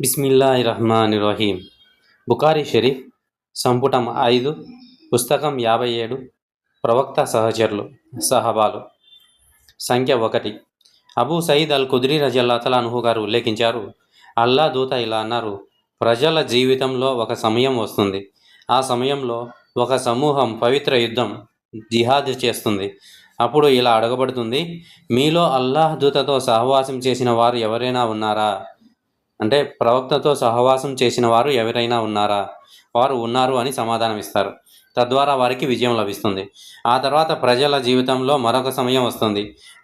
బిస్మిల్లాహిర్రహ్మానిర్రహీం. బుఖారీ షరీఫ్, సంపుటం 5, పుస్తకం 57, ప్రవక్త సహచరులు, సహబాలు. సంఖ్య 1. అబూ సయీద్ అల్ ఖుద్రీ రజియల్లాహు అన్హు గారు ఉల్లేఖించారు, అల్లా దూత ఇలా అన్నారు, ప్రజల జీవితంలో ఒక సమయం వస్తుంది. ఆ సమయంలో ఒక సమూహం పవిత్ర యుద్ధం, జిహాద్ చేస్తుంది. అప్పుడు ఇలా అడగబడుతుంది, మీలో అల్లాహ్ దూతతో సహవాసం చేసిన వారు ఎవరైనా ఉన్నారా? అంటే ప్రవక్తతో సహవాసం చేసిన వారు ఎవరైనా ఉన్నారా? వారు ఉన్నారు అని సమాధానమిస్తారు. తద్వారా వారికి విజయం లభిస్తుంది. ఆ తర్వాత ప్రజల జీవితంలో మరొక సమయం వస్తుంది.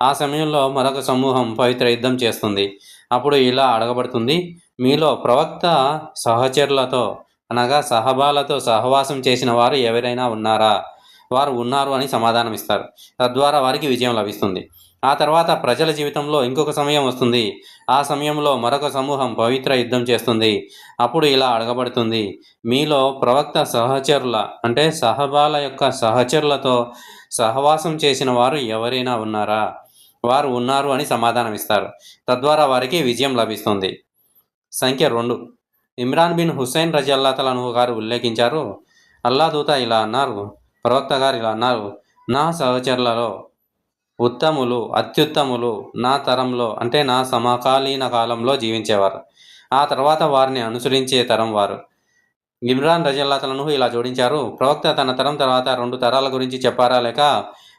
ఆ సమయంలో మరొక సమూహం పవిత్ర యుద్ధం చేస్తుంది. అప్పుడు ఇలా అడగబడుతుంది, మీలో ప్రవక్త సహచరులతో అనగా సహబాలతో సహవాసం చేసిన వారు ఎవరైనా ఉన్నారా? వారు ఉన్నారు అని సమాధానమిస్తారు. తద్వారా వారికి విజయం లభిస్తుంది. ఆ తర్వాత ప్రజల జీవితంలో ఇంకొక సమయం వస్తుంది. ఆ సమయంలో మరొక సమూహం పవిత్ర యుద్ధం చేస్తుంది. అప్పుడు ఇలా అడగబడుతుంది, మీలో ప్రవక్త సహచరుల అంటే సహబాల యొక్క సహచరులతో సహవాసం చేసిన వారు ఎవరైనా ఉన్నారా? వారు ఉన్నారు అని సమాధానమిస్తారు. తద్వారా వారికి విజయం లభిస్తుంది. సంఖ్య 2. ఇమ్రాన్ బిన్ హుసైన్ రజియల్లాహు అన్హు గారు ఉల్లేఖించారు, అల్లా దూత ఇలా అన్నారు, ప్రవక్త గారు ఇలా అన్నారు, నా సహచరులలో ఉత్తములు, అత్యుత్తములు నా తరంలో అంటే నా సమకాలీన కాలంలో జీవించేవారు. ఆ తర్వాత వారిని అనుసరించే తరం వారు. ఇమ్రాన్ రజియల్లాహు అన్హు ఇలా జోడించారు, ప్రవక్త తన తరం తర్వాత 2 తరాల గురించి చెప్పారా లేక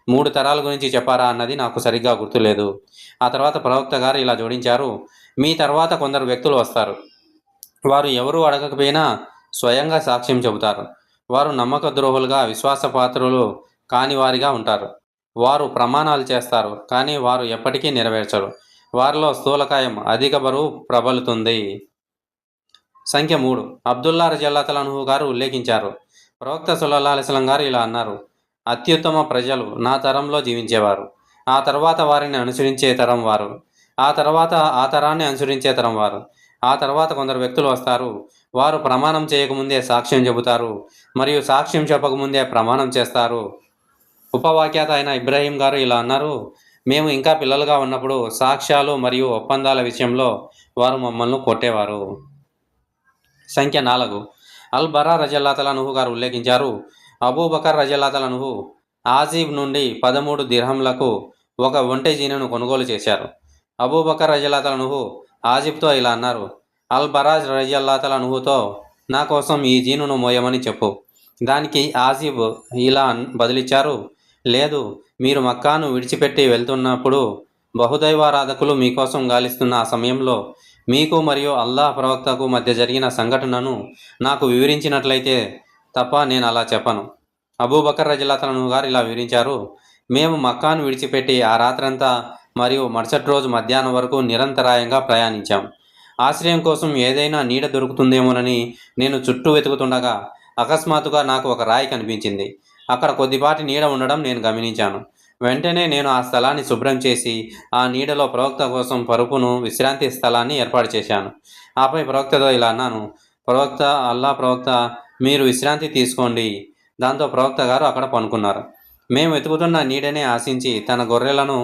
3 తరాల గురించి చెప్పారా అన్నది నాకు సరిగ్గా గుర్తులేదు. ఆ తర్వాత ప్రవక్త గారు ఇలా జోడించారు, మీ తర్వాత కొందరు వ్యక్తులు వస్తారు. వారు ఎవరూ అడగకపోయినా స్వయంగా సాక్ష్యం చెబుతారు. వారు నమ్మక ద్రోహులుగా, విశ్వాసపాత్రులు కాని వారిగా ఉంటారు. వారు ప్రమాణాలు చేస్తారు, కానీ వారు ఎప్పటికీ నెరవేర్చరు. వారిలో స్థూలకాయం, అధిక బరువు ప్రబలుతుంది. సంఖ్య 3. అబ్దుల్లా రజియల్లాహు అన్హు గారు ఉల్లేఖించారు, ప్రవక్త సల్లల్లాహు అలైహి వసల్లం గారు ఇలా అన్నారు, అత్యుత్తమ ప్రజలు నా తరంలో జీవించేవారు. ఆ తర్వాత వారిని అనుసరించే తరం వారు. ఆ తర్వాత ఆ తరాన్ని అనుసరించే తరం వారు. ఆ తర్వాత కొందరు వ్యక్తులు వస్తారు. వారు ప్రమాణం చేయకముందే సాక్ష్యం చెబుతారు మరియు సాక్ష్యం చెప్పకముందే ప్రమాణం చేస్తారు. ఉపవాక్యాత అయిన ఇబ్రాహీం గారు ఇలా అన్నారు, మేము ఇంకా పిల్లలుగా ఉన్నప్పుడు సాక్ష్యాలు మరియు ఒప్పందాల విషయంలో వారు మమ్మల్ని కొట్టేవారు. సంఖ్య 4. అల్ బరా రజియల్లాహు అన్హు గారు ఉల్లేఖించారు, అబూబకర్ రజియల్లాహు అన్హు ఆజీబ్ నుండి 13 దిర్హంలకు ఒక ఒంటె జీనును కొనుగోలు చేశారు. అబూబకర్ రజియల్లాహు అన్హు ఆజిబ్తో ఇలా అన్నారు, అల్ బరాజ్ రజియల్లాహు అన్హుతో నా కోసం ఈ జీనును మోయమని చెప్పు. దానికి ఆజిబ్ ఇలా బదులిచ్చారు, లేదు, మీరు మక్కాను విడిచిపెట్టి వెళ్తున్నప్పుడు బహుదైవారాధకులు మీకోసం గాలిస్తున్న ఆ సమయంలో మీకు మరియు అల్లాహ్ ప్రవక్తకు మధ్య జరిగిన సంఘటనను నాకు వివరించినట్లయితే తప్ప నేను అలా చెప్పను. అబూబకర్ రజియల్లాహు అన్హు గారు ఇలా వివరించారు, మేము మక్కాను విడిచిపెట్టి ఆ రాత్రంతా మరియు మరుసటి రోజు మధ్యాహ్నం వరకు నిరంతరాయంగా ప్రయాణించాం. ఆశ్రయం కోసం ఏదైనా నీడ దొరుకుతుందేమోనని నేను చుట్టూ వెతుకుతుండగా అకస్మాత్తుగా నాకు ఒక రాయి కనిపించింది. అక్కడ కొద్దిపాటి నీడ ఉండడం నేను గమనించాను. వెంటనే నేను ఆ స్థలాన్ని శుభ్రం చేసి ఆ నీడలో ప్రవక్త కోసం పరుపును, విశ్రాంతి స్థలాన్ని ఏర్పాటు చేశాను. ఆపై ప్రవక్తతో ఇలా అన్నాను, ప్రవక్త, అల్లా ప్రవక్త, మీరు విశ్రాంతి తీసుకోండి. దాంతో ప్రవక్త గారు అక్కడ పనుకున్నారు. మేము వెతుకుతున్న నీడనే ఆశించి తన గొర్రెలను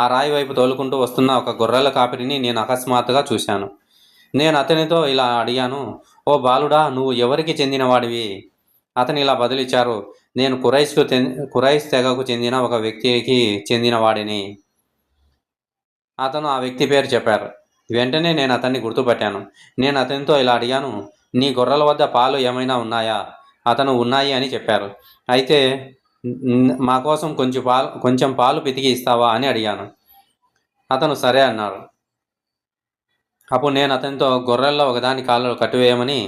ఆ రాయి వైపు తోలుకుంటూ వస్తున్న ఒక గొర్రెల కాపరిని నేను అకస్మాత్తుగా చూశాను. నేను అతనితో ఇలా అడిగాను, ఓ బాలుడా, నువ్వు ఎవరికి చెందినవాడివి? అతను ఇలా బదులిచ్చారు, నేను కురైష్ తెగకు చెందిన ఒక వ్యక్తికి చెందినవాడిని. అతను ఆ వ్యక్తి పేరు చెప్పారు. వెంటనే నేను అతన్ని గుర్తుపట్టాను. నేను అతనితో ఇలా అడిగాను, నీ గొర్రెల వద్ద పాలు ఏమైనా ఉన్నాయా? అతను ఉన్నాయి అని చెప్పారు. అయితే మా కోసం కొంచెం పాలు పితికి ఇస్తావా అని అడిగాను. అతను సరే అన్నాడు. అప్పుడు నేను అతనితో గొర్రెల్లో ఒకదాని కాళ్ళను కట్టివేయమని,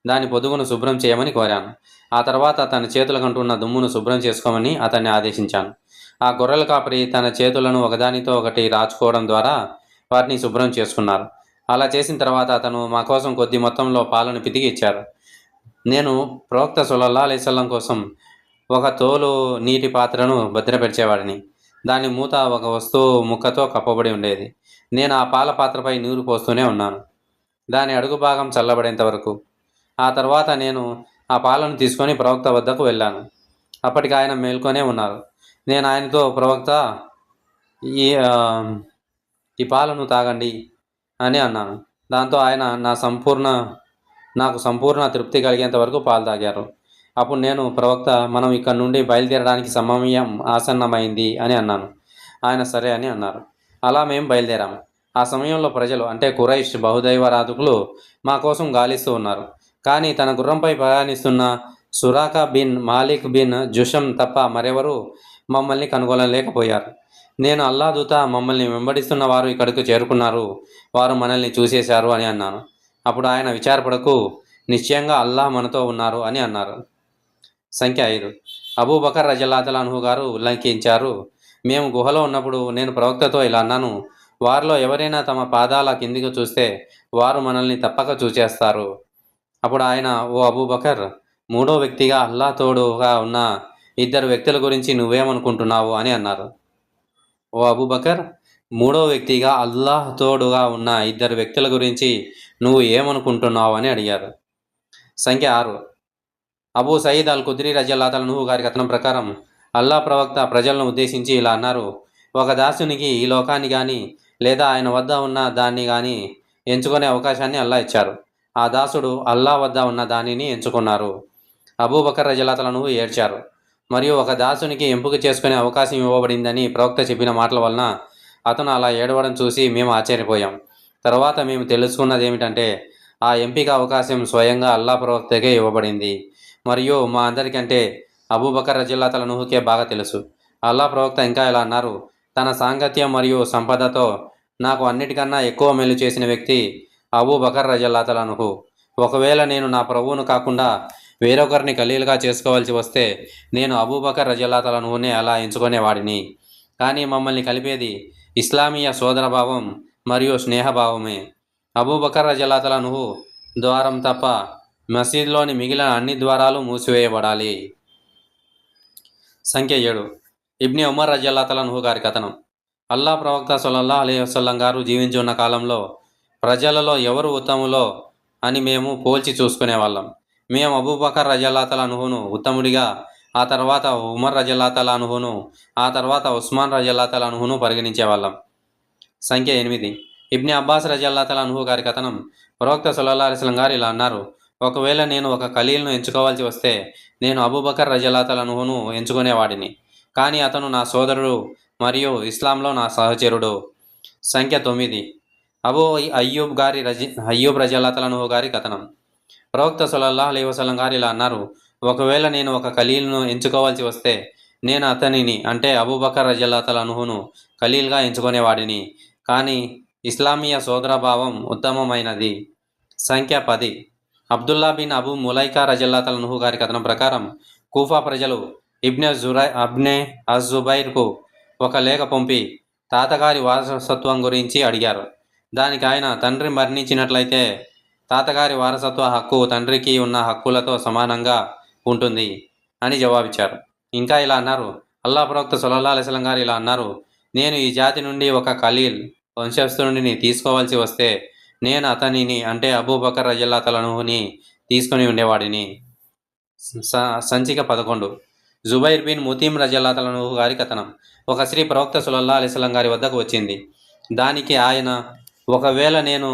దాని పొదుగును శుభ్రం చేయమని కోరాను. ఆ తర్వాత తన చేతులకంటున్న దుమ్మును శుభ్రం చేసుకోమని అతన్ని ఆదేశించాను. ఆ గొర్రెల కాపరి తన చేతులను ఒకదానితో ఒకటి రాచుకోవడం ద్వారా వాటిని శుభ్రం చేసుకున్నారు. అలా చేసిన తర్వాత అతను మా కోసం కొద్ది మొత్తంలో పాలను పితికి ఇచ్చారు. నేను ప్రవక్త సల్లల్లాహు అలైహి వసల్లం కోసం ఒక తోలు నీటి పాత్రను భద్రపరిచేవాడిని. దాని మూత ఒక వస్తువు ముక్కతో కప్పబడి ఉండేది. నేను ఆ పాల పాత్రపై నీరు పోస్తూనే ఉన్నాను, దాని అడుగు భాగం చల్లబడేంత వరకు. ఆ తర్వాత నేను ఆ పాలను తీసుకొని ప్రవక్త వద్దకు వెళ్ళాను. అప్పటికి ఆయన మేల్కొనే ఉన్నారు. నేను ఆయనతో, ప్రవక్త, ఈ ఈ పాలను తాగండి అని అన్నాను. దాంతో ఆయన నాకు సంపూర్ణ తృప్తి కలిగేంత వరకు పాలు తాగారు. అప్పుడు నేను, ప్రవక్త, మనం ఇక్కడ నుండి బయలుదేరడానికి సమయం ఆసన్నమైంది అని అన్నాను. ఆయన సరే అని అన్నారు. అలా మేము బయలుదేరాము. ఆ సమయంలో ప్రజలు, అంటే ఖురైష్ బహుదైవారాధకులు మా కోసం గాలిస్తూ ఉన్నారు. కానీ తన గుర్రంపై ప్రయాణిస్తున్న సురాకా బిన్ మాలిక్ బిన్ జుషం తప్ప మరెవరూ మమ్మల్ని కనుగొనలేకపోయారు. నేను, అల్లా దూత, మమ్మల్ని వెంబడిస్తున్న వారు ఇక్కడికి చేరుకున్నారు, వారు మనల్ని చూసేశారు అని అన్నాను. అప్పుడు ఆయన, విచారపడకు, నిశ్చయంగా అల్లాహ్ మనతో ఉన్నారు అని అన్నారు. సంఖ్య 5. అబూబకర్ రజల్లాహు అన్హు గారు ఉల్లంఘించారు. మేము గుహలో ఉన్నప్పుడు నేను ప్రవక్తతో ఇలా అన్నాను, వారిలో ఎవరైనా తమ పాదాల కిందికి చూస్తే వారు మనల్ని తప్పక చూచేస్తారు. అప్పుడు ఆయన, ఓ అబూబకర్, మూడో వ్యక్తిగా అల్లాహ్ తోడుగా ఉన్న ఇద్దరు వ్యక్తుల గురించి నువ్వేమనుకుంటున్నావు అని అన్నారు. ఓ అబూబకర్, మూడో వ్యక్తిగా అల్లాహ్ తోడుగా ఉన్న ఇద్దరు వ్యక్తుల గురించి నువ్వు ఏమనుకుంటున్నావు అని అడిగారు. సంఖ్య 6. అబూ సయీద్ అల్ ఖుద్రీ రజియల్లాహు అన్హు గారి కథనం ప్రకారం అల్లాహ్ ప్రవక్త ప్రజలను ఉద్దేశించి ఇలా అన్నారు, ఒక దాసునికి ఈ లోకాన్ని కానీ లేదా ఆయన వద్ద ఉన్న దాన్ని కానీ ఎంచుకునే అవకాశాన్ని అల్లాహ్ ఇచ్చారు. ఆ దాసుడు అల్లాహ్ వద్ద ఉన్న దానిని ఎంచుకున్నారు. అబూబకర్ రజియల్లాహు అన్హు ఏడ్చారు. మరియు ఒక దాసునికి ఎంపిక చేసుకునే అవకాశం ఇవ్వబడిందని ప్రవక్త చెప్పిన మాటల వలన అతను అలా ఏడవడం చూసి మేము ఆశ్చర్యపోయాం. తర్వాత మేము తెలుసుకున్నది ఏమిటంటే, ఆ ఎంపిక అవకాశం స్వయంగా అల్లాహ్ ప్రవక్తకే ఇవ్వబడింది. మరియు మా అందరికంటే అబూబకర్ రజియల్లాహు అన్హుకే బాగా తెలుసు. అల్లాహ్ ప్రవక్త ఇంకా ఇలా అన్నారు, తన సాంగత్యం మరియు సంపదతో నాకు అన్నిటికన్నా ఎక్కువ మేలు చేసిన వ్యక్తి అబూబకర్ రజియల్లాహు అన్హు. ఒకవేళ నేను నా ప్రభువును కాకుండా వేరొకరిని ఖలీలుగా చేసుకోవాల్సి వస్తే నేను అబూబకర్ రజియల్లాహు అన్హునే అలా ఎంచుకునేవాడిని. కానీ మమ్మల్ని కలిపేది ఇస్లామీయ సోదరభావం మరియు స్నేహభావమే. అబూబకర్ రజియల్లాహు అన్హు ద్వారం తప్ప మసీదులోని మిగిలిన అన్ని ద్వారాలు మూసివేయబడాలి. సంఖ్య 7. ఇబ్ని ఉమర్ రజియల్లాహు అన్హు గారి కథనం. అల్లాహ్ ప్రవక్త సల్లల్లాహు అలైహి వసల్లం గారు జీవించి ఉన్న కాలంలో ప్రజలలో ఎవరు ఉత్తములో అని మేము పోల్చి చూసుకునేవాళ్ళం. మేము అబూబకర్ రజియల్లాహు అన్హును ఉత్తముడిగా, ఆ తర్వాత ఉమర్ రజియల్లాహు అన్హును, ఆ తర్వాత ఉస్మాన్ రజియల్లాహు అన్హును పరిగణించేవాళ్ళం. సంఖ్య 8. ఇబ్ని అబ్బాస్ రజియల్లాహు అన్హు గారి కథనం. ప్రవక్త సల్లల్లాహు అలైహి వసల్లం గారు ఇలా అన్నారు, ఒకవేళ నేను ఒక ఖలీల్ను ఎంచుకోవాల్సి వస్తే నేను అబూబకర్ రజియల్లాహు అన్హును ఎంచుకునేవాడిని. కానీ అతను నా సోదరుడు మరియు ఇస్లాంలో నా సహచరుడు. సంఖ్య 9. అబూ అయ్యూబ్ రజియల్లాహు అన్హు గారి కథనం. ప్రవక్త సల్లల్లాహు అలైహి వసల్లం గారు ఇలా అన్నారు, ఒకవేళ నేను ఒక ఖలీల్ను ఎంచుకోవాల్సి వస్తే నేను అతనిని, అంటే అబూబకర్ రజియల్లాహు అన్హును ఖలీల్గా ఎంచుకునేవాడిని. కానీ ఇస్లామీయ సోదరభావం ఉత్తమమైనది. సంఖ్య 10. అబ్దుల్లా బిన్ అబూ ములైకా రజియల్లాహు అన్హు గారి కథనం ప్రకారం కూఫా ప్రజలు అబ్నే అజ్-జుబైర్కు ఒక లేఖ పంపి తాతగారి వారసత్వం గురించి అడిగారు. దానికి ఆయన, తండ్రి మరణించినట్లయితే తాతగారి వారసత్వ హక్కు తండ్రికి ఉన్న హక్కులతో సమానంగా ఉంటుంది అని జవాబిచ్చారు. ఇంకా ఇలా అన్నారు, అల్లాహ్ ప్రవక్త సల్లల్లాహు అలైహి వసల్లం గారు ఇలా అన్నారు, నేను ఈ జాతి నుండి ఒక ఖలీల్ వంశస్థుడిని తీసుకోవాల్సి వస్తే నేను అతనిని, అంటే అబూబకర్ రజియల్లాహు అన్హుని తీసుకొని ఉండేవాడిని. సంచిక 11. జుబైర్ బిన్ ముతీం రజియల్లాహు అన్హు గారి కథనం. ఒక స్త్రీ ప్రవక్త సల్లల్లాహు అలైహి వసల్లం గారి వద్దకు వచ్చింది. దానికి ఆయన, ఒకవేళ నేను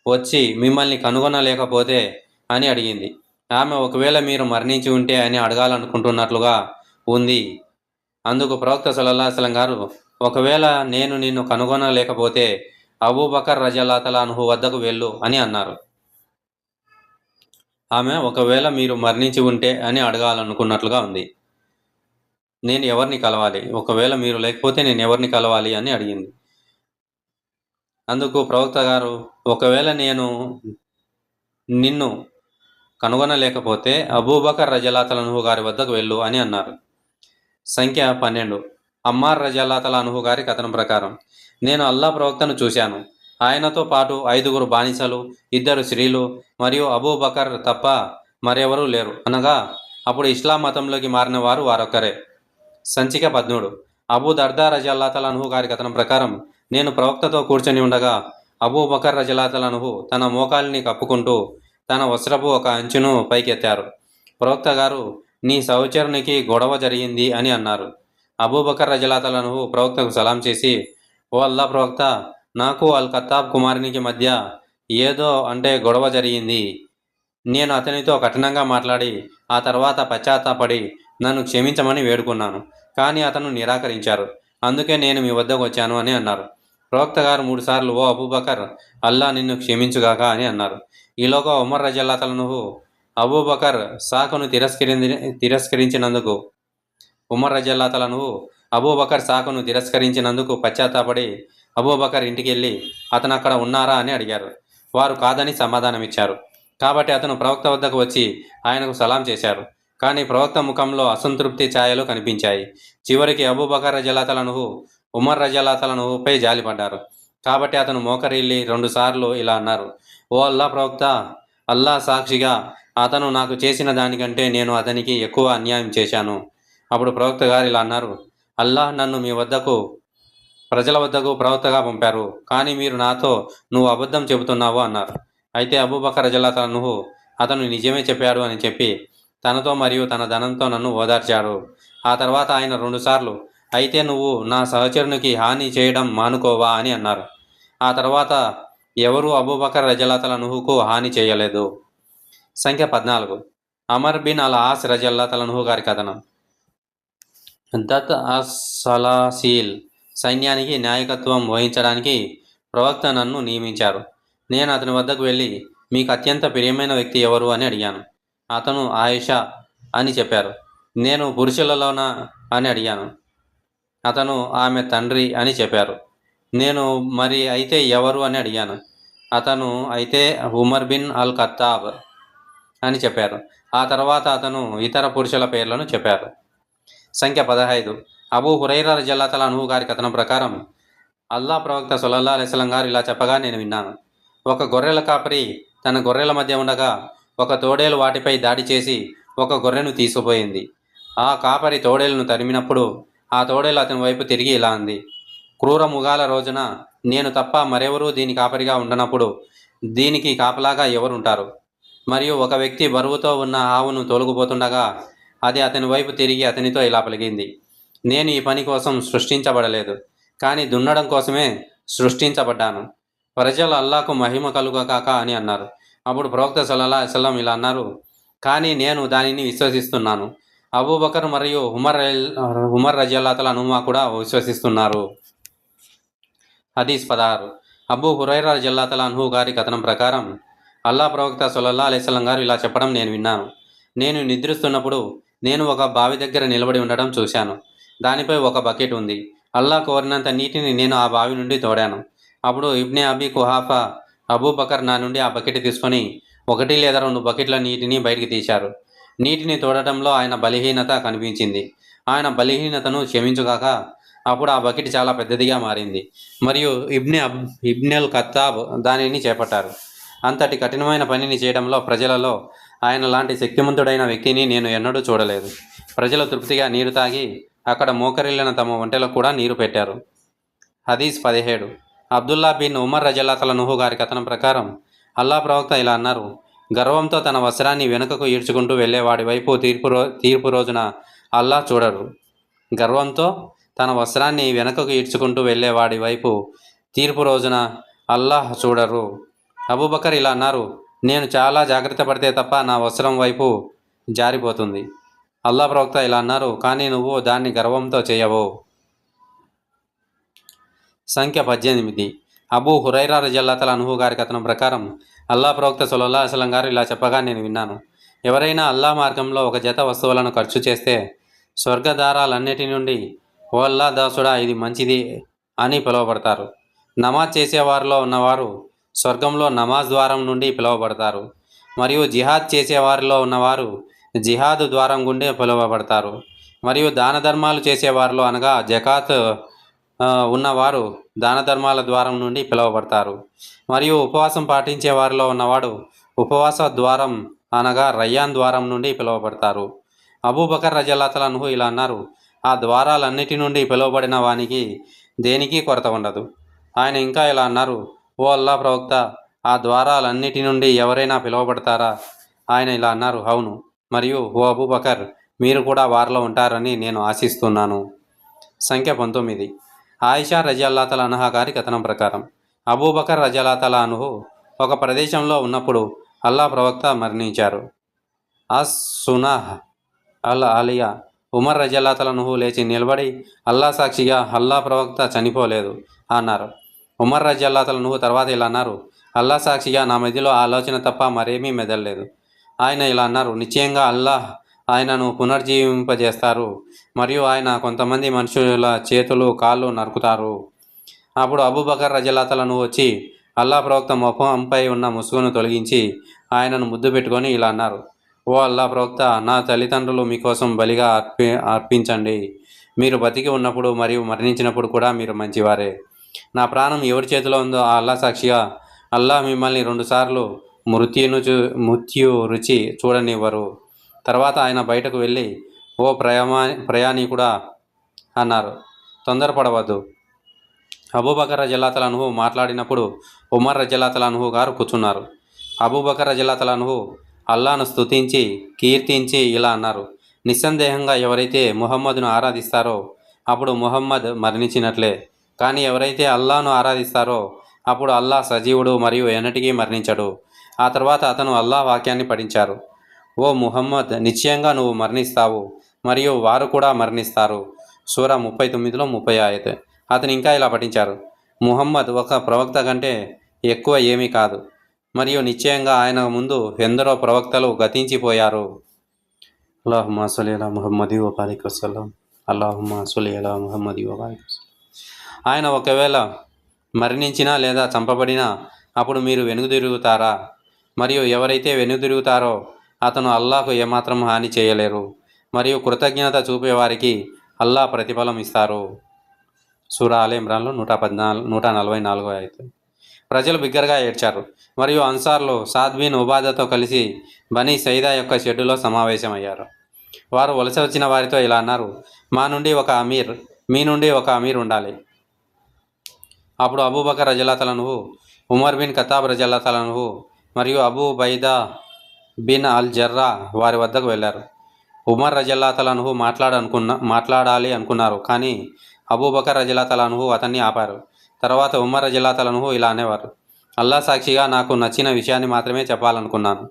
వచ్చి మిమ్మల్ని కనుగొనలేకపోతే అని అడిగింది. ఆమె, ఒకవేళ మీరు మరణించి ఉంటే అని అడగాలనుకుంటున్నట్లుగా ఉంది. అందుకు ప్రవక్త సల్లల్లాహు అలైహి వసల్లం గారు, ఒకవేళ నేను నిన్ను కనుగొనలేకపోతే అబూబకర్ రజియల్లాహు అన్హు వద్దకు వెళ్ళు అని అన్నారు. ఆమె, ఒకవేళ మీరు మరణించి ఉంటే అని అడగాలనుకున్నట్లుగా ఉంది. నేను ఎవరిని కలవాలి, ఒకవేళ మీరు లేకపోతే నేను ఎవరిని కలవాలి అని అడిగింది. అందుకు ప్రవక్త గారు, ఒకవేళ నేను నిన్ను కనుగొనలేకపోతే అబూబకర్ రజియల్లాహు అన్హు గారి వద్దకు వెళ్ళు అని అన్నారు. సంఖ్య 12. అమ్మార్ రజియల్లాహు అన్హు గారి కథనం ప్రకారం నేను అల్లాహ్ ప్రవక్తను చూశాను. ఆయనతో పాటు 5 బానిసలు, 2 స్త్రీలు మరియు అబూబకర్ తప్ప మరెవరూ లేరు అనగా అప్పుడు ఇస్లాం మతంలోకి మారిన వారు వారొక్కరే. సంచిక 13. అబూ దర్దా రజియల్లాహు అన్హు గారి కథనం ప్రకారం నేను ప్రవక్తతో కూర్చొని ఉండగా అబూబకర్ రజియల్లాహు అన్హు తన మోకాలిని కప్పుకుంటూ తన వస్త్రపు ఒక అంచును పైకెత్తారు. ప్రవక్త గారు, నీ సహచరునికి గొడవ జరిగింది అని అన్నారు. అబూబకర్ రజియల్లాహు అన్హు ప్రవక్తకు సలాం చేసి, ఓ అల్లాహ్ ప్రవక్త, నాకు అల్ ఖత్తాబ్ కుమారునికి మధ్య ఏదో అంటే గొడవ జరిగింది. నేను అతనితో కఠినంగా మాట్లాడి ఆ తర్వాత పశ్చాత్తాపడి నన్ను క్షమించమని వేడుకున్నాను. కానీ అతను నిరాకరించారు. అందుకే నేను మీ వద్దకు వచ్చాను అని అన్నారు. ప్రవక్త గారు 3 సార్లు, ఓ అబూబకర్, అల్లా నిన్ను క్షమించుగాక అని అన్నారు. ఈలోగా ఉమర్ రజల్లాహు అబూబకర్ సాకును తిరస్కరించినందుకు అబూబకర్ సాకును తిరస్కరించినందుకు పశ్చాత్తాపడి అబూబకర్ ఇంటికి వెళ్ళి అతను అక్కడ ఉన్నారా అని అడిగారు. వారు కాదని సమాధానమిచ్చారు. కాబట్టి అతను ప్రవక్త వద్దకు వచ్చి ఆయనకు సలాం చేశారు. కానీ ప్రవక్త ముఖంలో అసంతృప్తి ఛాయలు కనిపించాయి. చివరికి అబూబకర్ రజల్లాహు ఉమర్ రజల్లాహుపై జాలిపడ్డారు. కాబట్టి అతను మోకరిల్లి 2 సార్లు ఇలా అన్నారు: ఓ అల్లా ప్రవక్త, అల్లా సాక్షిగా అతను నాకు చేసిన దానికంటే నేను అతనికి ఎక్కువ అన్యాయం చేశాను. అప్పుడు ప్రవక్త గారు ఇలా అన్నారు: అల్లాహ్ నన్ను మీ వద్దకు ప్రజల వద్దకు ప్రవక్తగా పంపారు, కానీ మీరు నాతో నువ్వు అబద్ధం చెబుతున్నావు అన్నారు. అయితే అబూబకర్ రజల్లాహు అతను నిజమే చెప్పాడు అని చెప్పి తనతో మరియు తన ధనంతో నన్ను ఓదార్చాడు. ఆ తర్వాత ఆయన 2 సార్లు, అయితే నువ్వు నా సహచరునికి హాని చేయడం మానుకోవా అని అన్నారు. ఆ తర్వాత ఎవరూ అబూబకర్ రజల్లాహుకు హాని చేయలేదు. సంఖ్య 14. అమర్ బిన్ అల్ ఆస్ రజల్లాహు గారి కథనం. దత్ అస్-సలాసీల్ సైన్యానికి నాయకత్వం వహించడానికి ప్రవక్త నన్ను నియమించారు. నేను అతని వద్దకు వెళ్ళి, మీకు అత్యంత ప్రియమైన వ్యక్తి ఎవరు అని అడిగాను. అతను ఆయిషా అని చెప్పారు. నేను పురుషులలోనా అని అడిగాను. అతను ఆమె తండ్రి అని చెప్పారు. నేను మరి అయితే ఎవరు అని అడిగాను. అతను అయితే ఉమర్ బిన్ అల్ ఖత్తాబ్ అని చెప్పారు. ఆ తర్వాత అతను ఇతర పురుషుల పేర్లను చెప్పారు. సంఖ్య 15. అబూ హురైరా రజల్లాహు గారి కథనం ప్రకారం అల్లా ప్రవక్త సల్లల్లాహు అలైహి వసల్లం గారు ఇలా చెప్పగా నేను విన్నాను. ఒక గొర్రెల కాపరి తన గొర్రెల మధ్య ఉండగా ఒక తోడేలు వాటిపై దాడి చేసి ఒక గొర్రెను తీసుకుపోయింది. ఆ కాపరి తోడేలును తరిమినప్పుడు ఆ తోడేలు అతని వైపు తిరిగి ఇలా అంది: క్రూర మృగాల రోజున నేను తప్ప మరెవరూ దీని కాపరిగా ఉండనప్పుడు దీనికి కాపలాగా ఎవరుంటారు? మరియు ఒక వ్యక్తి బరువుతో ఉన్న ఆవును తోలుకుపోతుండగా అది అతని వైపు తిరిగి అతనితో ఇలా పలికింది: నేను ఈ పని కోసం సృష్టించబడలేదు, కానీ దున్నడం కోసమే సృష్టించబడ్డాను. ప్రజలు అల్లాకు మహిమ కలుగకాక అని అన్నారు. అప్పుడు ప్రవక్త సల్లల్లాహు అలైహి వసల్లం ఇలా అన్నారు: కానీ నేను దానిని విశ్వసిస్తున్నాను. అబూబకర్ మరియు ఉమర్ రజల్లాహు కూడా విశ్వసిస్తున్నారు. హదీస్ 16. అబూ హురైరా రజల్లాహు గారి కథనం ప్రకారం అల్లా ప్రవక్త సల్లల్లాహు అలైహి వసల్లం గారు ఇలా చెప్పడం నేను విన్నాను. నేను నిద్రిస్తున్నప్పుడు నేను ఒక బావి దగ్గర నిలబడి ఉండడం చూశాను. దానిపై ఒక బకెట్ ఉంది. అల్లా కోరినంత నీటిని నేను ఆ బావి నుండి తోడాను. అప్పుడు ఇబ్నే అబీ కుహాఫా అబూబకర్ నా నుండి ఆ బకెట్ తీసుకొని 1 లేదా 2 బకెట్ల నీటిని బయటికి తీశారు. నీటిని తోడటంలో ఆయన బలహీనత కనిపించింది. ఆయన బలహీనతను క్షమించుగాక అప్పుడు ఆ బకెట్ చాలా పెద్దదిగా మారింది మరియు ఇబ్నెల్ ఖత్తాబ్ దానిని చేపట్టారు. అంతటి కఠినమైన పనిని చేయడంలో ప్రజలలో ఆయన లాంటి శక్తిమంతుడైన వ్యక్తిని నేను ఎన్నడూ చూడలేదు. ప్రజలు తృప్తిగా నీరు తాగి అక్కడ మోకరిల్లిన తమ ఒంటెలో కూడా నీరు పెట్టారు. హదీస్ 17. అబ్దుల్లా బిన్ ఉమర్ రజల్లాహు గారి కథనం ప్రకారం అల్లా ప్రవక్త ఇలా అన్నారు: గర్వంతో తన వస్త్రాన్ని వెనుకకు ఈడ్చుకుంటూ వెళ్ళేవాడి వైపు తీర్పు రోజున అల్లా చూడరు. గర్వంతో తన వస్త్రాన్ని వెనుకకు ఈడ్చుకుంటూ వెళ్ళేవాడి వైపు తీర్పు రోజున అల్లాహ్ చూడరు. అబూబకర్ ఇలా అన్నారు: నేను చాలా జాగ్రత్త పడితే తప్ప నా వస్త్రం వైపు జారిపోతుంది. అల్లా ప్రవక్త ఇలా అన్నారు: కానీ నువ్వు దాన్ని గర్వంతో చేయవు. సంఖ్య 18. అబూ హురైరా రజల్లాహు గారి కథనం ప్రకారం అల్లా ప్రవక్త సల్లల్లాహు అలైహి వసల్లం గారు ఇలా చెప్పగా నేను విన్నాను. ఎవరైనా అల్లా మార్గంలో ఒక జత వస్తువులను ఖర్చు చేస్తే స్వర్గదారాలన్నిటి నుండి ఓ అల్లా దాసుడా ఇది మంచిది అని పిలువబడతారు. నమాజ్ చేసేవారిలో ఉన్నవారు స్వర్గంలో నమాజ్ ద్వారం నుండి పిలువబడతారు. మరియు జిహాద్ చేసేవారిలో ఉన్నవారు జిహాద్ ద్వారం గుండే పిలువబడతారు. మరియు దాన ధర్మాలు చేసేవారిలో అనగా జకాత్ ఉన్నవారు దాన ధర్మాల ద్వారం నుండి పిలువబడతారు. మరియు ఉపవాసం పాటించే వారిలో ఉన్నవాడు ఉపవాస ద్వారం అనగా రయ్యాన్ ద్వారం నుండి పిలువబడతారు. అబూబకర్ రజల్లాహు ఇలా అన్నారు: ఆ ద్వారాలన్నిటి నుండి పిలువబడిన వానికి దేనికి కొరత ఉండదు. ఆయన ఇంకా ఇలా అన్నారు: ఓ అల్లా ప్రవక్త, ఆ ద్వారాలన్నిటి నుండి ఎవరైనా పిలువబడతారా? ఆయన ఇలా అన్నారు: అవును. మరియు ఓ అబూబకర్, మీరు కూడా వారిలో ఉంటారని నేను ఆశిస్తున్నాను. సంఖ్య 19. ఆయిషా రజల్లాహు అన్హా గారి కథనం ప్రకారం అబూబకర్ రజల్లాహు ఒక ప్రదేశంలో ఉన్నప్పుడు అల్లా ప్రవక్త మరణించారు. అస్ సునాహ్ అల్ ఆలియా ఉమర్ రజల్లాతలనుహు లేచి నిలబడి అల్లా సాక్షిగా అల్లా ప్రవక్త చనిపోలేదు అన్నారు. ఉమర్ రజల్లాతలనుహు తర్వాత ఇలా అన్నారు, అల్లా సాక్షిగా నా మధ్యలో ఆలోచన తప్ప మరేమీ మెదలలేదు. ఆయన ఇలా అన్నారు, నిశ్చయంగా అల్లాహ్ ఆయనను పునర్జీవింపజేస్తారు మరియు ఆయన కొంతమంది మనుషుల చేతులు కాళ్ళు నరుకుతారు. అప్పుడు అబూబకర్ రజల్లాతలనుహు వచ్చి అల్లా ప్రవక్త ముఖంపై ఉన్న ముసుగును తొలగించి ఆయనను ముద్దు పెట్టుకొని ఇలా అన్నారు, ఓ అల్లా ప్రవక్త, నా తల్లిదండ్రులు మీకోసం బలిగా అర్పించండి. మీరు బతికి ఉన్నప్పుడు మరియు మరణించినప్పుడు కూడా మీరు మంచివారే. నా ప్రాణం ఎవరి చేతిలో ఉందో ఆ అల్లా సాక్షిగా అల్లా మిమ్మల్ని 2 సార్లు మృత్యు రుచి చూడనివ్వరు. తర్వాత ఆయన బయటకు వెళ్ళి, ఓ ప్రయాణికుడా అన్నారు, తొందరపడవద్దు. అబూబకర్ రజల్లాతలనుహు మాట్లాడినప్పుడు ఉమర్ రజల్లాతలనుహు గారు కూర్చున్నారు. అబూబకర్ రజల్లాతలనుహు అల్లాను స్తుతించి కీర్తించి ఇలా అన్నారు, నిస్సందేహంగా ఎవరైతే ముహమ్మదును ఆరాధిస్తారో అప్పుడు ముహమ్మద్ మరణించినట్లే. కానీ ఎవరైతే అల్లాను ఆరాధిస్తారో అప్పుడు అల్లా సజీవుడు మరియు ఎన్నటికీ మరణించడు. ఆ తర్వాత అతను అల్లా వాక్యాన్ని పఠించారు, ఓ ముహమ్మద్, నిశ్చయంగా నువ్వు మరణిస్తావు మరియు వారు కూడా మరణిస్తారు. సూరా 39లో 30 ఆయత్. అతను ఇంకా ఇలా పఠించారు, ముహమ్మద్ ఒక ప్రవక్త కంటే ఎక్కువ ఏమీ కాదు మరియు నిశ్చయంగా ఆయన ముందు ఎందరో ప్రవక్తలు గతించిపోయారు. అల్లాహుమ్మా సల్లి అలా ముహమ్మది వ బారిక్ వసల్లం. అల్లాహుమ్మా సల్లి అలా ముహమ్మది వ బారిక్ వసల్లం. ఆయన ఒకవేళ మరణించినా లేదా చంపబడినా అప్పుడు మీరు వెనుదిరుగుతారా? మరియు ఎవరైతే వెనుదిరుగుతారో అతను అల్లాహకు ఏమాత్రం హాని చేయలేరు మరియు కృతజ్ఞత చూపేవారికి అల్లా ప్రతిఫలం ఇస్తారు. సూరా ఆల్ ఇమ్రాన్లో 144 ఆయత్. ప్రజలు బిగ్గరగా ఏడ్చారు మరియు అన్సార్లు సాద్ బిన్ ఉబాదాతో కలిసి బనీ సైదా యొక్క షెడ్డులో సమావేశమయ్యారు. వారు వలస వచ్చిన వారితో ఇలా అన్నారు, మా నుండి ఒక అమీర్, మీ నుండి ఒక అమీర్ ఉండాలి. అప్పుడు అబూబకర్ రజల్లాతలనుహు, ఉమర్ బిన్ ఖతాబ్ రజల్లాతలనుహు మరియు అబూ బైదా బిన్ అల్ జర్రా వారి వద్దకు వెళ్ళారు. ఉమర్ రజల్లాతలనుహు మాట్లాడాలి అనుకున్నారు, కానీ అబూబకర్ రజల్లాతలనుహు అతన్ని ఆపారు. తర్వాత ఉమర్ రజల్లాతలనుహు ఇలా అనేవారు, అల్లా సాక్షిగా నాకు నచ్చిన విషయాన్ని మాత్రమే చెప్పాలనుకున్నాను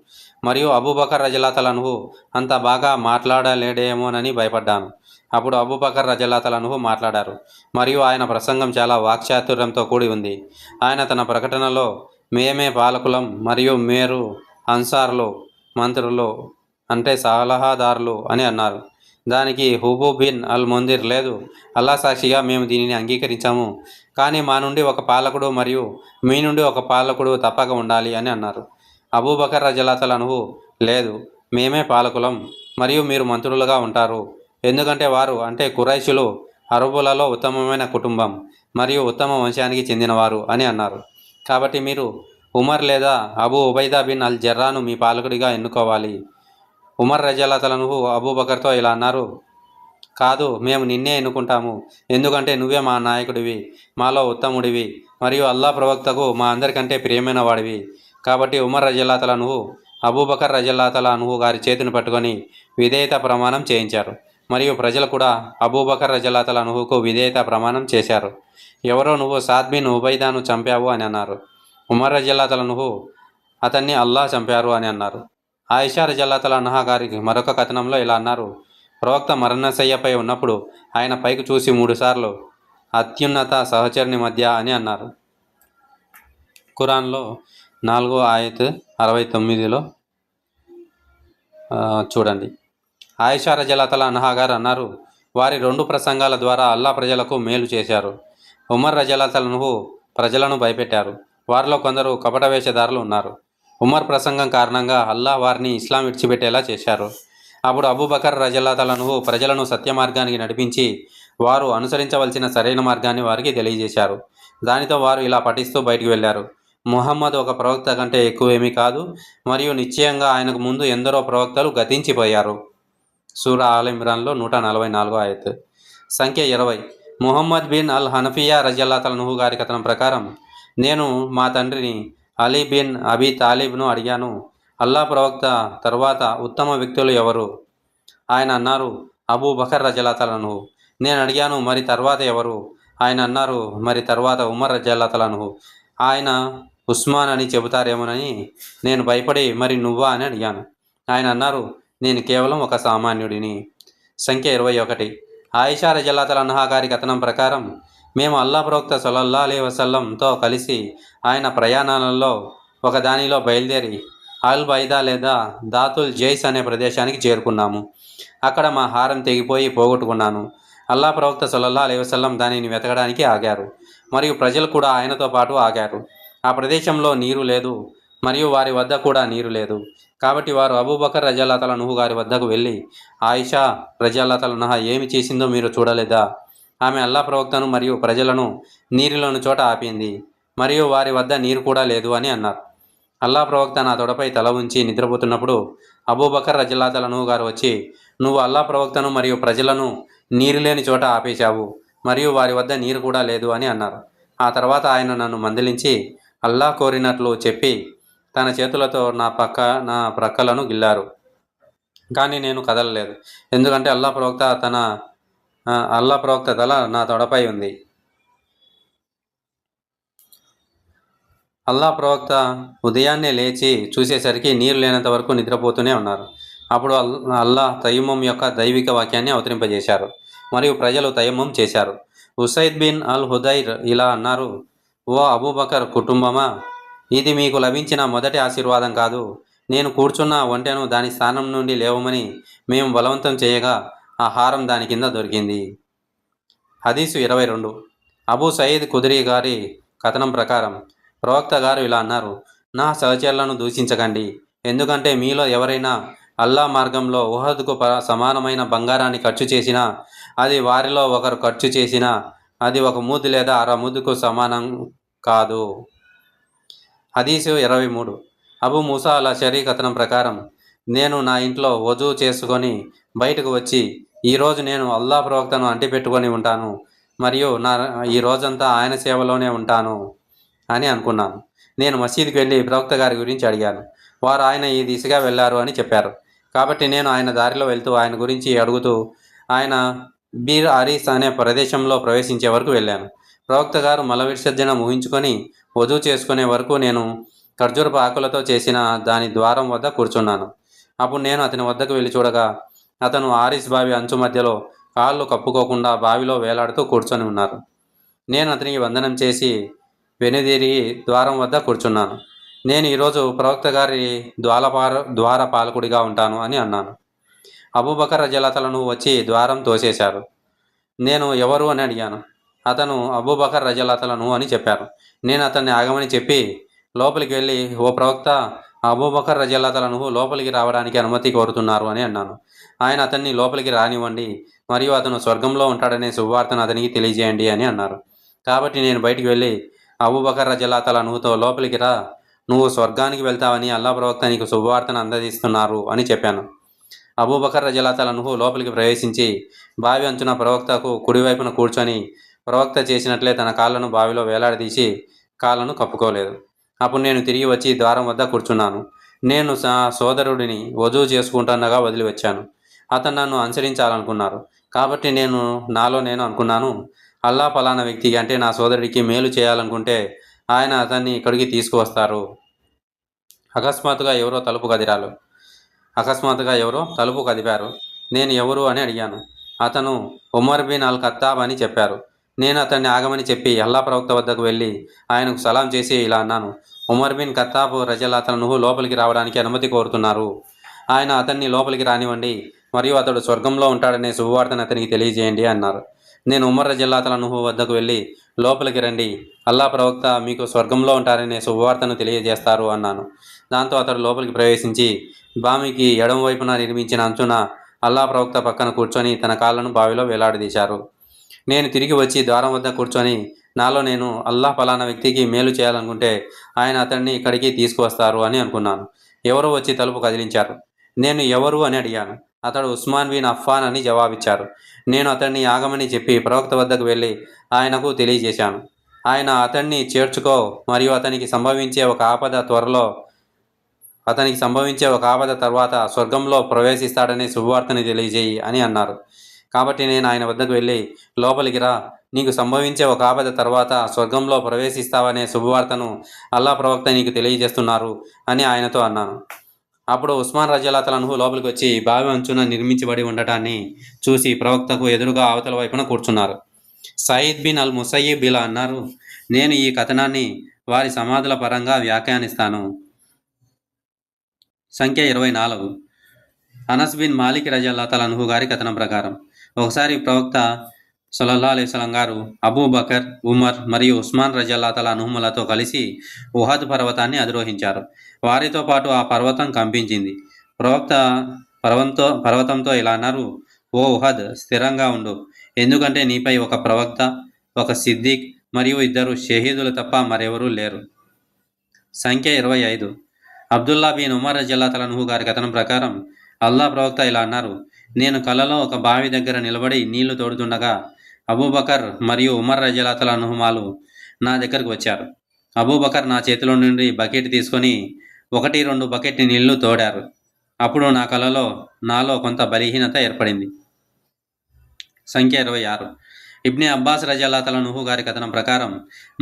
మరియు అబూబకర్ రజల్లాతలనుహు అంత బాగా మాట్లాడలేడేమోనని భయపడ్డాను. అప్పుడు అబూబకర్ రజల్లాతలనుహు మాట్లాడారు మరియు ఆయన ప్రసంగం చాలా వాక్చాతుర్యంతో కూడి ఉంది. ఆయన తన ప్రకటనలో మేమే పాలకులం మరియు మీరు అన్సార్లు మంత్రులు అంటే సలహాదారులు అని అన్నారు. దానికి హుబూ బిన్ అల్ ముందిర్, లేదు, అల్లా సాక్షిగా మేము దీనిని అంగీకరించాము, కానీ మా నుండి ఒక పాలకుడు మరియు మీ నుండి ఒక పాలకుడు తప్పక ఉండాలి అని అన్నారు. అబూబకర్ రజల్లాతలనుహు, లేదు, మేమే పాలకులం మరియు మీరు మంత్రులుగా ఉంటారు, ఎందుకంటే వారు అంటే కురైషులు అరబులలో ఉత్తమమైన కుటుంబం మరియు ఉత్తమ వంశానికి చెందినవారు అని అన్నారు. కాబట్టి మీరు ఉమర్ లేదా అబూ ఉబైదా బిన్ అల్ జర్రాను మీ పాలకుడిగా ఎన్నుకోవాలి. ఉమర్ రజల్లాతలనుహు అబూబకర్తో ఇలా అన్నారు, కాదు, మేము నిన్నే ఎన్నుకుంటాము, ఎందుకంటే నువ్వే మా నాయకుడివి, మాలో ఉత్తముడివి మరియు అల్లా ప్రవక్తకు మా అందరికంటే ప్రియమైన వాడివి. కాబట్టి ఉమర్ రజల్లాతలనుహు అబూబకర్ రజల్లాతలనుహు గారి చేతిని పట్టుకొని విధేయత ప్రమాణం చేయించారు మరియు ప్రజలు కూడా అబూబకర్ రజల్లాతలనుహుకు విధేయత ప్రమాణం చేశారు. ఎవరో నువ్వు సాద్ బిన్ ఉబైదాను చంపావు అని అన్నారు. ఉమర్ రజల్లాతలనుహు అతన్ని అల్లా చంపారు అని అన్నారు. ఆయిషా రజల్లాతలన్హా గారికి మరొక కథనంలో ఇలా అన్నారు, ప్రవక్త మరణశయ్యపై ఉన్నప్పుడు ఆయన పైకి చూసి 3 సార్లు అత్యున్నత సహచరుని మధ్య అని అన్నారు. ఖురాన్లో 4 ఆయత్ 69లో చూడండి. ఆయిషా రజల్లాతలన్హా గారు అన్నారు, వారి 2 ప్రసంగాల ద్వారా అల్లా ప్రజలకు మేలు చేశారు. ఉమర్ రజల్లాతలనుహు ప్రజలను భయపెట్టారు. వారిలో కొందరు కపట వేషధారులు ఉన్నారు. ఉమర్ ప్రసంగం కారణంగా అల్లా వారిని ఇస్లాం విడిచిపెట్టేలా చేశారు. అప్పుడు అబూబకర్ రజల్లాతలనుహు ప్రజలను సత్య మార్గానికి నడిపించి వారు అనుసరించవలసిన సరైన మార్గాన్ని వారికి తెలియజేశారు. దానితో వారు ఇలా పఠిస్తూ బయటికి వెళ్ళారు, ముహమ్మద్ ఒక ప్రవక్త కంటే ఎక్కువేమీ కాదు మరియు నిశ్చయంగా ఆయనకు ముందు ఎందరో ప్రవక్తలు గతించిపోయారు. సూరా ఆల్ ఇమ్రాన్లో 144 ఆయత్. సంఖ్య 20. ముహమ్మద్ బిన్ అల్ హనఫియా రజల్లాతలనుహు గారి కథనం ప్రకారం, నేను మా తండ్రిని అలీ బిన్ అబీ తాలిబ్ను అడిగాను, అల్లా ప్రవక్త తర్వాత ఉత్తమ వ్యక్తులు ఎవరు? ఆయన అన్నారు, అబూబకర్ రజల్లాతలనుహు. నేను అడిగాను, మరి తర్వాత ఎవరు? ఆయన అన్నారు, మరి తర్వాత ఉమర్ రజల్లాతలనుహు. ఆయన ఉస్మాన్ అని చెబుతారేమోనని నేను భయపడి మరి నువ్వా అని అడిగాను. ఆయన అన్నారు, నేను కేవలం ఒక సామాన్యుడిని. సంఖ్య 21. ఆయిషా రజల్లాహు అన్హా గారి కథనం ప్రకారం మేము అల్లా ప్రవక్త సల్లల్లాహు అలైహి వసల్లంతో కలిసి ఆయన ప్రయాణాలలో ఒకదానిలో బయలుదేరి అల్ బైదా లేదా దాతుల్ జైస్ అనే ప్రదేశానికి చేరుకున్నాము. అక్కడ మా హారం తెగిపోయి పోగొట్టుకున్నాను. అల్లా ప్రవక్త సల్లల్లాహు అలైహి వసల్లం దానిని వెతకడానికి ఆగారు, మరియు ప్రజలు కూడా ఆయనతో పాటు ఆగారు. ఆ ప్రదేశంలో నీరు లేదు, మరియు వారి వద్ద కూడా నీరు లేదు. కాబట్టి వారు అబూబకర్ రజల్లాహు అన్హు గారి వద్దకు వెళ్ళి, ఆయిషా రజల్లాహు అన్హా ఏమి చేసిందో మీరు చూడలేదా? ఆమె అల్లా ప్రవక్తను మరియు ప్రజలను నీరులోని చోట ఆపింది, మరియు వారి వద్ద నీరు కూడా లేదు అని అన్నారు. అల్లా ప్రవక్త నా తొడపై తల ఉంచి నిద్రపోతున్నప్పుడు అబూబకర్ రజల్లాహు అన్హు గారు వచ్చి, నువ్వు అల్లా ప్రవక్తను మరియు ప్రజలను నీరు లేని చోట ఆపేశావు, మరియు వారి వద్ద నీరు కూడా లేదు అని అన్నారు. ఆ తర్వాత ఆయన నన్ను మందలించి అల్లా కోరినట్లు చెప్పి తన చేతులతో నా ప్రక్కలను గిల్లారు. కానీ నేను కదలలేదు, ఎందుకంటే అల్లా ప్రవక్త తల నా తొడపై ఉంది. అల్లా ప్రవక్త ఉదయాన్నే లేచి చూసేసరికి నీరు లేనంత వరకు నిద్రపోతూనే ఉన్నారు. అప్పుడు అల్లా తయమ్మం యొక్క దైవిక వాక్యాన్ని అవతరింపజేశారు, మరియు ప్రజలు తయమ్మం చేశారు. ఉసైద్ బిన్ అల్ హుదైర్ ఇలా అన్నారు, ఓ అబూబకర్ కుటుంబమా, ఇది మీకు లభించిన మొదటి ఆశీర్వాదం కాదు. నేను కూర్చున్న ఒంటెను దాని స్థానం నుండి లేవమని మేము బలవంతం చేయగా ఆ హారం దాని కింద దొరికింది. హదీసు 22. అబూ సయీద్ ఖుద్రీ గారి కథనం ప్రకారం ప్రవక్త గారు ఇలా అన్నారు, నా సహచరులను దూషించకండి, ఎందుకంటే మీలో ఎవరైనా అల్లా మార్గంలో ఉహద్కు సమానమైన బంగారాన్ని ఖర్చు చేసినా, అది వారిలో ఒకరు ఖర్చు చేసినా అది ఒక ముద్ లేదా అర ముద్దుకు సమానం కాదు. హదీసు 23. అబూ మూసా అల్ అషరీ కథనం ప్రకారం నేను నా ఇంట్లో వజూ చేసుకొని బయటకు వచ్చి, ఈరోజు నేను అల్లా ప్రవక్తను అంటిపెట్టుకొని ఉంటాను, మరియు ఈ రోజంతా ఆయన సేవలోనే ఉంటాను అని అనుకున్నాను. నేను మసీదుకి వెళ్ళి ప్రవక్త గారి గురించి అడిగాను. వారు ఆయన ఈ దిశగా వెళ్ళారు అని చెప్పారు. కాబట్టి నేను ఆయన దారిలో వెళ్తూ ఆయన గురించి అడుగుతూ ఆయన బీర్ ఆరీస్ అనే ప్రదేశంలో ప్రవేశించే వరకు వెళ్ళాను. ప్రవక్త గారు మల విసర్జన ముగించుకొని వజూ చేసుకునే వరకు నేను ఖర్జూరపు ఆకులతో చేసిన దాని ద్వారం వద్ద కూర్చున్నాను. అప్పుడు నేను అతని వద్దకు వెళ్ళి చూడగా అతను ఆరిస్ బావి అంచు మధ్యలో కాళ్ళు కప్పుకోకుండా బావిలో వేలాడుతూ కూర్చొని ఉన్నారు. నేను అతనికి వందనం చేసి వెనుదిరిగి ద్వారం వద్ద కూర్చున్నాను. నేను ఈరోజు ప్రవక్త గారి ద్వారపాలకుడిగా ఉంటాను అని అన్నాను. అబూబకర్ రజల్లాహు అన్హు వచ్చి ద్వారం తోసేశారు. నేను ఎవరు అని అడిగాను. అతను అబూబకర్ రజల్లాహు అన్హు అని చెప్పారు. నేను అతన్ని ఆగమని చెప్పి లోపలికి వెళ్ళి, ఓ ప్రవక్త, అబూబకర్ రజల్లాహు అన్హు లోపలికి రావడానికి అనుమతి కోరుతున్నారు అని అన్నాను. ఆయన అతన్ని లోపలికి రానివ్వండి, మరియు అతను స్వర్గంలో ఉంటాడనే శుభవార్తను అతనికి తెలియజేయండి అని అన్నారు. కాబట్టి నేను బయటికి వెళ్ళి అబూబకర్ రజల్లాహు అన్హుతో లోపలికి రా, నువ్వు స్వర్గానికి వెళ్తావని అల్లా ప్రవక్త నీకు శుభవార్తను అందజేస్తున్నారు అని చెప్పాను. అబూబకర్ రజల్లాహు అన్హు లోపలికి ప్రవేశించి బావి అంచున ప్రవక్తకు కుడివైపున కూర్చొని ప్రవక్త చేసినట్లే తన కాళ్ళను బావిలో వేలాడదీసి కాళ్ళను కప్పుకోలేదు. అప్పుడు నేను తిరిగి వచ్చి ద్వారం వద్ద కూర్చున్నాను. నేను సోదరుడిని వజూ చేసుకుంటుండగా వదిలి వచ్చాను. అతను నన్ను అనుసరించాలనుకున్నారు. కాబట్టి నాలో నేను అనుకున్నాను, అల్లా ఫలానా వ్యక్తి అంటే నా సోదరుడికి మేలు చేయాలనుకుంటే ఆయన అతన్ని ఇక్కడికి తీసుకువస్తారు. అకస్మాత్తుగా ఎవరో తలుపు కదిపారు. నేను ఎవరు అని అడిగాను. అతను ఉమర్ బిన్ అల్ ఖత్తాబ్ అని చెప్పారు. నేను అతన్ని ఆగమని చెప్పి అల్లా ప్రవక్త వద్దకు వెళ్ళి ఆయనకు సలాం చేసి ఇలా అన్నాను, ఉమర్ బిన్ ఖత్తాబ్ రజల్లాహు అన్హు లోపలికి రావడానికి అనుమతి కోరుతున్నారు. ఆయన అతన్ని లోపలికి రానివ్వండి, మరియు అతడు స్వర్గంలో ఉంటాడనే శుభవార్తను అతనికి తెలియజేయండి అన్నారు. నేను ఉమర్ రజల్లాహు అన్హు వద్దకు వెళ్ళి, లోపలికి రండి, అల్లా ప్రవక్త మీకు స్వర్గంలో ఉంటారనే శుభవార్తను తెలియజేస్తారు అన్నాను. దాంతో అతడు లోపలికి ప్రవేశించి బావికి ఎడమ వైపున నిర్మించిన అంచున అల్లా ప్రవక్త పక్కన కూర్చొని తన కాళ్ళను బావిలో వేలాడదీశారు. నేను తిరిగి వచ్చి ద్వారం వద్ద కూర్చొని నాలో నేను అల్లాహ్ ఫలానా వ్యక్తికి మేలు చేయాలనుకుంటే ఆయన అతన్ని ఇక్కడికి తీసుకువస్తారు అని అనుకున్నాను. ఎవరో వచ్చి తలుపు కదిలించారు. నేను ఎవరు అని అడిగాను. అతడు ఉస్మాన్ బిన్ అఫ్ఫాన్ అని జవాబిచ్చారు. నేను అతన్ని ఆగమని చెప్పి ప్రవక్త వద్దకు వెళ్ళి ఆయనకు తెలియజేశాను. ఆయన అతన్ని చేర్చుకో, మరియు అతనికి సంభవించే ఒక ఆపద తర్వాత స్వర్గంలో ప్రవేశిస్తాడనే శుభవార్తని తెలియజేయి అని అన్నారు. కాబట్టి నేను ఆయన వద్దకు వెళ్ళి, లోపలికి రా, నీకు సంభవించే ఒక ఆపద తర్వాత స్వర్గంలో ప్రవేశిస్తావనే శుభవార్తను అల్లా ప్రవక్త నీకు తెలియజేస్తున్నారు అని ఆయనతో అన్నాను. అప్పుడు ఉస్మాన్ రజల్లాహు లోపలికి వచ్చి బావి అంచున నిర్మించబడి ఉండటాన్ని చూసి ప్రవక్తకు ఎదురుగా అవతల వైపున కూర్చున్నారు. సయీద్ బిన్ అల్ ముసయ్యిబ్ ఇలా అన్నారు, నేను ఈ కథనాన్ని వారి సమాధుల పరంగా వ్యాఖ్యానిస్తాను. సంఖ్య 24. అనస్ బిన్ మాలిక్ రజల్లాహు గారి కథనం ప్రకారం ఒకసారి ప్రవక్త సల్లల్లాహు అలైహి వసల్లం గారు అబూబకర్, ఉమర్ మరియు ఉస్మాన్ రజల్లాహులతో కలిసి ఉహద్ పర్వతాన్ని అధిరోహించారు. వారితో పాటు ఆ పర్వతం కంపించింది. ప్రవక్త పర్వతంతో ఇలా అన్నారు, ఓ ఉహద్, స్థిరంగా ఉండు, ఎందుకంటే నీపై ఒక ప్రవక్త, ఒక సిద్దిక్ మరియు 2 షహీదులు తప్ప మరెవరూ లేరు. సంఖ్య 25. అబ్దుల్లా బిన్ ఉమర్ రజల్లాహు గారి కథనం ప్రకారం అల్లా ప్రవక్త ఇలా అన్నారు, నేను కలలో ఒక బావి దగ్గర నిలబడి నీళ్లు తోడుతుండగా అబూబకర్ మరియు ఉమర్ రజల్లాహులు నా దగ్గరకు వచ్చారు. అబూబకర్ నా చేతిలో నుండి బకెట్ తీసుకొని 1-2 బకెట్ నీళ్లు తోడారు. అప్పుడు నా కలలో నాలో కొంత బలహీనత ఏర్పడింది. సంఖ్య 26. ఇబ్నే అబ్బాస్ రజల్లాహు గారి కథనం ప్రకారం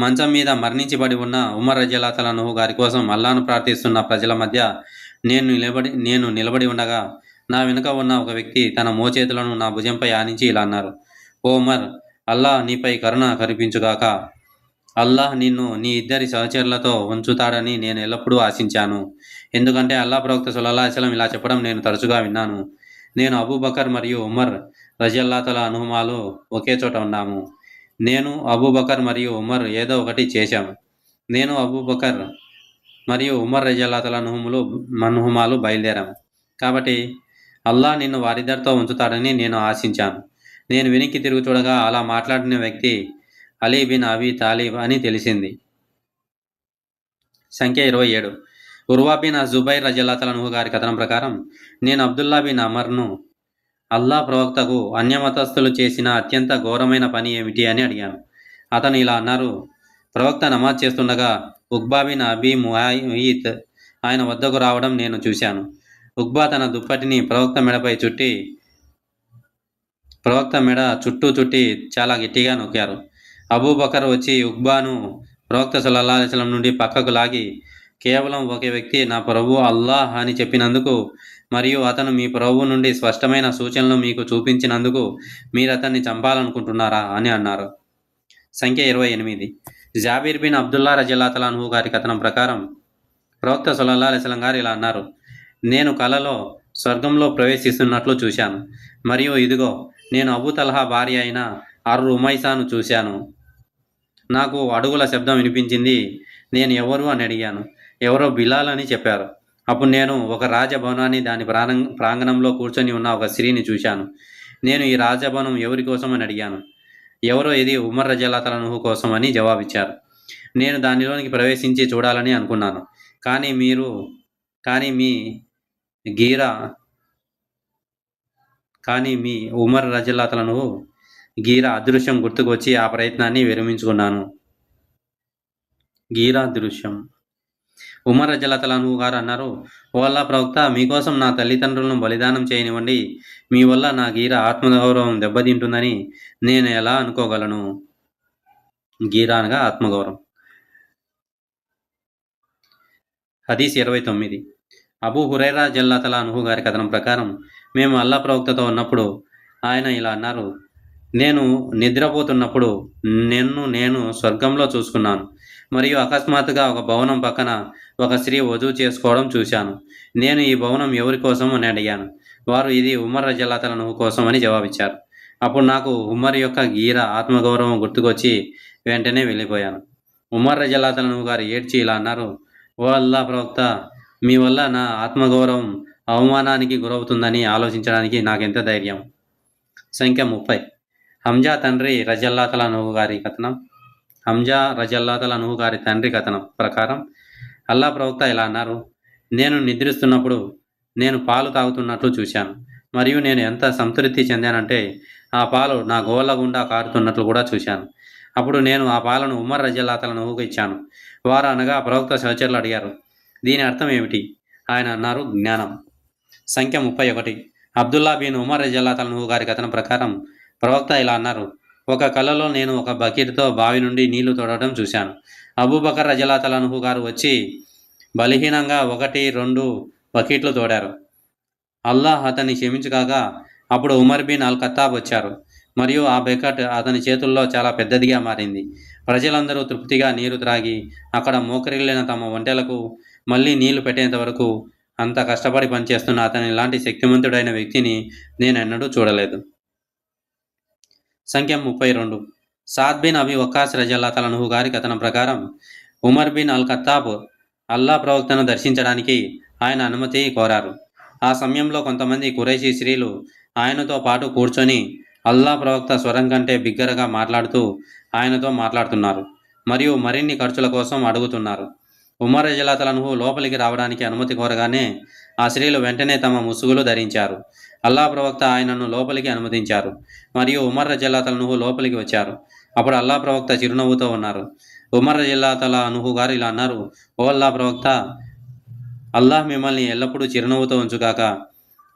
మంచం మీద మరణించబడి ఉన్న ఉమర్ రజల్లాహు గారి కోసం అల్లాను ప్రార్థిస్తున్న ప్రజల మధ్య నేను నిలబడి ఉండగా నా వెనుక ఉన్న ఒక వ్యక్తి తన మోచేతులను నా భుజంపై ఆనించి ఇలా అన్నారు, ఓ ఉమర్, అల్లాహ్ నీపై కరుణ కరిపించుగాక. అల్లాహ్ నిన్ను నీ 2 సహచరులతో ఉంచుతాడని నేను ఎల్లప్పుడూ ఆశించాను. ఎందుకంటే అల్లాహ్ ప్రవక్త సల్లల్లాహు అలైహి వసల్లం ఇలా చెప్పడం నేను తరచుగా విన్నాను. నేను అబూబకర్ మరియు ఉమర్ రజల్లాహులు ఒకే చోట ఉన్నాము. నేను అబూబకర్ మరియు ఉమర్ ఏదో ఒకటి చేశాము. నేను అబూబకర్ మరియు ఉమర్ రజల్లాహులు బయలుదేరాము. కాబట్టి అల్లాహ్ నిన్ను వారిద్దరితో ఉంచుతాడని నేను ఆశించాను. నేను వెనక్కి తిరిగి చూడగా అలా మాట్లాడిన వ్యక్తి అలీ బిన్ అబీ తాలిబ్ అని తెలిసింది. సంఖ్య 27. ఉర్వా బిన్ జుబైర్ రజల్లాహు గారి కథనం ప్రకారం నేను అబ్దుల్లా బిన్ అమర్ను అల్లా ప్రవక్తకు అన్యమతస్థులు చేసిన అత్యంత ఘోరమైన పని ఏమిటి అని అడిగాను. అతను ఇలా అన్నారు, ప్రవక్త నమాజ్ చేస్తుండగా ఉక్బా బిన్ అబీ ముయీత్ ఆయన వద్దకు రావడం నేను చూశాను. ఉక్బా తన దుప్పటిని ప్రవక్త మెడ చుట్టూ చుట్టి చాలా గట్టిగా నొక్కారు. అబూబకర్ వచ్చి ఉక్బాను ప్రవక్త సల్లల్లాహు అలైహి వసల్లం నుండి పక్కకు లాగి, కేవలం ఒక వ్యక్తి నా ప్రభువు అల్లాహ్ అని చెప్పినందుకు మరియు అతను మీ ప్రభువు నుండి స్పష్టమైన సూచనలు మీకు చూపించినందుకు మీరు అతన్ని చంపాలనుకుంటున్నారా అని అన్నారు. సంఖ్య 28. జాబీర్ బిన్ అబ్దుల్లా రజల్లాహు గారి కథనం ప్రకారం ప్రవక్త సల్లల్లాహు అలైహి వసల్లం గారు ఇలా అన్నారు, నేను కలలో స్వర్గంలో ప్రవేశిస్తున్నట్లు చూశాను, మరియు ఇదిగో నేను అబూ తల్హా భార్య అయిన ఉమైసాను చూశాను. నాకు అడుగుల శబ్దం వినిపించింది. నేను ఎవరు అని అడిగాను. ఎవరో బిలాల్ అని చెప్పారు. అప్పుడు నేను ఒక రాజభవనాన్ని దాని ప్రాంగణంలో కూర్చొని ఉన్న ఒక స్త్రీని చూశాను. నేను ఈ రాజభవనం ఎవరి కోసం అని అడిగాను. ఎవరో ఇది ఉమర్ రజల్లాహు కోసం అని జవాబిచ్చారు. నేను దానిలోనికి ప్రవేశించి చూడాలని అనుకున్నాను. కానీ మీ ఉమర్ రజల్లాహు గీరా అదృశ్యం గుర్తుకు వచ్చి ఆ ప్రయత్నాన్ని విరమించుకున్నాను. గీరా దృశ్యం. ఉమర్ రజల్లాహు గారు అన్నారు, ఓ అల్లా ప్రవక్త, మీకోసం నా తల్లిదండ్రులను బలిదానం చేయనివ్వండి. మీ వల్ల నా గీరా ఆత్మగౌరవం దెబ్బతింటుందని నేను ఎలా అనుకోగలను? గీరా అనగా ఆత్మగౌరవం. హదీస్ 29. అబూ హురైరా రజల్లాహు గారి కథనం ప్రకారం మేము అల్లా ప్రవక్తతో ఉన్నప్పుడు ఆయన ఇలా అన్నారు, నేను నిద్రపోతున్నప్పుడు నేను స్వర్గంలో చూసుకున్నాను మరియు అకస్మాత్తుగా ఒక భవనం పక్కన ఒక స్త్రీ వధువు చేసుకోవడం చూశాను. నేను ఈ భవనం ఎవరి కోసం అని అడిగాను. వారు ఇది ఉమర్ రజల్లాహు కోసం అని జవాబిచ్చారు. అప్పుడు నాకు ఉమర్ యొక్క గీర ఆత్మగౌరవం గుర్తుకొచ్చి వెంటనే వెళ్ళిపోయాను. ఉమర్ రజల్లాహు గారు ఏడ్చి ఇలా అన్నారు, ఓ అల్లా ప్రవక్త, మీ వల్ల నా ఆత్మగౌరవం అవమానానికి గురవుతుందని ఆలోచించడానికి నాకెంత ధైర్యం. సంఖ్య 30. హంజా తండ్రి రజల్లాహు గారి కథనం. హంజా రజల్లాహు గారి తండ్రి కథనం ప్రకారం అల్లా ప్రవక్త ఇలా అన్నారు, నేను నిద్రిస్తున్నప్పుడు నేను పాలు తాగుతున్నట్లు చూశాను మరియు నేను ఎంత సంతృప్తి చెందానంటే ఆ పాలు నా గోళ్ళ గుండా కారుతున్నట్లు కూడా చూశాను. అప్పుడు నేను ఆ పాలను ఉమర్ రజల్లాహుకు ఇచ్చాను. వారు అనగా ప్రవక్త సహచరులు అడిగారు, దీని అర్థం ఏమిటి? ఆయన అన్నారు, జ్ఞానం. సంఖ్య 31. అబ్దుల్లా బిన్ ఉమర్ రజల్లాహు గారి కథనం ప్రకారం ప్రవక్త ఇలా అన్నారు, ఒక కలలో నేను ఒక బకెట్తో బావి నుండి నీళ్లు తోడటం చూశాను. అబూబకర్ రజల్లాహు అన్హు గారు వచ్చి బలహీనంగా 1-2 బకెట్లు తోడారు. అల్లాహ్ అతన్ని క్షమించగాక అప్పుడు ఉమర్ బిన్ అల్ ఖత్తాబ్ వచ్చారు మరియు ఆ బకెట్ అతని చేతుల్లో చాలా పెద్దదిగా మారింది. ప్రజలందరూ తృప్తిగా నీరు త్రాగి అక్కడ మోకరిల్లిన తమ ఒంటెలకు మళ్ళీ నీళ్లు పెట్టేంత వరకు అంత కష్టపడి పనిచేస్తున్న అతని లాంటి శక్తిమంతుడైన వ్యక్తిని నేనెన్నడూ చూడలేదు. సంఖ్య 32. సాద్ బిన్ అబీ వక్కాస్ రజల్లాహు అన్హు గారి కథనం ప్రకారం ఉమర్ బిన్ అల్ ఖత్తాబ్ అల్లా ప్రవక్తను దర్శించడానికి ఆయన అనుమతి కోరారు. ఆ సమయంలో కొంతమంది ఖురైషీ స్త్రీలు ఆయనతో పాటు కూర్చొని అల్లా ప్రవక్త స్వరం కంటే బిగ్గరగా మాట్లాడుతూ ఆయనతో మాట్లాడుతున్నారు మరియు మరిన్ని ఖర్చుల కోసం అడుగుతున్నారు. ఉమర్ రజల్లాహు అన్హు లోపలికి రావడానికి అనుమతి కోరగానే ఆ స్త్రీలు వెంటనే తమ ముసుగులు ధరించారు. అల్లా ప్రవక్త ఆయనను లోపలికి అనుమతించారు మరియు ఉమర్ రజల్లాహు అన్హు లోపలికి వచ్చారు. అప్పుడు అల్లా ప్రవక్త చిరునవ్వుతో ఉన్నారు. ఉమర్ రజల్లాహు అన్హు గారు ఇలా అన్నారు, ఓ అల్లా ప్రవక్త, అల్లాహ్ మిమ్మల్ని ఎల్లప్పుడూ చిరునవ్వుతో ఉంచుగాక.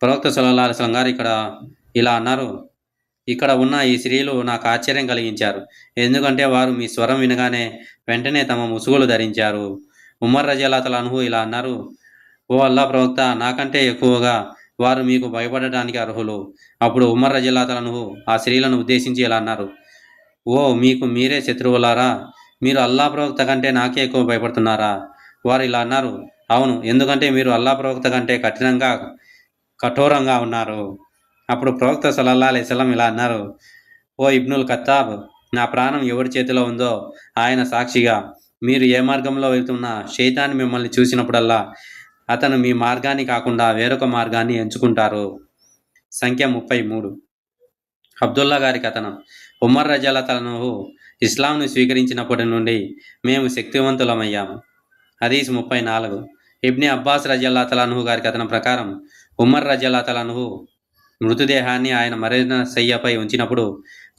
ప్రవక్త సల్లల్లాహు అలైహి వసల్లం గారు ఇలా అన్నారు, ఇక్కడ ఉన్న ఈ స్త్రీలు నాకు ఆశ్చర్యం కలిగించారు, ఎందుకంటే వారు మీ స్వరం వినగానే వెంటనే తమ ముసుగులు ధరించారు. ఉమర్ రజల్లాహు అన్హు ఇలా అన్నారు, ఓ అల్లా ప్రవక్త, నాకంటే ఎక్కువగా వారు మీకు భయపడటానికి అర్హులు. అప్పుడు ఉమర్ రజల్లాహు అన్హు ఆ స్త్రీలను ఉద్దేశించి ఇలా అన్నారు, ఓ మీకు మీరే శత్రువులారా, మీరు అల్లా ప్రవక్త కంటే నాకే ఎక్కువ భయపడుతున్నారా? వారు ఇలా అన్నారు, అవును, ఎందుకంటే మీరు అల్లా ప్రవక్త కంటే కఠోరంగా ఉన్నారు. అప్పుడు ప్రవక్త సల్లల్లాహు అలైహి వసల్లం ఇలా అన్నారు, ఓ ఇబ్నుల్ ఖత్తాబ్, నా ప్రాణం ఎవరి చేతిలో ఉందో ఆయన సాక్షిగా, మీరు ఏ మార్గంలో వెళ్తున్నా షైతాన్ మిమ్మల్ని చూసినప్పుడల్లా అతను మీ మార్గాన్ని కాకుండా వేరొక మార్గాన్ని ఎంచుకుంటారు. సంఖ్య 33. అబ్దుల్లా గారి కథనం. ఉమర్ రజల్లాహు అన్హు ఇస్లాంను స్వీకరించినప్పటి నుండి మేము శక్తివంతులమయ్యాము. హదీస్ 34. ఇబ్ని అబ్బాస్ రజల్లాహు అన్హు గారి కథనం ప్రకారం ఉమర్ రజల్లాహు అన్హు మృతదేహాన్ని ఆయన మరణ శయ్యపై ఉంచినప్పుడు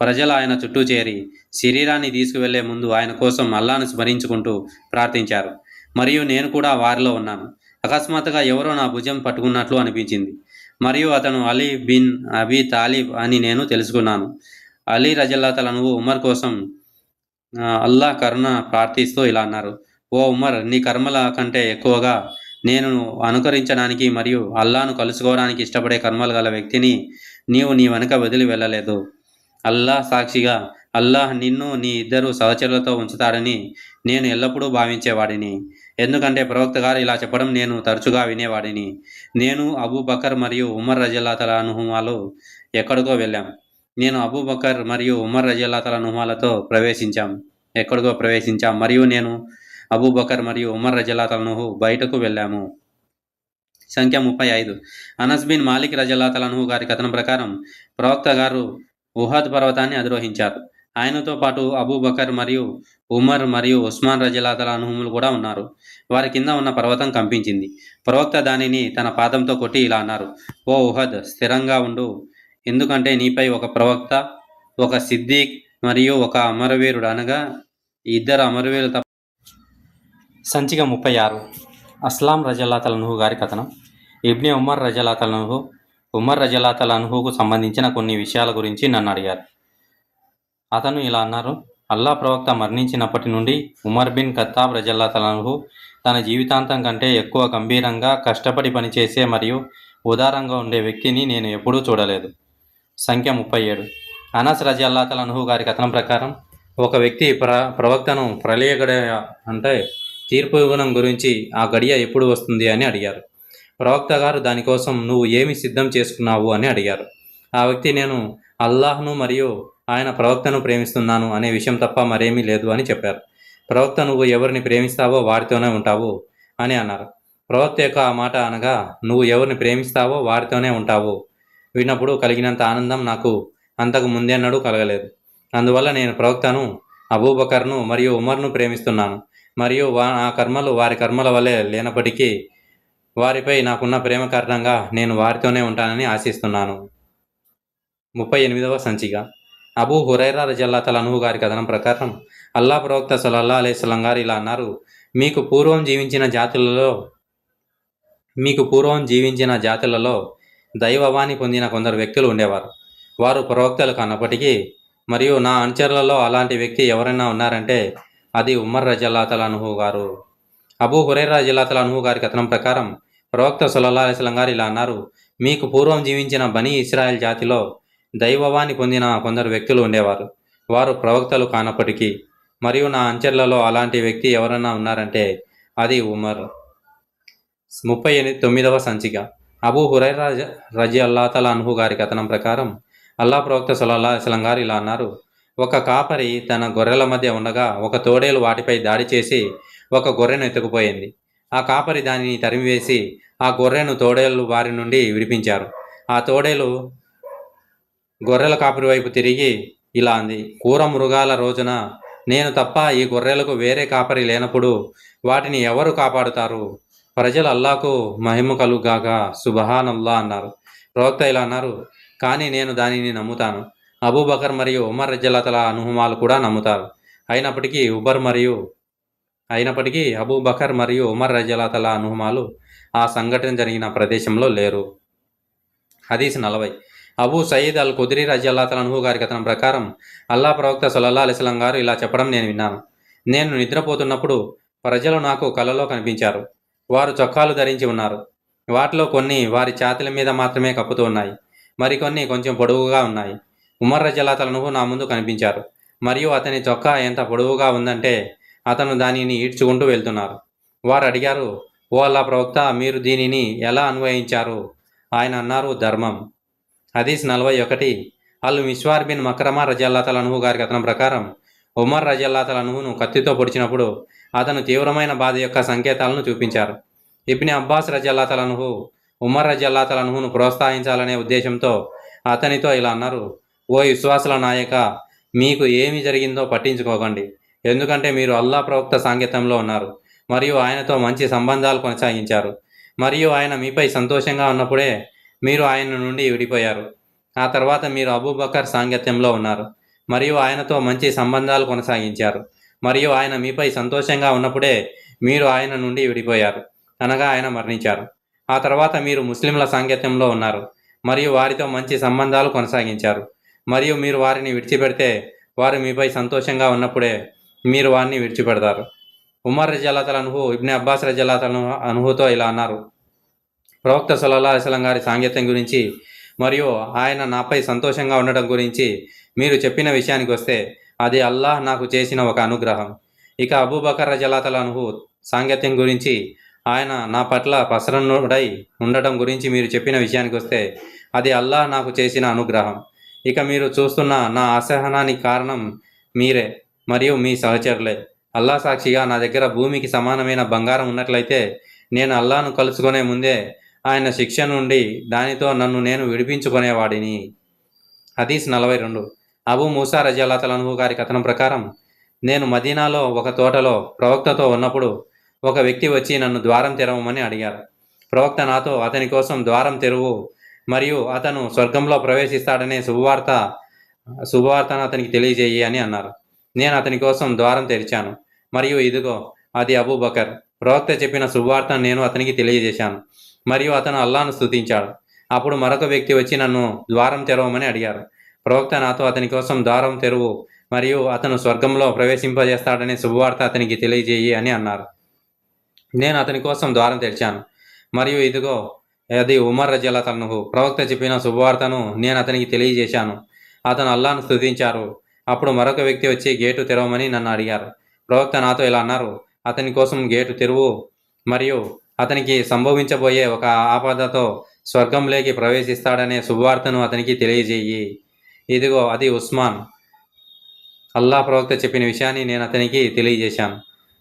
ప్రజలు ఆయన చుట్టూ చేరి శరీరాన్ని తీసుకువెళ్లే ముందు ఆయన కోసం అల్లాను స్మరించుకుంటూ ప్రార్థించారు మరియు నేను కూడా వారిలో ఉన్నాను. అకస్మాత్తుగా ఎవరో నా భుజం పట్టుకున్నట్లు అనిపించింది మరియు అతను అలీ బిన్ అబీ తాలిబ్ అని నేను తెలుసుకున్నాను. అలీ రజల్లాహు అన్హు ఉమర్ కోసం అల్లాహ్ కరుణ ప్రార్థిస్తూ ఇలా అన్నారు, ఓ ఉమర్, నీ కర్మల కంటే ఎక్కువగా నేను అనుకరించడానికి మరియు అల్లాను కలుసుకోవడానికి ఇష్టపడే కర్మలు గల వ్యక్తిని నీవు నీ వెనుక వదిలి వెళ్ళలేదు. అల్లాహ్ సాక్షిగా, అల్లాహ్ నిన్ను నీ ఇద్దరు సహచరులతో ఉంచుతాడని నేను ఎల్లప్పుడూ భావించేవాడిని, ఎందుకంటే ప్రవక్త గారు ఇలా చెప్పడం నేను తరచుగా వినేవాడిని. నేను అబూబకర్ మరియు ఉమర్ రజల్లాహు అన్హుమాలు ఎక్కడికో వెళ్ళాం. నేను అబూబకర్ మరియు ఉమర్ రజల్లాహు అన్హుమాలతో ఎక్కడికో ప్రవేశించాం మరియు నేను అబూబకర్ మరియు ఉమర్ రజల్లాహు అన్హు బయటకు వెళ్ళాము. సంఖ్య 35. అనస్ బిన్ మాలిక్ రజల్లాహు అన్హు గారి కథనం ప్రకారం ప్రవక్త గారు ఉహద్ పర్వతాన్ని అధిరోహించారు. ఆయనతో పాటు అబూబకర్ మరియు ఉమర్ మరియు ఉస్మాన్ రజల్లాహు అన్హుములు కూడా ఉన్నారు. వారి కింద ఉన్న పర్వతం కంపించింది. ప్రవక్త దానిని తన పాదంతో కొట్టి ఇలా అన్నారు, ఓ ఉహద్, స్థిరంగా ఉండు, ఎందుకంటే నీపై ఒక ప్రవక్త, ఒక సిద్దీక్ మరియు ఒక అమరవీరుడు, అనగా ఇద్దరు అమరవీరులు తప్ప. సంచిక 36. అస్లాం రజల్లాహు అన్హు గారి కథనం. ఇబ్ని ఉమర్ రజల్లాహు అన్హు ఉమర్ రజల్లాహు అన్హుకు సంబంధించిన కొన్ని విషయాల గురించి నన్ను అడిగారు. అతను ఇలా అన్నారు, అల్లా ప్రవక్త మరణించినప్పటి నుండి ఉమర్ బిన్ ఖత్తాబ్ రజల్లాహు అన్హు తన జీవితాంతం కంటే ఎక్కువ గంభీరంగా కష్టపడి పనిచేసే మరియు ఉదారంగా ఉండే వ్యక్తిని నేను ఎప్పుడూ చూడలేదు. సంఖ్య 37. అనస్ రజల్లాహు అన్హు గారి కథనం ప్రకారం ఒక వ్యక్తి ప్రవక్తను ప్రళయ గడియ అంటే తీర్పు గుణం గురించి, ఆ గడియ ఎప్పుడు వస్తుంది అని అడిగారు. ప్రవక్త గారు దానికోసం నువ్వు ఏమి సిద్ధం చేసుకున్నావు అని అడిగారు. ఆ వ్యక్తి నేను అల్లాహ్ను మరియు ఆయన ప్రవక్తను ప్రేమిస్తున్నాను అనే విషయం తప్ప మరేమీ లేదు అని చెప్పారు. ప్రవక్త నువ్వు ఎవరిని ప్రేమిస్తావో వారితోనే ఉంటావు అని అన్నారు. ప్రవక్త యొక్క ఆ మాట అనగా నువ్వు ఎవరిని ప్రేమిస్తావో వారితోనే ఉంటావు విన్నప్పుడు కలిగినంత ఆనందం నాకు అంతకు ముందెన్నడూ కలగలేదు. అందువల్ల నేను ప్రవక్తను, అబూబకర్ను మరియు ఉమర్ను ప్రేమిస్తున్నాను మరియు ఆ కర్మలు వారి కర్మల వలె లేనప్పటికీ వారిపై నాకున్న ప్రేమ కారణంగా నేను వారితోనే ఉంటానని ఆశిస్తున్నాను. 38వ సంచిక. అబూ హురైరా రజల్లాహు అన్హు గారి కథనం ప్రకారం అల్లా ప్రవక్త సల్లల్లాహు అలైహి వసల్లం గారు ఇలా అన్నారు, మీకు పూర్వం జీవించిన జాతులలో దైవవాణి పొందిన కొందరు వ్యక్తులు ఉండేవారు. వారు ప్రవక్తలు కానప్పటికీ మరియు నా అనుచరులలో అలాంటి వ్యక్తి ఎవరైనా ఉన్నారంటే అది ఉమర్ రజల్లాహు అన్హు గారు. అబూ హురైరా రజల్లాహు అన్హు గారి కథనం ప్రకారం ప్రవక్త సల్లల్లాహు అలైహి వసల్లం గారు ఇలా అన్నారు: మీకు పూర్వం జీవించిన బనీ ఇస్రాయెల్ జాతిలో దైవవాణి పొందిన కొందరు వ్యక్తులు ఉండేవారు. వారు ప్రవక్తలు కానప్పటికీ. మరియు నా అనుచరులలో అలాంటి వ్యక్తి ఎవరైనా ఉన్నారంటే అది ఉమర్. 39వ సంచిక. అబూ హురైరా రజియల్లాహు అన్హు గారి కథనం ప్రకారం అల్లా ప్రవక్త సల్లల్లాహు అలైహి వసల్లం గారు ఇలా అన్నారు: ఒక కాపరి తన గొర్రెల మధ్య ఉండగా ఒక తోడేలు వాటిపై దాడి చేసి ఒక గొర్రెను ఎత్తుకుపోయింది. ఆ కాపరి దానిని తరిమివేసి ఆ గొర్రెను తోడేలు బారి నుండి విడిపించారు. ఆ తోడేలు గొర్రెల కాపరి వైపు తిరిగి ఇలా అంది: క్రూర మృగాల రోజున నేను తప్ప ఈ గొర్రెలకు వేరే కాపరి లేనప్పుడు వాటిని ఎవరు కాపాడుతారు? ప్రజలు అల్లాకు మహిమ కలుగాక సుబహానల్లా అన్నారు. ప్రవక్త ఇలా అన్నారు: కానీ నేను దానిని నమ్ముతాను. అబూబకర్ మరియు ఉమర్ రజల్లాహు అన్హుమాలు కూడా నమ్ముతారు. అయినప్పటికీ అబూబకర్ మరియు ఉమర్ రజల్లాహు అన్హుమాలు ఆ సంఘటన జరిగిన ప్రదేశంలో లేరు. హదీస్ 40. అబూ సయీద్ అల్ ఖుద్రీ రజియల్లాహు అన్హు గారి కథనం ప్రకారం అల్లా ప్రవక్త సల్లల్లాహు అలైహి వసల్లం గారు ఇలా చెప్పడం నేను విన్నాను: నేను నిద్రపోతున్నప్పుడు ప్రజలు నాకు కలలో కనిపించారు. వారు చొక్కాలు ధరించి ఉన్నారు. వాటిలో కొన్ని వారి ఛాతీల మీద మాత్రమే కప్పుతూ ఉన్నాయి. మరికొన్ని కొంచెం పొడవుగా ఉన్నాయి. ఉమర్ రజియల్లాహు అన్హు నా ముందు కనిపించారు. మరియు అతని చొక్కా ఎంత పొడవుగా ఉందంటే అతను దానిని ఈడ్చుకుంటూ వెళ్తున్నారు. వారు అడిగారు: ఓ అల్లా ప్రవక్త, మీరు దీనిని ఎలా అన్వయించారు? ఆయన అన్నారు: ధర్మం. హదీస్ 41. అల్ మిస్వార్ బిన్ మక్రమా రజియల్లాహు అన్హు గారి కథనం ప్రకారం ఉమర్ రజియల్లాహు అన్హును కత్తితో పొడిచినప్పుడు అతను తీవ్రమైన బాధ యొక్క సంకేతాలను చూపించారు. ఇబ్ని అబ్బాస్ రజియల్లాహు అన్హు ఉమర్ రజియల్లాహు అన్హును ప్రోత్సహించాలనే ఉద్దేశంతో అతనితో ఇలా అన్నారు: ఓ విశ్వాసుల నాయక, మీకు ఏమి జరిగిందో పట్టించుకోకండి. ఎందుకంటే మీరు అల్లా ప్రవక్త సాంగత్యంలో ఉన్నారు మరియు ఆయనతో మంచి సంబంధాలు కొనసాగించారు. మరియు ఆయన మీపై సంతోషంగా ఉన్నప్పుడే మీరు ఆయన నుండి విడిపోయారు. ఆ తర్వాత మీరు అబూబకర్ సాంగత్యంలో ఉన్నారు మరియు ఆయనతో మంచి సంబంధాలు కొనసాగించారు. మరియు ఆయన మీపై సంతోషంగా ఉన్నప్పుడే మీరు ఆయన నుండి విడిపోయారు, అనగా ఆయన మరణించారు. ఆ తర్వాత మీరు ముస్లింల సాంగత్యంలో ఉన్నారు మరియు వారితో మంచి సంబంధాలు కొనసాగించారు. మరియు మీరు వారిని విడిచిపెడితే వారు మీపై సంతోషంగా ఉన్నప్పుడే మీరు వారిని విడిచిపెడతారు. ఉమర్ రజియల్లాహు అన్హు ఇబ్ని అబ్బాస్ రజియల్లాహు అన్హుతో ఇలా అన్నారు: ప్రవక్త సల్లల్లాహు అలైహి వసల్లం గారి సాంగత్యం గురించి మరియు ఆయన నాపై సంతోషంగా ఉండడం గురించి మీరు చెప్పిన విషయానికి వస్తే అది అల్లాహ్ నాకు చేసిన ఒక అనుగ్రహం. ఇక అబూబకర్ రజియల్లాహు అన్హు సాంగత్యం గురించి ఆయన నా పట్ల ప్రసన్నుడై ఉండటం గురించి మీరు చెప్పిన విషయానికి వస్తే అది అల్లాహ్ నాకు చేసిన అనుగ్రహం. ఇక మీరు చూస్తున్న నా అసహనానికి కారణం మీరే మరియు మీ సహచరులే. అల్లాహ్ సాక్షిగా నా దగ్గర భూమికి సమానమైన బంగారం ఉన్నట్లయితే నేను అల్లాహ్ను కలుసుకునే ముందే ఆయన శిక్ష నుండి దానితో నన్ను నేను విడిపించుకునేవాడిని. హదీస్ 42. అబూ మూసా రజియల్లాహు అన్హు గారి కథనం ప్రకారం నేను మదీనాలో ఒక తోటలో ప్రవక్తతో ఉన్నప్పుడు ఒక వ్యక్తి వచ్చి నన్ను ద్వారం తెరవమని అడిగారు. ప్రవక్త నాతో అతని కోసం ద్వారం తెరువు మరియు అతను స్వర్గంలో ప్రవేశిస్తాడనే శుభవార్తను అతనికి తెలియజేయి అని అన్నారు. నేను అతని కోసం ద్వారం తెరిచాను మరియు ఇదిగో అది అబూబకర్. ప్రవక్త చెప్పిన శుభవార్తను నేను అతనికి తెలియజేశాను మరియు అతను అల్లాహ్ను స్తుతించాడు. అప్పుడు మరొక వ్యక్తి వచ్చి నన్ను ద్వారం తెరవమని అడిగారు. ప్రవక్త నాతో అతని కోసం ద్వారం తెరువు మరియు అతను స్వర్గంలో ప్రవేశింపజేస్తాడనే శుభవార్త అతనికి తెలియజేయి అని అన్నారు. నేను అతని కోసం ద్వారం తెరిచాను మరియు ఇదిగో అది ఉమర్ రజియల్లాహు అన్హు. ప్రవక్త చెప్పిన శుభవార్తను నేను అతనికి తెలియజేశాను. అతను అల్లాహ్ను స్తుతించారు. అప్పుడు మరొక వ్యక్తి వచ్చి గేటు తెరవమని నన్ను అడిగారు. ప్రవక్త నాతో ఇలా అన్నారు: అతని కోసం గేటు తెరువు మరియు అతనికి సంభవించబోయే ఒక ఆపదతో స్వర్గంలోకి ప్రవేశిస్తాడనే శుభవార్తను అతనికి తెలియజేయి. ఇదిగో అది ఉస్మాన్. అల్లాహ్ ప్రవక్త చెప్పిన విషయాన్ని నేను అతనికి తెలియజేశాను.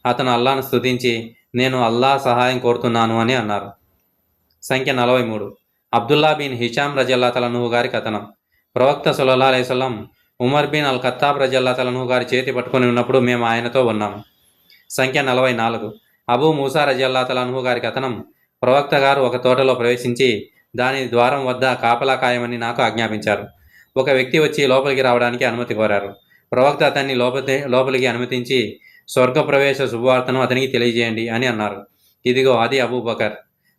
అతను అల్లాహ్ను స్తుతించి నేను అల్లాహ్ సహాయం కోరుతున్నాను అని అన్నారు. సంఖ్య 43. అబ్దుల్లా బిన్ హిషామ్ రజియల్లాహు అన్హు గారి కథనం. ప్రవక్త సల్లల్లాహు అలైహి వసల్లం ఉమర్ బిన్ అల్ ఖత్తాబ్ రజియల్లాహు అన్హు గారి చేతి పట్టుకొని ఉన్నప్పుడు మేము ఆయనతో ఉన్నాము. సంఖ్య 44. అబూ మూసా రజియల్లాహు అన్హు గారి కథనం. ప్రవక్త గారు ఒక తోటలో ప్రవేశించి దాని ద్వారం వద్ద కాపలా కాయమని నాకు ఆజ్ఞాపించారు. ఒక వ్యక్తి వచ్చి లోపలికి రావడానికి అనుమతి కోరారు. ప్రవక్త అతన్ని లోపలికి అనుమతించి స్వర్గ ప్రవేశ శుభవార్తను అతనికి తెలియజేయండి అని అన్నారు. ఇదిగో అది అబూబకర్.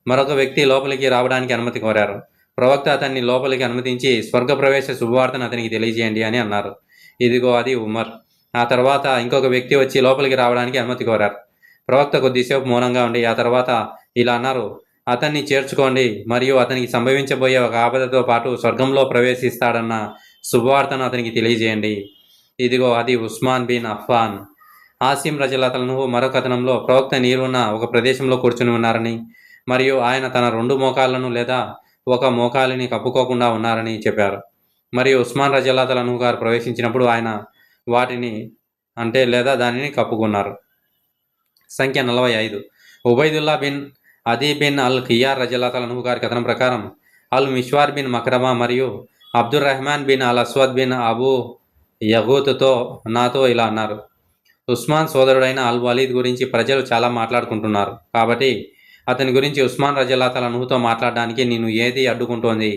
మరొక వ్యక్తి లోపలికి రావడానికి అనుమతి కోరారు. ప్రవక్త అతన్ని లోపలికి అనుమతించి స్వర్గ ప్రవేశ శుభవార్తను అతనికి తెలియజేయండి అని అన్నారు. ఇదిగో అది ఉమర్. ఆ తర్వాత ఇంకొక వ్యక్తి వచ్చి లోపలికి రావడానికి అనుమతి కోరారు. ప్రవక్త కొద్దిసేపు మౌనంగా ఉండి ఆ తర్వాత ఇలా అన్నారు, అతన్ని చేర్చుకోండి మరియు అతనికి సంభవించబోయే ఒక ఆపదతో పాటు స్వర్గంలో ప్రవేశిస్తాడన్న శుభవార్తను అతనికి తెలియజేయండి. ఇదిగో అది ఉస్మాన్ బిన్ అఫ్ఫాన్. ఆసిం రజల్లాహు మరో కథనంలో ప్రవక్త నీరున్న ఒక ప్రదేశంలో కూర్చుని ఉన్నారని మరియు ఆయన తన 2 మోకాళ్లను లేదా ఒక మోకాలిని కప్పుకోకుండా ఉన్నారని చెప్పారు. మరియు ఉస్మాన్ రజల్లాహు గారు ప్రవేశించినప్పుడు ఆయన వాటిని లేదా దానిని కప్పుకున్నారు. సంఖ్య 45. ఉబైదుల్లా బిన్ అదీ బిన్ అల్ ఖియార్ రజల్లాహు గారి కథనం ప్రకారం అల్ మిష్వార్ బిన్ మక్రమా మరియు అబ్దుర్ రెహమాన్ బిన్ అల్ అస్వద్ బిన్ అబూ యగూత్తో నాతో ఇలా అన్నారు, ఉస్మాన్ సోదరుడైన అల్ వలీద్ గురించి ప్రజలు చాలా మాట్లాడుకుంటున్నారు. కాబట్టి అతని గురించి ఉస్మాన్ రజల్లాహుతో మాట్లాడడానికి నేను ఏది అడ్డుకుంటోంది?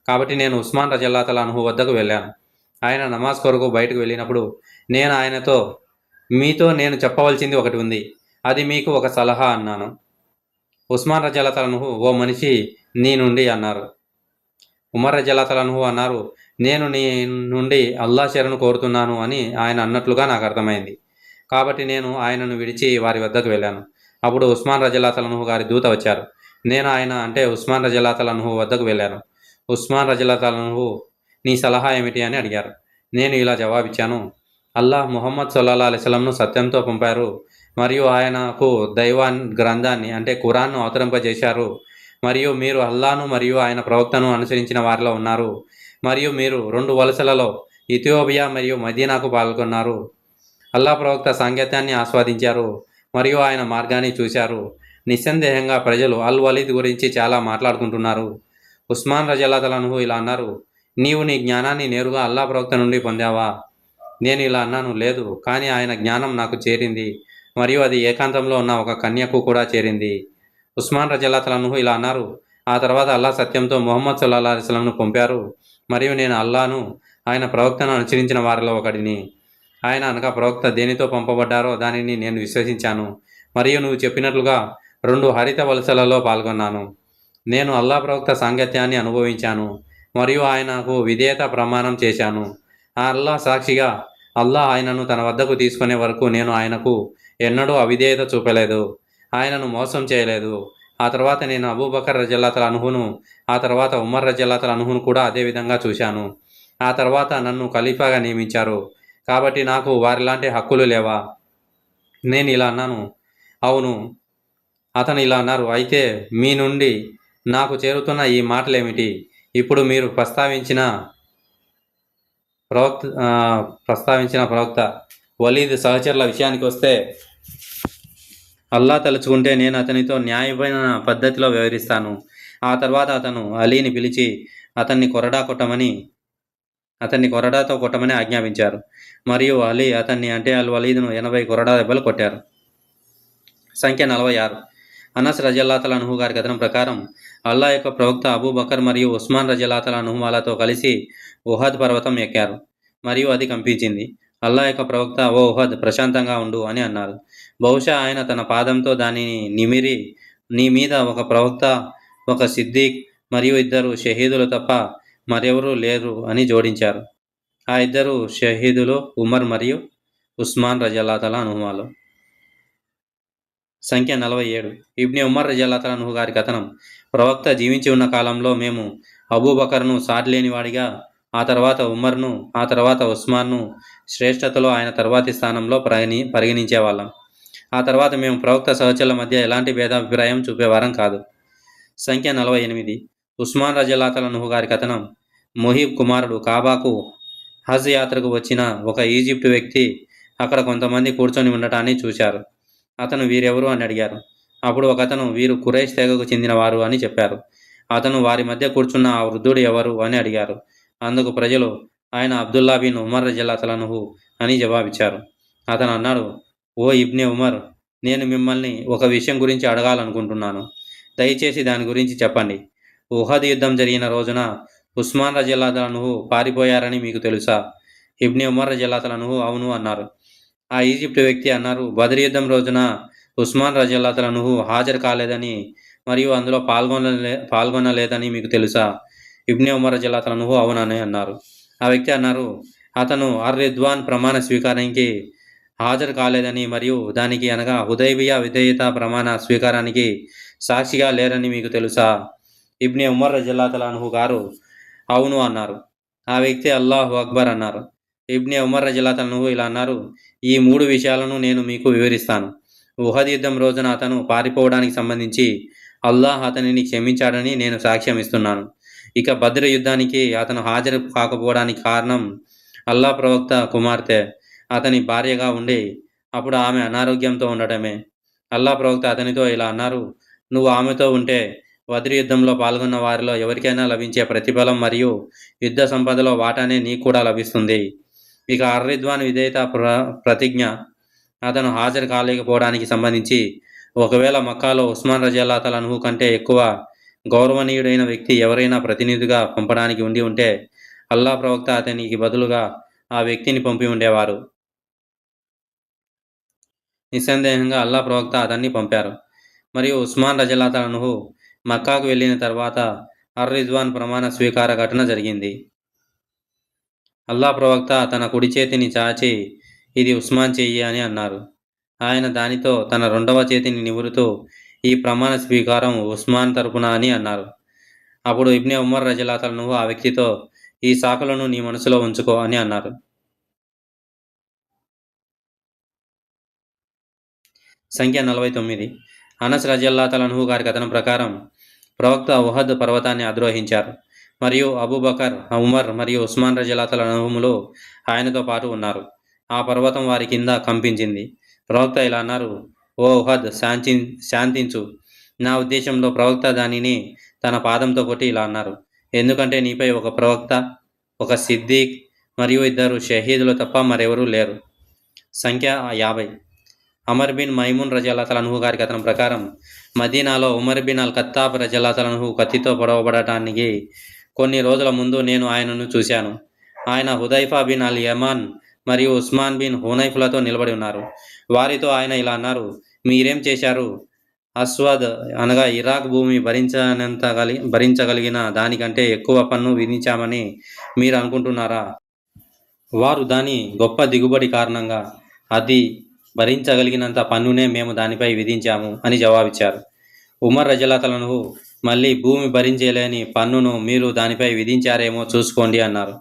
కాబట్టి నేను ఉస్మాన్ రజల్లాహు వద్దకు వెళ్ళాను. ఆయన నమాజ్ కొరకు బయటకు వెళ్ళినప్పుడు నేను ఆయనతో, మీతో నేను చెప్పవలసింది ఒకటి ఉంది, అది మీకు ఒక సలహా అన్నాను. ఉస్మాన్ రజల్లాహు ఓ మనిషి నీ నుండి అన్నారు. ఉమర్ రజల్లాహు అన్నారు, నేను నీ నుండి అల్లా శరణు కోరుతున్నాను అని ఆయన అన్నట్లుగా నాకు అర్థమైంది. కాబట్టి నేను ఆయనను విడిచి వారి వద్దకు వెళ్ళాను. అప్పుడు ఉస్మాన్ రజల్లాహు గారి దూత వచ్చారు. నేను ఉస్మాన్ రజల్లాహు వద్దకు వెళ్ళాను. ఉస్మాన్ రజల్లాహు నీ సలహా ఏమిటి అని అడిగారు. నేను ఇలా జవాబిచ్చాను, అల్లాహ్ ముహమ్మద్ సల్లల్లాహు అలైహి వసల్లంను సత్యంతో పంపారు మరియు ఆయనకు దైవాన్ గ్రంథాన్ని ఖురాన్ను అవతరింపజేశారు మరియు మీరు అల్లాను మరియు ఆయన ప్రవక్తను అనుసరించిన వారిలో ఉన్నారు మరియు మీరు 2 వలసలలో ఇథియోపియా మరియు మదీనాకు పాల్గొన్నారు. అల్లా ప్రవక్త సాంగత్యాన్ని ఆస్వాదించారు మరియు ఆయన మార్గాన్ని చూశారు. నిస్సందేహంగా ప్రజలు అల్ వలీద్ గురించి చాలా మాట్లాడుకుంటున్నారు. ఉస్మాన్ రజల్లాహు ఇలా అన్నారు, నీవు నీ జ్ఞానాన్ని నేరుగా అల్లా ప్రవక్త నుండి పొందావా? నేను ఇలా అన్నాను, లేదు, కానీ ఆయన జ్ఞానం నాకు చేరింది మరియు అది ఏకాంతంలో ఉన్న ఒక కన్యకు కూడా చేరింది. ఉస్మాన్ రజల్లాహు ఇలా అన్నారు, ఆ తర్వాత అల్లా సత్యంతో ముహమ్మద్ సల్లల్లాహు అలైహి వసల్లంను పంపారు మరియు నేను అల్లాను ఆయన ప్రవక్తను అనుసరించిన వారిలో ఒకడిని. ఆయన అనగా ప్రవక్త దేనితో పంపబడ్డారో దానిని నేను విశ్వసించాను మరియు నువ్వు చెప్పినట్లుగా 2 హరిత వలసలలో పాల్గొన్నాను. నేను అల్లా ప్రవక్త సాంగత్యాన్ని అనుభవించాను మరియు ఆయనకు విధేయత ప్రమాణం చేశాను. ఆ అల్లా సాక్షిగా అల్లా ఆయనను తన వద్దకు తీసుకునే వరకు నేను ఆయనకు ఎన్నడూ అవిధేయత చూపలేదు, ఆయనను మోసం చేయలేదు. ఆ తర్వాత నేను అబూబకర్ రజల్లాహును ఆ తర్వాత ఉమర్ రజల్లాహును కూడా అదేవిధంగా చూశాను. ఆ తర్వాత నన్ను ఖలీఫాగా నియమించారు. కాబట్టి నాకు వారిలాంటి హక్కులు లేవా? నేను ఇలా అన్నాను, అవును. అతను ఇలా అన్నారు, అయితే మీ నుండి నాకు చేరుతున్న ఈ మాటలేమిటి? ఇప్పుడు మీరు ప్రస్తావించిన ప్రవక్త వలీద్ సహచరుల విషయానికి వస్తే, అల్లా తలుచుకుంటే నేను అతనితో న్యాయమైన పద్ధతిలో వ్యవహరిస్తాను. ఆ తర్వాత అతను అలీని పిలిచి అతన్ని కొరడాతో కొట్టమని ఆజ్ఞాపించారు మరియు అలీ అతన్ని అల్ వలీద్ను 80 కొరడా దెబ్బలు కొట్టారు. సంఖ్య 46. అనస్ రజల్లాహు గారి కథనం ప్రకారం అల్లా యొక్క ప్రవక్త అబూబకర్ మరియు ఉస్మాన్ రజల్లాహు వాళ్ళతో కలిసి ఉహద్ పర్వతం ఎక్కారు మరియు అది కంపించింది. అల్లా యొక్క ప్రవక్త, ఓ ఉహద్, ప్రశాంతంగా ఉండు అని అన్నారు. బహుశా ఆయన తన పాదంతో దానిని నిమిరి నీ మీద ఒక ప్రవక్త, ఒక సిద్దీక్ మరియు 2 షహీదులు తప్ప మరెవరూ లేరు అని జోడించారు. ఆ 2 షహీదులు ఉమర్ మరియు ఉస్మాన్ రజల్లాహు. సంఖ్య 47. ఇబ్ని ఉమర్ రజల్లాహు గారి కథనం. ప్రవక్త జీవించి ఉన్న కాలంలో మేము అబూబకర్ను సాటిలేనివాడిగా, ఆ తర్వాత ఉమర్ను, ఆ తర్వాత ఉస్మాన్ను శ్రేష్టతలో ఆయన తర్వాతి స్థానంలో పరిగణించేవాళ్ళం. ఆ తర్వాత మేము ప్రవక్త సహచరుల మధ్య ఎలాంటి భేదాభిప్రాయం చూపేవారం కాదు. సంఖ్య 48. ఉస్మాన్ రజల్లాహు గారి కథనం. ముహీబ్ కుమారుడు కాబాకు హజ్ యాత్రకు వచ్చిన ఒక ఈజిప్ట్ వ్యక్తి అక్కడ కొంతమంది కూర్చొని ఉండటాన్ని చూశారు. అతను వీరెవరు అని అడిగారు. అప్పుడు ఒకతను, వీరు ఖురైష్ తెగకు చెందినవారు అని చెప్పారు. అతను వారి మధ్య కూర్చున్న ఆ వృద్ధుడు ఎవరు అని అడిగారు. అందుకు ప్రజలు, ఆయన అబ్దుల్లా బిన్ ఉమర్ రజల్లాహు అని జవాబిచ్చారు. అతను అన్నాడు, ఓ ఇబ్నే ఉమర్, నేను మిమ్మల్ని ఒక విషయం గురించి అడగాలనుకుంటున్నాను. దయచేసి దాని గురించి చెప్పండి. ఉహద్ యుద్ధం జరిగిన రోజున ఉస్మాన్ రజల్లాహు పారిపోయారని మీకు తెలుసా? ఇబ్నే ఉమర్ రజల్లాహు అవును అన్నారు. ఆ ఈజిప్ట్ వ్యక్తి అన్నారు, బదర్ యుద్ధం రోజున ఉస్మాన్ రజల్లాహు హాజరు కాలేదని మరియు అందులో పాల్గొనలేదని మీకు తెలుసా? ఇబ్నే ఉమర్ రజల్లాహు అవునని అన్నారు. ఆ వ్యక్తి అన్నారు, అతను రిద్వాన్ ప్రమాణ స్వీకారానికి హాజరు కాలేదని మరియు దానికి అనగా హుదైబియా విధేయత ప్రమాణ స్వీకారానికి సాక్షిగా లేరని మీకు తెలుసా? ఇబ్నే ఉమర్ రజల్లాహు గారు అవును అన్నారు. ఆ వ్యక్తి అల్లాహు అక్బర్ అన్నారు. ఇబ్నే ఉమర్ రజల్లాహు ఇలా అన్నారు, ఈ 3 విషయాలను నేను మీకు వివరిస్తాను. ఉహద్ యుద్ధం రోజున అతను పారిపోవడానికి సంబంధించి అల్లాహ్ అతనిని క్షమించాడని నేను సాక్ష్యం ఇస్తున్నాను. ఇక బద్ర్ యుద్ధానికి అతను హాజరు కాకపోవడానికి కారణం అల్లాహ్ ప్రవక్త కుమార్తె అతని భార్యగా ఉండి అప్పుడు ఆమె అనారోగ్యంతో ఉండటమే. అల్లాహ్ ప్రవక్త అతనితో ఇలా అన్నారు, నువ్వు ఆమెతో ఉంటే బద్ర్ యుద్ధంలో పాల్గొన్న వారిలో ఎవరికైనా లభించే ప్రతిఫలం మరియు యుద్ధ సంపదలో వాటానే నీకు కూడా లభిస్తుంది. ఇక రిద్వాన్ విధేయత ప్రతిజ్ఞ అతను హాజరు కాలేకపోవడానికి సంబంధించి ఒకవేళ మక్కాలో ఉస్మాన్ రజల్లాహు కంటే ఎక్కువ గౌరవనీయుడైన వ్యక్తి ఎవరైనా ప్రతినిధిగా పంపడానికి ఉండి ఉంటే అల్లాహ్ ప్రవక్త అతనికి బదులుగా ఆ వ్యక్తిని పంపి ఉండేవారు. నిస్సందేహంగా అల్లాహ్ ప్రవక్త అతన్ని పంపారు. మరియు ఉస్మాన్ రజల్లాహు మక్కాకు వెళ్ళిన తర్వాత రిద్వాన్ ప్రమాణ స్వీకార ఘటన జరిగింది. అల్లాహ్ ప్రవక్త తన కుడి చేతిని చాచి ఇది ఉస్మాన్ చెయ్యి అని అన్నారు. ఆయన దానితో తన 2వ చేతిని నిమురుతూ ఈ ప్రమాణ స్వీకారం ఉస్మాన్ తరపున అని అన్నారు. అప్పుడు ఇబ్నే ఉమర్ రజల్లాహు ఆ వ్యక్తితో ఈ శాఖలను నీ మనసులో ఉంచుకో అని అన్నారు. సంఖ్య 49. అనస్ రజల్లాహు గారి కథనం ప్రకారం ప్రవక్త ఉహద్ పర్వతాన్ని అధిరోహించారు మరియు అబూబకర్, ఉమర్ మరియు ఉస్మాన్ రజల్లాహులు ఆయనతో పాటు ఉన్నారు. ఆ పర్వతం వారి కింద కంపించింది. ప్రవక్త ఇలా అన్నారు, ఓ ఉహద్ శాంతించు. నా ఉద్దేశంలో ప్రవక్త దానిని తన పాదంతో కొట్టి ఇలా అన్నారు, ఎందుకంటే నీపై ఒక ప్రవక్త, ఒక సిద్దీక్ మరియు 2 షహీదులు తప్ప మరెవరూ లేరు. సంఖ్య 50. అమర్ బిన్ మైమూన్ రజల్లాహు గారి కథనం ప్రకారం మదీనాలో ఉమర్ బిన్ అల్ ఖత్తాబ్ రజల్లాహు కత్తితో పొడవబడటానికి కొన్ని రోజుల ముందు నేను ఆయనను చూశాను. ఆయన హుదైఫా బిన్ అల్ యమాన్ మరియు ఉస్మాన్ బిన్ హునైఫ్లతో నిలబడి ఉన్నారు. వారితో ఆయన ఇలా అన్నారు, మీరేం చేశారు? అస్వద్ అనగా ఇరాక్ భూమి భరించగలిగిన దానికంటే ఎక్కువ పన్ను విధించామని మీరు అనుకుంటున్నారా? వారు దాని గొప్ప దిగుబడి కారణంగా అది భరించగలిగినంత పన్నునే మేము దానిపై విధించాము అని జవాబిచ్చారు. ఉమర్ రజల్లాహు మళ్ళీ భూమి భరించలేని పన్నును మీరు దానిపై విధించారేమో చూసుకోండి అన్నారు.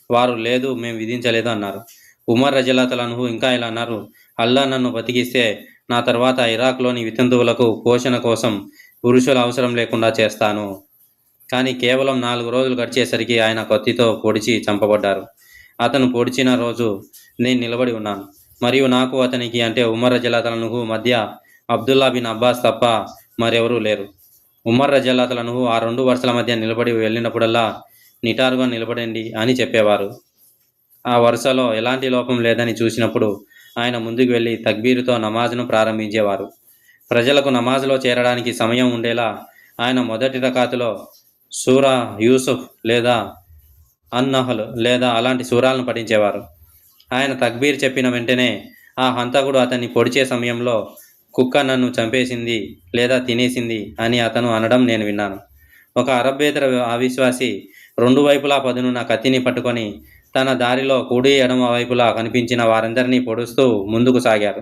వారు లేదు, మేము విధించలేదు అన్నారు. ఉమర్ రజల్లాహు ఇంకా ఇలా అన్నారు, అల్లాహ్ నన్ను బతికిస్తే నా తర్వాత ఇరాక్లోని వితంతువులకు పోషణ కోసం పురుషుల అవసరం లేకుండా చేస్తాను. కానీ కేవలం 4 రోజులు గడిచేసరికి ఆయన కత్తితో పొడిచి చంపబడ్డారు. అతను పొడిచిన రోజు నేను నిలబడి ఉన్నాను మరియు నాకు అతనికి అంటే ఉమర్ రజల్లాహు మధ్య అబ్దుల్లా బిన్ అబ్బాస్ తప్ప మరెవరూ లేరు. ఉమర్ రజల్లాహు ఆ 2 వరుసల మధ్య నిలబడి వెళ్ళినప్పుడల్లా నిటారుగా నిలబడండి అని చెప్పేవారు. ఆ వరుసలో ఎలాంటి లోపం లేదని చూసినప్పుడు ఆయన ముందుకు వెళ్ళి తక్బీరుతో నమాజ్ను ప్రారంభించేవారు. ప్రజలకు నమాజ్లో చేరడానికి సమయం ఉండేలా ఆయన మొదటి రకాతులో సూరా యూసుఫ్ లేదా అన్నహల్ లేదా అలాంటి సూరాలను పఠించేవారు. ఆయన తక్బీర్ చెప్పిన వెంటనే ఆ హంతకుడు అతన్ని పొడిచే సమయంలో కుక్క నన్ను చంపేసింది లేదా తినేసింది అని అతను అనడం నేను విన్నాను. ఒక అరబ్బేతర అవిశ్వాసి 2 వైపులా పదునున్న కత్తిని పట్టుకొని తన దారిలో కుడి ఎడమ వైపులా కనిపించిన వారందరినీ పొడుస్తూ ముందుకు సాగారు.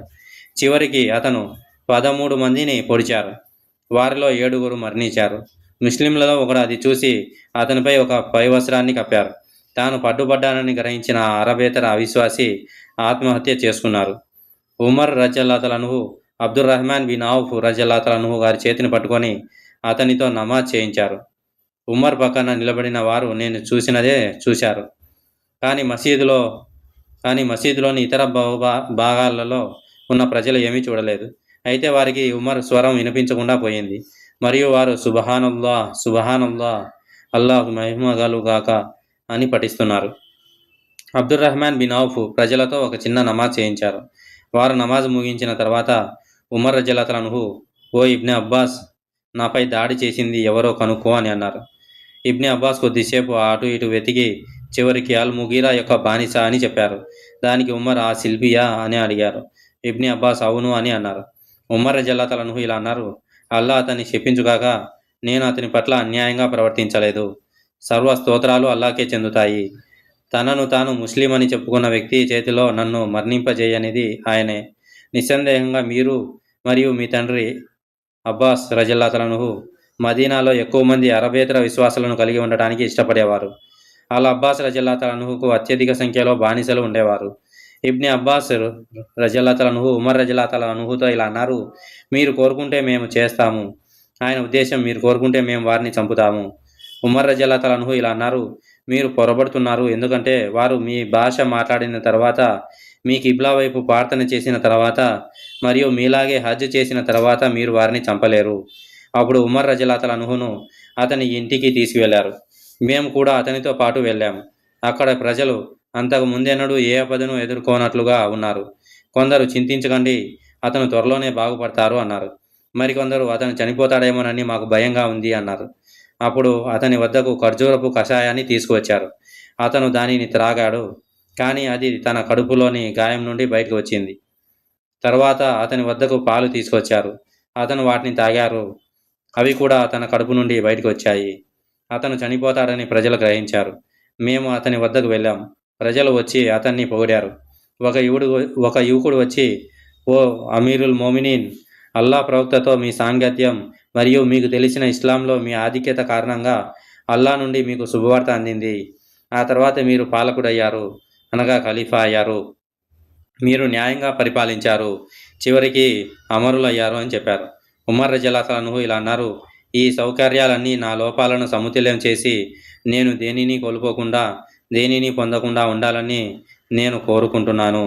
చివరికి అతను 13 మందిని పొడిచారు. వారిలో 7 మరణించారు. ముస్లింలలో ఒకడు అది చూసి అతనిపై ఒక పైవస్త్రాన్ని కప్పారు. తాను పట్టుబడ్డానని గ్రహించిన అరబేతర అవిశ్వాసి ఆత్మహత్య చేసుకున్నారు. ఉమర్ రజల్లాహు అబ్దుర్రహ్మాన్ బిన్ ఔఫ్ రజల్లాహు గారి చేతిని పట్టుకొని అతనితో నమాజ్ చేయించారు. ఉమర్ పక్కన నిలబడిన వారు నేను చూసినదే చూశారు, కానీ మసీదులోని ఇతర భాగాలలో ఉన్న ప్రజలు ఏమీ చూడలేదు. అయితే వారికి ఉమర్ స్వరం వినిపించకుండా పోయింది మరియు వారు సుబహానల్లా సుబహానల్లా అల్లాహ్ మహిమగలుగాక అని పఠిస్తున్నారు. అబ్దుర్రహ్మాన్ బిన్ ఔఫ్ ప్రజలతో ఒక చిన్న నమాజ్ చేయించారు. వారు నమాజ్ ముగించిన తర్వాత ఉమర్ రజల్లాహు ఓ ఇబ్నే అబ్బాస్, నాపై దాడి చేసింది ఎవరో కనుక్కో అని అన్నారు. ఇబ్నే అబ్బాస్ కొద్దిసేపు అటు ఇటు వెతికి చివరికి అల్ ముగీరా యొక్క బానిస అని చెప్పారు. దానికి ఉమర్ ఆ శిల్పియా అని అడిగారు. ఇబ్నే అబ్బాస్ అవును అని అన్నారు. ఉమర్ రజల్లాహు ఇలా అన్నారు, అల్లా అతన్ని శపించుగాక, నేను అతని పట్ల అన్యాయంగా ప్రవర్తించలేదు. సర్వ స్తోత్రాలు అల్లాకే చెందుతాయి. తనను తాను ముస్లిం అని చెప్పుకున్న వ్యక్తి చేతిలో నన్ను మరణింపజేయనిది ఆయనే. నిస్సందేహంగా మీరు మరియు మీ తండ్రి అబ్బాస్ రజల్లాతలనుహు మదీనాలో ఎక్కువ మంది అరబేతర విశ్వాసాలను కలిగి ఉండటానికి ఇష్టపడేవారు. అలా అబ్బాస్ రజల్లాతలనుహుకు అత్యధిక సంఖ్యలో బానిసలు ఉండేవారు. ఇబ్ని అబ్బాస్ రజల్లాతలనుహు ఉమర్ రజల్లాతలనుహుతో ఇలా అన్నారు, మీరు కోరుకుంటే మేము చేస్తాము. ఆయన ఉద్దేశం, మీరు కోరుకుంటే మేము వారిని చంపుతాము. ఉమర్ రజల్లాతలనుహు ఇలా అన్నారు, మీరు పొరబడుతున్నారు. ఎందుకంటే వారు మీ భాష మాట్లాడిన తర్వాత, మీ కిబ్లా వైపు ప్రార్థన చేసిన తర్వాత మరియు మీలాగే హజ్ చేసిన తర్వాత మీరు వారిని చంపలేరు. అప్పుడు ఉమర్ రజల్లాతలనుహును అతని ఇంటికి తీసుకువెళ్లారు. మేము కూడా అతనితో పాటు వెళ్ళాము. అక్కడ ప్రజలు అంతకు ముందెన్నడూ ఏ ఆపదను ఎదుర్కోనట్లుగా ఉన్నారు. కొందరు చింతించకండి, అతను త్వరలోనే బాగుపడతారు అన్నారు. మరికొందరు అతను చనిపోతాడేమోనని మాకు భయంగా ఉంది అన్నారు. అప్పుడు అతని వద్దకు ఖర్జూరపు కషాయాన్ని తీసుకువచ్చారు. అతను దానిని త్రాగాడు, కానీ అది తన కడుపులోని గాయం నుండి బయటకు వచ్చింది. తర్వాత అతని వద్దకు పాలు తీసుకొచ్చారు. అతను వాటిని తాగారు. అవి కూడా తన కడుపు నుండి బయటకు వచ్చాయి. అతను చనిపోతాడని ప్రజలు గ్రహించారు. మేము అతని వద్దకు వెళ్ళాం. ప్రజలు వచ్చి అతన్ని పొగిడారు. ఒక యువకుడు వచ్చి, ఓ అమీరుల్ మోమినీన్, అల్లా ప్రవక్తతో మీ సాంగత్యం మరియు మీకు తెలిసిన ఇస్లాంలో మీ ఆధిక్యత కారణంగా అల్లా నుండి మీకు శుభవార్త అందింది. ఆ తర్వాత మీరు పాలకుడయ్యారు, అనగా ఖలీఫా అయ్యారు. మీరు న్యాయంగా పరిపాలించారు, చివరికి అమరులయ్యారు అని చెప్పారు. ఉమర్ రజల్లాహు ఇలా అన్నారు, ఈ సౌకర్యాలన్నీ నా లోపాలను సమతుల్యం చేసి నేను దేనిని కోల్పోకుండా, దేనిని పొందకుండా ఉండాలని నేను కోరుకుంటున్నాను.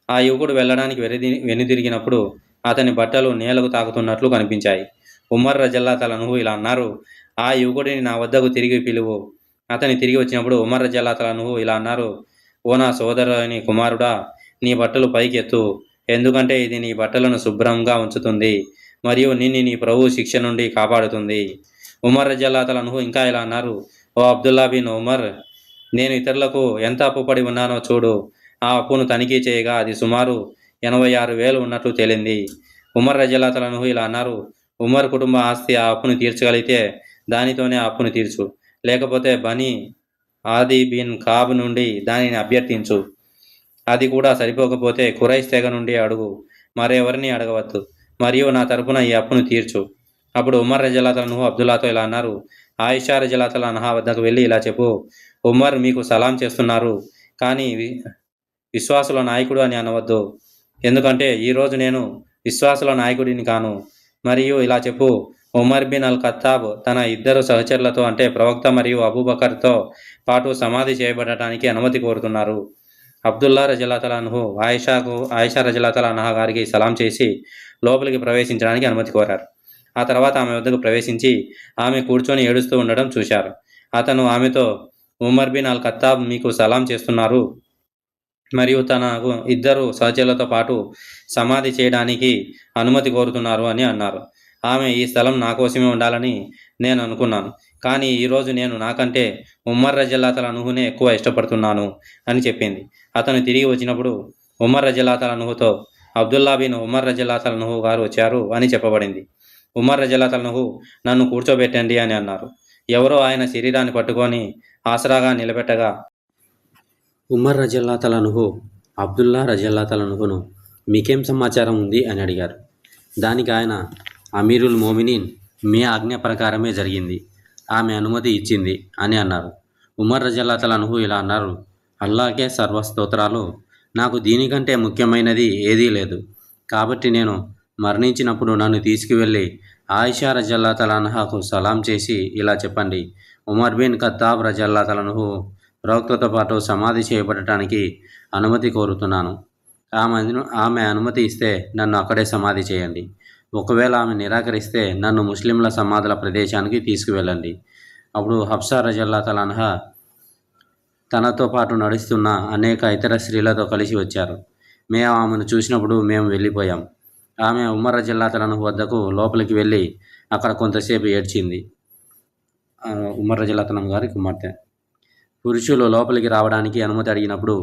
ఆ యువకుడు వెళ్ళడానికి వెనుదిరిగినప్పుడు అతని బట్టలు నేలకు తాకుతున్నట్లు కనిపించాయి. ఉమర్ రజల్లాహు ఇలా అన్నారు, ఆ యువకుడిని నా వద్దకు తిరిగి పిలువు. అతని తిరిగి వచ్చినప్పుడు ఉమర్ రజల్లాహు ఇలా అన్నారు, ఓ నా సోదరుని కుమారుడా, నీ బట్టలు పైకి ఎత్తు, ఎందుకంటే ఇది నీ బట్టలను శుభ్రంగా ఉంచుతుంది మరియు నిన్ను నీ ప్రభు శిక్ష నుండి కాపాడుతుంది. ఉమర్ రజల్లాహు ఇంకా ఇలా అన్నారు, ఓ అబ్దుల్లా బిన్ ఉమర్, నేను ఇతరులకు ఎంత అప్పుపడి ఉన్నానో చూడు. ఆ అప్పును తనిఖీ చేయగా అది సుమారు 86,000 ఉన్నట్లు తేలింది. ఉమర్ రజల్లాహు ఇలా అన్నారు, ఉమర్ కుటుంబ ఆస్తి ఆ అప్పును తీర్చగలిగితే దానితోనే ఆ అప్పును తీర్చు, లేకపోతే బనీ ఆది బిన్ కాబ్ నుండి దానిని అభ్యర్థించు. అది కూడా సరిపోకపోతే ఖురైష్ తెగ నుండి అడుగు, మరెవరిని అడగవద్దు, మరియు నా తరపున ఈ అప్పును తీర్చు. అప్పుడు ఉమర్ రజల్లాహు అబ్దుల్లాతో ఇలా అన్నారు, ఆయిషా రజల్లాహు అన్హా వద్దకు వెళ్ళి ఇలా చెప్పు, ఉమర్ మీకు సలాం చేస్తున్నారు, కానీ విశ్వాసుల నాయకుడు అని అనవద్దు, ఎందుకంటే ఈరోజు నేను విశ్వాసుల నాయకుడిని కాను. మరియు ఇలా చెప్పు, ఉమర్ బిన్ అల్ ఖత్తాబ్ తన ఇద్దరు సహచరులతో అంటే ప్రవక్త మరియు అబూబకర్తో పాటు సమాధి చేయబడటానికి అనుమతి కోరుతున్నారు. అబ్దుల్లా రజల్లాహు ఆయిషా రజల్లాహు అన్హా గారికి సలాం చేసి లోపలికి ప్రవేశించడానికి అనుమతి కోరారు. ఆ తర్వాత ఆమె వద్దకు ప్రవేశించి ఆమె కూర్చొని ఏడుస్తూ ఉండడం చూశారు. అతను ఆమెతో, ఉమర్ బిన్ అల్ ఖత్తాబ్ మీకు సలాం చేస్తున్నారు మరియు తన ఇద్దరు సహచరులతో పాటు సమాధి చేయడానికి అనుమతి కోరుతున్నారు అని అన్నారు. ఆమె, ఈ స్థలం నా కోసమే ఉండాలని నేను అనుకున్నాను, కానీ ఈరోజు నేను నాకంటే ఉమర్ రజల్లాహునే ఎక్కువ ఇష్టపడుతున్నాను అని చెప్పింది. అతను తిరిగి వచ్చినప్పుడు ఉమర్ రజల్లాహుతో అబ్దుల్లా బిన్ ఉమర్ రజల్లాహు గారు వచ్చారు అని చెప్పబడింది. ఉమర్ రజల్లాహు నన్ను కూర్చోబెట్టండి అని అన్నారు. ఎవరో ఆయన శరీరాన్ని పట్టుకొని ఆసరాగా నిలబెట్టగా ఉమర్ రజల్లాహు అబ్దుల్లా రజల్లాహును మీకేం సమాచారం ఉంది అని అడిగారు. దానికి ఆయన, అమీరుల్ మోమినీన్, మీ ఆజ్ఞ ప్రకారమే జరిగింది, ఆమె అనుమతి ఇచ్చింది అని అన్నారు. ఉమర్ రజల్లాహు ఇలా అన్నారు, అల్లాహకే సర్వస్తోత్రాలు, నాకు దీనికంటే ముఖ్యమైనది ఏదీ లేదు. కాబట్టి నేను మరణించినప్పుడు నన్ను తీసుకువెళ్ళి ఆయిషా రజల్లాహు అన్హాకు సలాం చేసి ఇలా చెప్పండి, ఉమర్ బిన్ ఖత్తాబ్ రజల్లాహు ప్రవక్తతో పాటు సమాధి చేయబడటానికి అనుమతి కోరుతున్నాను. ఆమె అనుమతి ఇస్తే నన్ను అక్కడే సమాధి చేయండి. ఒకవేళ ఆమె నిరాకరిస్తే నన్ను ముస్లింల సమాధుల ప్రదేశానికి తీసుకువెళ్ళండి. అప్పుడు హఫ్సా రజల్లాహు అన్హా తనతో పాటు నడుస్తున్న అనేక ఇతర స్త్రీలతో కలిసి వచ్చారు. మేము ఆమెను చూసినప్పుడు మేము వెళ్ళిపోయాం. ఆమె ఉమర్ రజల్లాహు వద్దకు లోపలికి వెళ్ళి అక్కడ కొంతసేపు ఏడ్చింది. ఉమర్ రజల్లాహు గారి కుమార్తె. పురుషులు లోపలికి రావడానికి అనుమతి అడిగినప్పుడు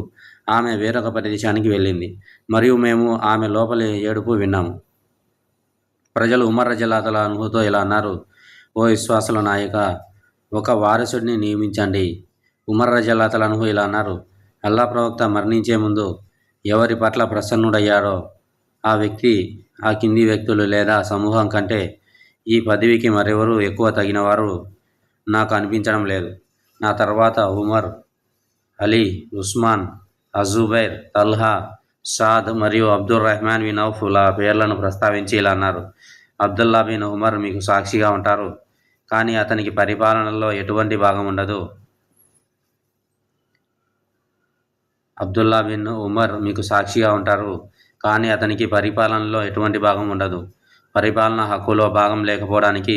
ఆమె వేరొక ప్రదేశానికి వెళ్ళింది మరియు మేము ఆమె లోపలి ఏడుపు విన్నాము. ప్రజలు ఉమర్ రజల్లాహుతో ఇలా అన్నారు, ఓ విశ్వాసుల నాయక, ఒక వారసుడిని నియమించండి. ఉమర్ రజల్లాహు ఇలా అన్నారు, అల్లా ప్రవక్త మరణించే ముందు ఎవరి పట్ల ప్రసన్నుడయ్యాడో ఆ వ్యక్తి ఆ కింది వ్యక్తులు లేదా సమూహం కంటే ఈ పదవికి మరెవరూ ఎక్కువ తగినవారు నాకు అనిపించడం లేదు. నా తర్వాత ఉమర్, అలీ, ఉస్మాన్, అజుబైర్, తల్హా, సాద్ మరియు అబ్దుర్ రెహమాన్ బిన్ ఔఫ్ ల పేర్లను ప్రస్తావించి ఇలా అన్నారు, అబ్దుల్లా బిన్ ఉమర్ మీకు సాక్షిగా ఉంటారు, కానీ అతనికి పరిపాలనలో ఎటువంటి భాగం ఉండదు. అబ్దుల్లా బిన్ ఉమర్ మీకు సాక్షిగా ఉంటారు, కానీ అతనికి పరిపాలనలో ఎటువంటి భాగం ఉండదు. పరిపాలన హక్కులో భాగం లేకపోవడానికి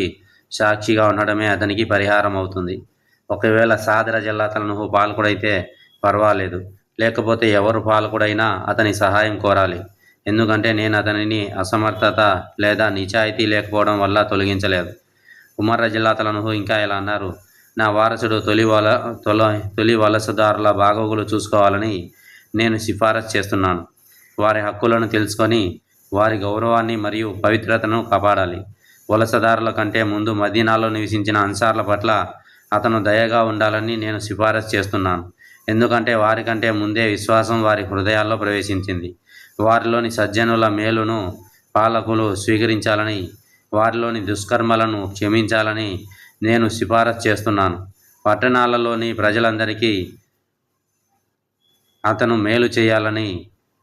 సాక్షిగా ఉండడమే అతనికి పరిహారం అవుతుంది. ఒకవేళ సాద్ రజల్లాహు పాలకుడైతే పర్వాలేదు, లేకపోతే ఎవరు పాలకుడైనా అతని సహాయం కోరాలి. ఎందుకంటే నేను అతనిని అసమర్థత లేదా నిజాయితీ లేకపోవడం వల్ల తొలగించలేదు. ఉమర్ రజల్లాహు ఇంకా ఇలా అన్నారు, నా వారసుడు తొలి వలసదారుల బాగోగులు చూసుకోవాలని నేను సిఫారసు చేస్తున్నాను. వారి హక్కులను తెలుసుకొని వారి గౌరవాన్ని మరియు పవిత్రతను కాపాడాలి. వలసదారుల కంటే ముందు మదీనాలో నివసించిన అన్సార్ల పట్ల అతను దయగా ఉండాలని నేను సిఫారసు చేస్తున్నాను. ఎందుకంటే వారికంటే ముందే విశ్వాసం వారి హృదయాల్లో ప్రవేశించింది. వారిలోని సజ్జనుల మేలును పాలకులు స్వీకరించాలని, వారిలోని దుష్కర్మలను క్షమించాలని నేను సిఫారసు చేస్తున్నాను. పట్టణాలలోని ప్రజలందరికీ అతను మేలు చేయాలని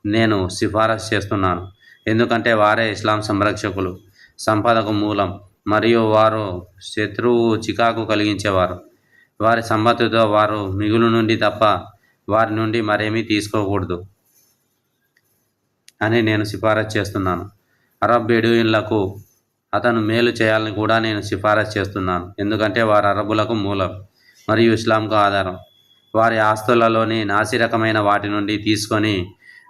నేను సిఫారసు చేస్తున్నాను. ఎందుకంటే వారే ఇస్లాం సంరక్షకులు, సంపదకు మూలం, మరియు వారు శత్రువు చికాకు కలిగించేవారు. వారి సంపత్తితో వారు మిగులు నుండి తప్ప వారి నుండి మరేమీ తీసుకోకూడదు అని నేను సిఫారసు చేస్తున్నాను. అరబ్ బెడూయిన్లకు అతను మేలు చేయాలని కూడా నేను సిఫారసు చేస్తున్నాను. ఎందుకంటే వారు అరబులకు మూలం మరియు ఇస్లాంకు ఆధారం. వారి ఆస్తులలోని నాసిరకమైన వాటి నుండి తీసుకొని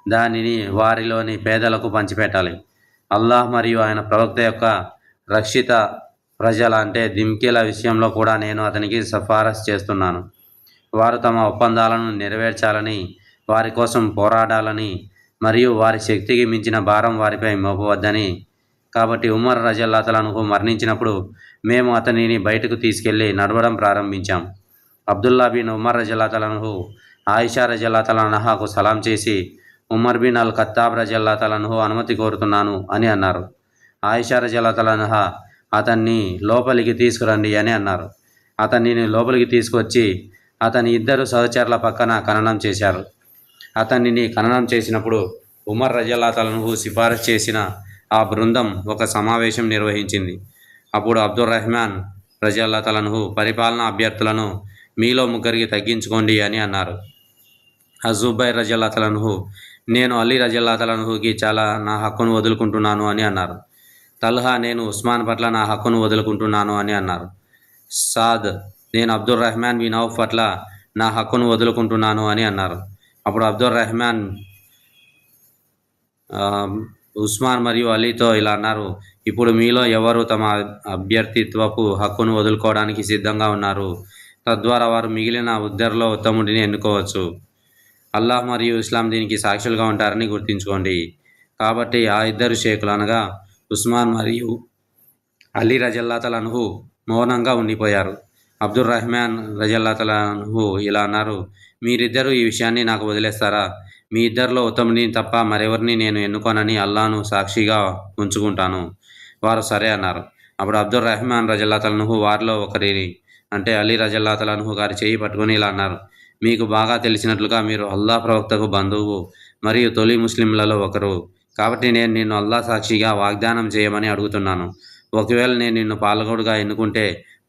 దానిని వారిలోని పేదలకు పంచిపెట్టాలి. అల్లాహ్ మరియు ఆయన ప్రవక్త యొక్క రక్షిత ప్రజల అంటే దిమ్కీల విషయంలో కూడా నేను అతనికి సిఫారసు చేస్తున్నాను. వారు తమ ఒప్పందాలను నెరవేర్చాలని, వారి కోసం పోరాడాలని మరియు వారి శక్తికి మించిన భారం వారిపై మోపవద్దని. కాబట్టి ఉమర్ రజల్లాహు మరణించినప్పుడు మేము అతనిని బయటకు తీసుకెళ్లి నడవడం ప్రారంభించాం. అబ్దుల్లా బిన్ ఉమర్ రజల్లాహు ఆయిషా రజల్లాహకు సలాం చేసి, ఉమర్ బిన్ అల్ ఖత్తాబ్ రజల్లాహు అనుమతి కోరుతున్నాను అని అన్నారు. ఆయిషా రజల్లాహు అతన్ని లోపలికి తీసుకురండి అని అన్నారు. అతనిని లోపలికి తీసుకొచ్చి అతని ఇద్దరు సహచరుల పక్కన ఖననం చేశారు. అతనిని ఖననం చేసినప్పుడు ఉమర్ రజల్లాహు సిఫారసు చేసిన ఆ బృందం ఒక సమావేశం నిర్వహించింది. అప్పుడు అబ్దుర్ రెహమాన్ రజల్లాహు పరిపాలనా అభ్యర్థులను మీలో ముగ్గురికి తగ్గించుకోండి అని అన్నారు. అజుబైర్ రజల్లాహు నేను అలీ రజల్లాహుకి చాలా నా హక్కును వదులుకుంటున్నాను అని అన్నారు. తల్హా నేను ఉస్మాన్ పట్ల నా హక్కును వదులుకుంటున్నాను అని అన్నారు. సాద్ నేను అబ్దుర్ రెహమాన్ బిన్ ఔఫ్ పట్ల నా హక్కును వదులుకుంటున్నాను అని అన్నారు. అప్పుడు అబ్దుర్ రెహమాన్ ఉస్మాన్ మరియు అలీతో ఇలా అన్నారు, ఇప్పుడు మీలో ఎవరు తమ అభ్యర్థిత్వపు హక్కును వదులుకోవడానికి సిద్ధంగా ఉన్నారు? తద్వారా వారు మిగిలిన ఇద్దరిలో ఉత్తముడిని ఎన్నుకోవచ్చు. అల్లాహ్ మరియు ఇస్లాం దీనికి సాక్షులుగా ఉంటారని గుర్తుంచుకోండి. కాబట్టి ఆ ఇద్దరు షేకులు అనగా ఉస్మాన్ మరియు అలీ రజల్లాహు మౌనంగా ఉండిపోయారు. అబ్దుర్ రెహమాన్ రజల్లాహు ఇలా అన్నారు, మీరిద్దరూ ఈ విషయాన్ని నాకు వదిలేస్తారా? మీ ఇద్దరిలో ఉత్తముడిని తప్ప మరెవరిని నేను ఎన్నుకోనని అల్లాను సాక్షిగా ఉంచుకుంటాను. వారు సరే అన్నారు. అప్పుడు అబ్దుర్ రెహమాన్ రజల్లాహు వారిలో ఒకరిని అంటే అలీ రజల్లాహు గారి చేయి పట్టుకొని ఇలా అన్నారు, మీకు బాగా తెలిసినట్లుగా మీరు అల్లాహ్ ప్రవక్తకు బంధువు మరియు తొలి ముస్లింలలో ఒకరు. కాబట్టి నేను నిన్ను అల్లాహ్ సాక్షిగా వాగ్దానం చేయమని అడుగుతున్నాను. ఒకవేళ నేను నిన్ను పాలకుడుగా ఎన్నుకుంటే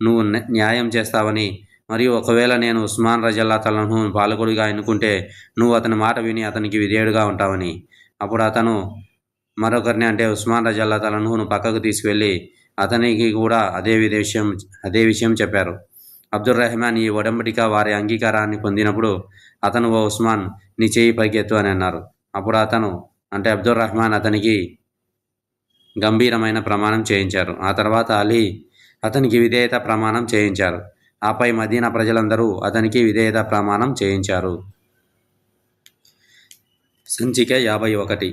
నువ్వు న్యాయం చేస్తావని, మరియు ఒకవేళ నేను ఉస్మాన్ రజల్లాహు పాలకుడిగా ఎన్నుకుంటే నువ్వు అతని మాట విని అతనికి విధేయుడుగా ఉంటావని. అప్పుడు అతను మరొకరిని అంటే ఉస్మాన్ రజల్లాహును పక్కకు తీసుకువెళ్ళి అతనికి కూడా అదే విషయం చెప్పారు. అబ్దుర్ రెహమాన్ ఈ ఒడంబడిక వారి అంగీకారాన్ని పొందినప్పుడు అతను, ఓ ఉస్మాన్, నీ చేయి పైకెత్తు అని అన్నారు. అప్పుడు అతను అంటే అబ్దుర్ రెహమాన్ అతనికి గంభీరమైన ప్రమాణం చేయించారు. ఆ తర్వాత అలీ అతనికి విధేయత ప్రమాణం చేయించారు. ఆపై మదీనా ప్రజలందరూ అతనికి విధేయత ప్రమాణం చేయించారు. సంచిక 51.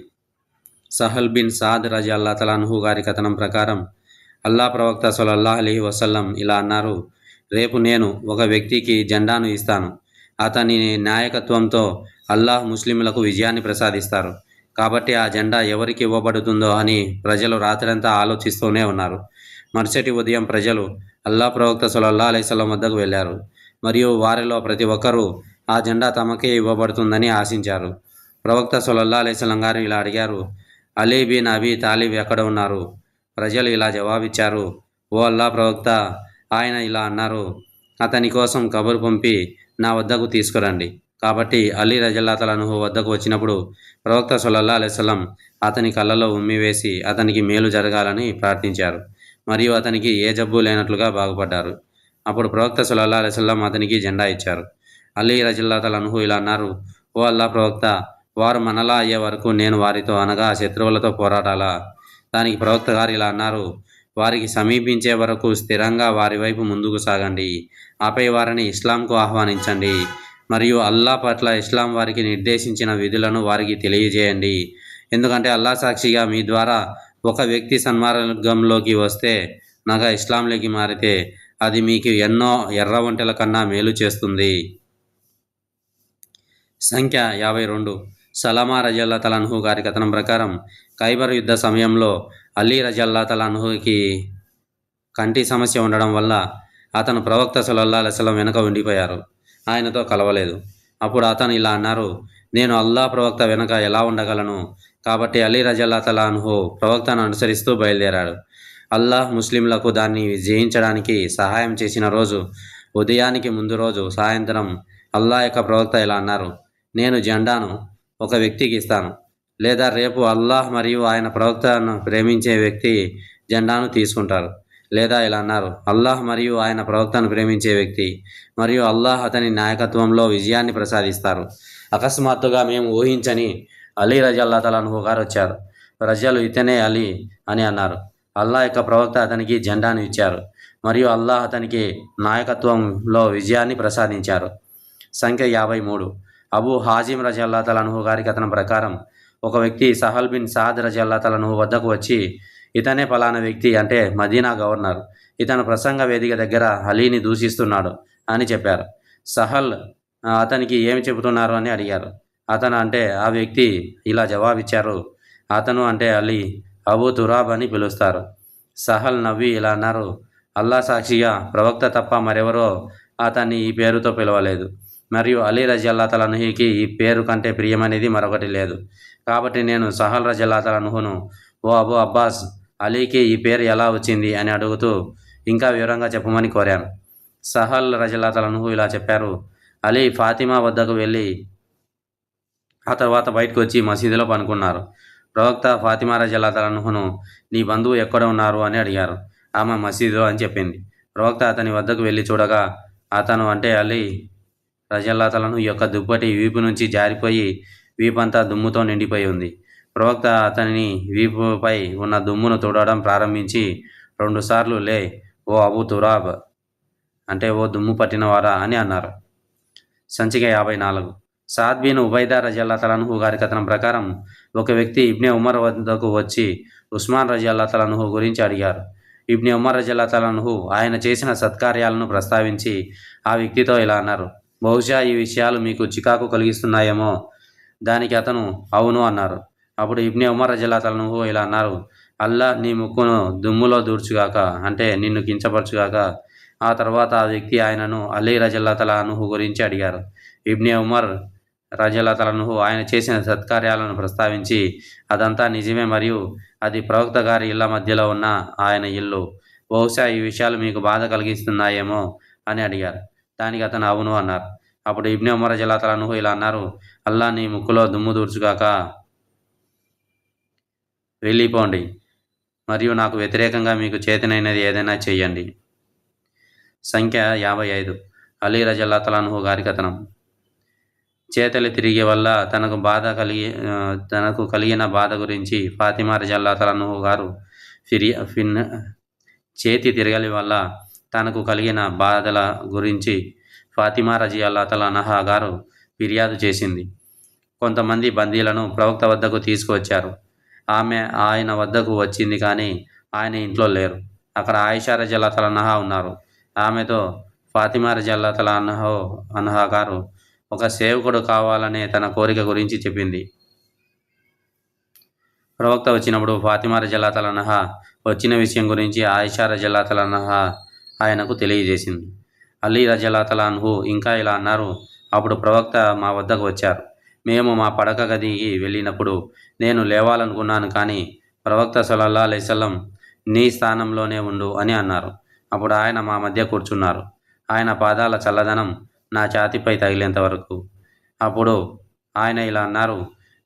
సహల్ బిన్ సాద్ రజల్లాహు గారి కథనం ప్రకారం అల్లా ప్రవక్త సల్లల్లాహు అలైహి వసల్లం ఇలా అన్నారు, రేపు నేను ఒక వ్యక్తికి జెండాను ఇస్తాను. అతని నాయకత్వంతో అల్లాహ్ ముస్లింలకు విజయాన్ని ప్రసాదిస్తారు. కాబట్టి ఆ జెండా ఎవరికి ఇవ్వబడుతుందో అని ప్రజలు రాత్రంతా ఆలోచిస్తూనే ఉన్నారు. మరుసటి ఉదయం ప్రజలు అల్లాహ్ ప్రవక్త సల్లల్లాహు అలైహి వసల్లం వద్దకు వెళ్ళారు. మరియు వారిలో ప్రతి ఒక్కరూ ఆ జెండా తమకే ఇవ్వబడుతుందని ఆశించారు. ప్రవక్త సల్లల్లాహు అలైహి వసల్లం గారు ఇలా అడిగారు, అలీ బిన్ అబీ తాలిబ్ ఎక్కడ ఉన్నారు? ప్రజలు ఇలా జవాబిచ్చారు, ఓ అల్లా ప్రవక్త, ఆయన ఇలా అన్నారు, అతని కోసం కబురు పంపి నా వద్దకు తీసుకురండి. కాబట్టి అలీ రజల్లాహు అన్హు వద్దకు వచ్చినప్పుడు ప్రవక్త సల్లల్లాహు అలైహి వసల్లం అతని కళ్ళలో ఉమ్మివేసి అతనికి మేలు జరగాలని ప్రార్థించారు. మరియు అతనికి ఏ జబ్బు లేనట్లుగా బాగుపడ్డారు. అప్పుడు ప్రవక్త సల్లల్లాహు అలైహి వసల్లం అతనికి జెండా ఇచ్చారు. అలీ రజల్లాహు అన్హు ఇలా అన్నారు, ఓ అల్లా ప్రవక్త, వారు మనలా అయ్యే వరకు నేను వారితో అనగా శత్రువులతో పోరాడాలా? దానికి ప్రవక్త గారు ఇలా అన్నారు, వారికి సమీపించే వరకు స్థిరంగా వారి వైపు ముందుకు సాగండి. ఆపై వారిని ఇస్లాంకు ఆహ్వానించండి మరియు అల్లా పట్ల ఇస్లాం వారికి నిర్దేశించిన విధులను వారికి తెలియజేయండి. ఎందుకంటే అల్లా సాక్షిగా మీ ద్వారా ఒక వ్యక్తి సన్మార్గంలోకి వస్తే నగ ఇస్లాంలోకి మారితే అది మీకు ఎన్నో ఎర్ర ఒంటెల కన్నా మేలు చేస్తుంది. సంఖ్య 52. సలమా రజల్లాహు అన్హు గారి కథనం ప్రకారం ఖైబర్ యుద్ధ సమయంలో అలీ రజల్లాహు అన్హుకి కంటి సమస్య ఉండడం వల్ల అతను ప్రవక్త సల్లల్లాహు అలైహి వసల్లం వెనుక ఉండిపోయారు. ఆయనతో కలవలేదు. అప్పుడు అతను ఇలా అన్నారు, నేను అల్లాహ్ ప్రవక్త వెనుక ఎలా ఉండగలను? కాబట్టి అలీ రజల్లాహు అన్హు ప్రవక్తను అనుసరిస్తూ బయలుదేరాడు. అల్లాహ్ ముస్లింలకు దాన్ని జయించడానికి సహాయం చేసిన రోజు ఉదయానికి ముందు రోజు సాయంత్రం అల్లాహ్ యొక్క ప్రవక్త ఇలా అన్నారు, నేను జెండాను ఒక వ్యక్తికి ఇస్తాను, లేదా రేపు అల్లాహ్ మరియు ఆయన ప్రవక్తను ప్రేమించే వ్యక్తి జెండాను తీసుకుంటారు. లేదా ఇలా అన్నారు, అల్లాహ్ మరియు ఆయన ప్రవక్తను ప్రేమించే వ్యక్తి మరియు అల్లాహ్ అతని నాయకత్వంలో విజయాన్ని ప్రసాదిస్తారు. అకస్మాత్తుగా మేము ఊహించని అలీ రజల్లాహు అన్హు గారు వచ్చారు. ప్రజలు ఇతనే అలీ అని అన్నారు. అల్లాహ్ యొక్క ప్రవక్త అతనికి జెండాను ఇచ్చారు మరియు అల్లాహ్ అతనికి నాయకత్వంలో విజయాన్ని ప్రసాదించారు. సంఖ్య 53. అబూ హాజిం రజల్లాహు అన్హు గారి కథనం ప్రకారం ఒక వ్యక్తి సహల్ బిన్ సాద్ రజల్లాహు అన్హు వద్దకు వచ్చి, ఇతనే ఫలానా వ్యక్తి అంటే మదీనా గవర్నర్, ఇతను ప్రసంగ వేదిక దగ్గర అలీని దూషిస్తున్నాడు అని చెప్పారు. సహల్ అతనికి ఏమి చెబుతున్నారు అని అడిగారు. అతను అంటే ఆ వ్యక్తి ఇలా జవాబిచ్చారు, అతను అంటే అలీ అబూ తురాబ్ అని పిలుస్తారు. సహల్ నవ్వి ఇలా అన్నారు, అల్లా సాక్షిగా ప్రవక్త తప్ప మరెవరో అతన్ని ఈ పేరుతో పిలవలేదు మరియు అలీ రజల్లాహు అన్హుకి ఈ పేరు కంటే ప్రియమనేది మరొకటి లేదు. కాబట్టి నేను సహల్ రజల్లాహు అన్హును, ఓ అబూ అబ్బాస్, అలీకి ఈ పేరు ఎలా వచ్చింది అని అడుగుతూ ఇంకా వివరంగా చెప్పమని కోరాను. సహల్ రజల్లాహు అన్హు ఇలా చెప్పారు, అలీ ఫాతిమా వద్దకు వెళ్ళి ఆ తర్వాత బయటకు వచ్చి మసీదులో పనుకున్నారు. ప్రవక్త ఫాతిమా రజల్లాహు అన్హును, నీ బంధువు ఎక్కడ ఉన్నారు అని అడిగారు. ఆమె మసీదులో అని చెప్పింది. ప్రవక్త అతని వద్దకు వెళ్ళి చూడగా అతను అంటే అలీ రజల్లాహు అన్హు యొక్క దుప్పటి వీపు నుంచి జారిపోయి వీపంతా దుమ్ముతో నిండిపోయి ఉంది. ప్రవక్త అతనిని వీపుపై ఉన్న దుమ్మును తుడవడం ప్రారంభించి 2 సార్లు లే ఓ అబూ తురాబ్ అంటే ఓ దుమ్ము పట్టినవారా అని అన్నారు. సంచిక 54. సాద్ బిన్ ఉబైదా రజల్లాహు అన్హు గారి కథనం ప్రకారం ఒక వ్యక్తి ఇబ్నే ఉమర్ వద్దకు వచ్చి ఉస్మాన్ రజల్లాహు అన్హు గురించి అడిగారు. ఇబ్నే ఉమర్ రజల్లాహు అన్హు ఆయన చేసిన సత్కార్యాలను ప్రస్తావించి ఆ వ్యక్తితో ఇలా అన్నారు, బహుశా ఈ విషయాలు మీకు చికాకు కలిగిస్తున్నాయేమో. దానికి అతను అవును అన్నారు. అప్పుడు ఇబ్నే ఉమర్ రజల్లాహు అన్హు ఇలా అన్నారు, అల్లాహ్ నీ ముక్కును దుమ్ములో దూర్చుగాక అంటే నిన్ను కించపరచుగాక. ఆ తర్వాత ఆ వ్యక్తి ఆయనను అలీ రజల్లాహు అన్హు గురించి అడిగారు. ఇబ్నే ఉమర్ రజల్లాహు అన్హు ఆయన చేసిన సత్కార్యాలను ప్రస్తావించి అదంతా నిజమే మరియు అది ప్రవక్త గారి ఇళ్ల మధ్యలో ఉన్న ఆయన ఇల్లు, బహుశా ఈ విషయాలు మీకు బాధ కలిగిస్తున్నాయేమో అని అడిగారు. దానికి అతను అవును అన్నారు. అప్పుడు ఇబ్నే ఉమర్ రజల్లాహు అన్హు ఇలా అన్నారు, అల్లాహ్ నీ ముక్కులో దుమ్ము దూర్చుగాక, వెళ్ళిపోండి మరియు నాకు వ్యతిరేకంగా మీకు చేతనైనది ఏదైనా చెయ్యండి. సంఖ్య 55. అలీ రజల్లాహు అన్హు గారి కథనం. చేతలు తిరిగే వల్ల తనకు కలిగిన బాధ గురించి ఫాతిమా రజల్లాహు అన్హు గారు చేతి తిరగలి వల్ల తనకు కలిగిన బాధల గురించి ఫాతిమా రజల్లాహు అన్హా గారు ఫిర్యాదు చేసింది. కొంతమంది బందీలను ప్రవక్త వద్దకు తీసుకువచ్చారు. ఆమె ఆయన వద్దకు వచ్చింది కానీ ఆయన ఇంట్లో లేరు. అక్కడ ఆయిషా రజల్లాహు అన్హా ఉన్నారు. ఆమెతో ఫాతిమా రజల్లాహు అన్హా గారు ఒక సేవకుడు కావాలనే తన కోరిక గురించి చెప్పింది. ప్రవక్త వచ్చినప్పుడు ఫాతిమా రజల్లాహు అన్హా వచ్చిన విషయం గురించి ఆయిషా రజల్లాహు అన్హా ఆయనకు తెలియజేసింది. అలీ రజల్లాహు అన్హు ఇంకా ఇలా అన్నారు, అప్పుడు ప్రవక్త మా వద్దకు వచ్చారు. మేము మా పడక గదికి వెళ్ళినప్పుడు నేను లేవాలనుకున్నాను, కానీ ప్రవక్త సల్లల్లాహు అలైహి వసల్లం నీ స్థానంలోనే ఉండు అని అన్నారు. అప్పుడు ఆయన మా మధ్య కూర్చున్నారు. ఆయన పాదాల చల్లదనం నా ఛాతీపై తగిలేంత వరకు. అప్పుడు ఆయన ఇలా అన్నారు,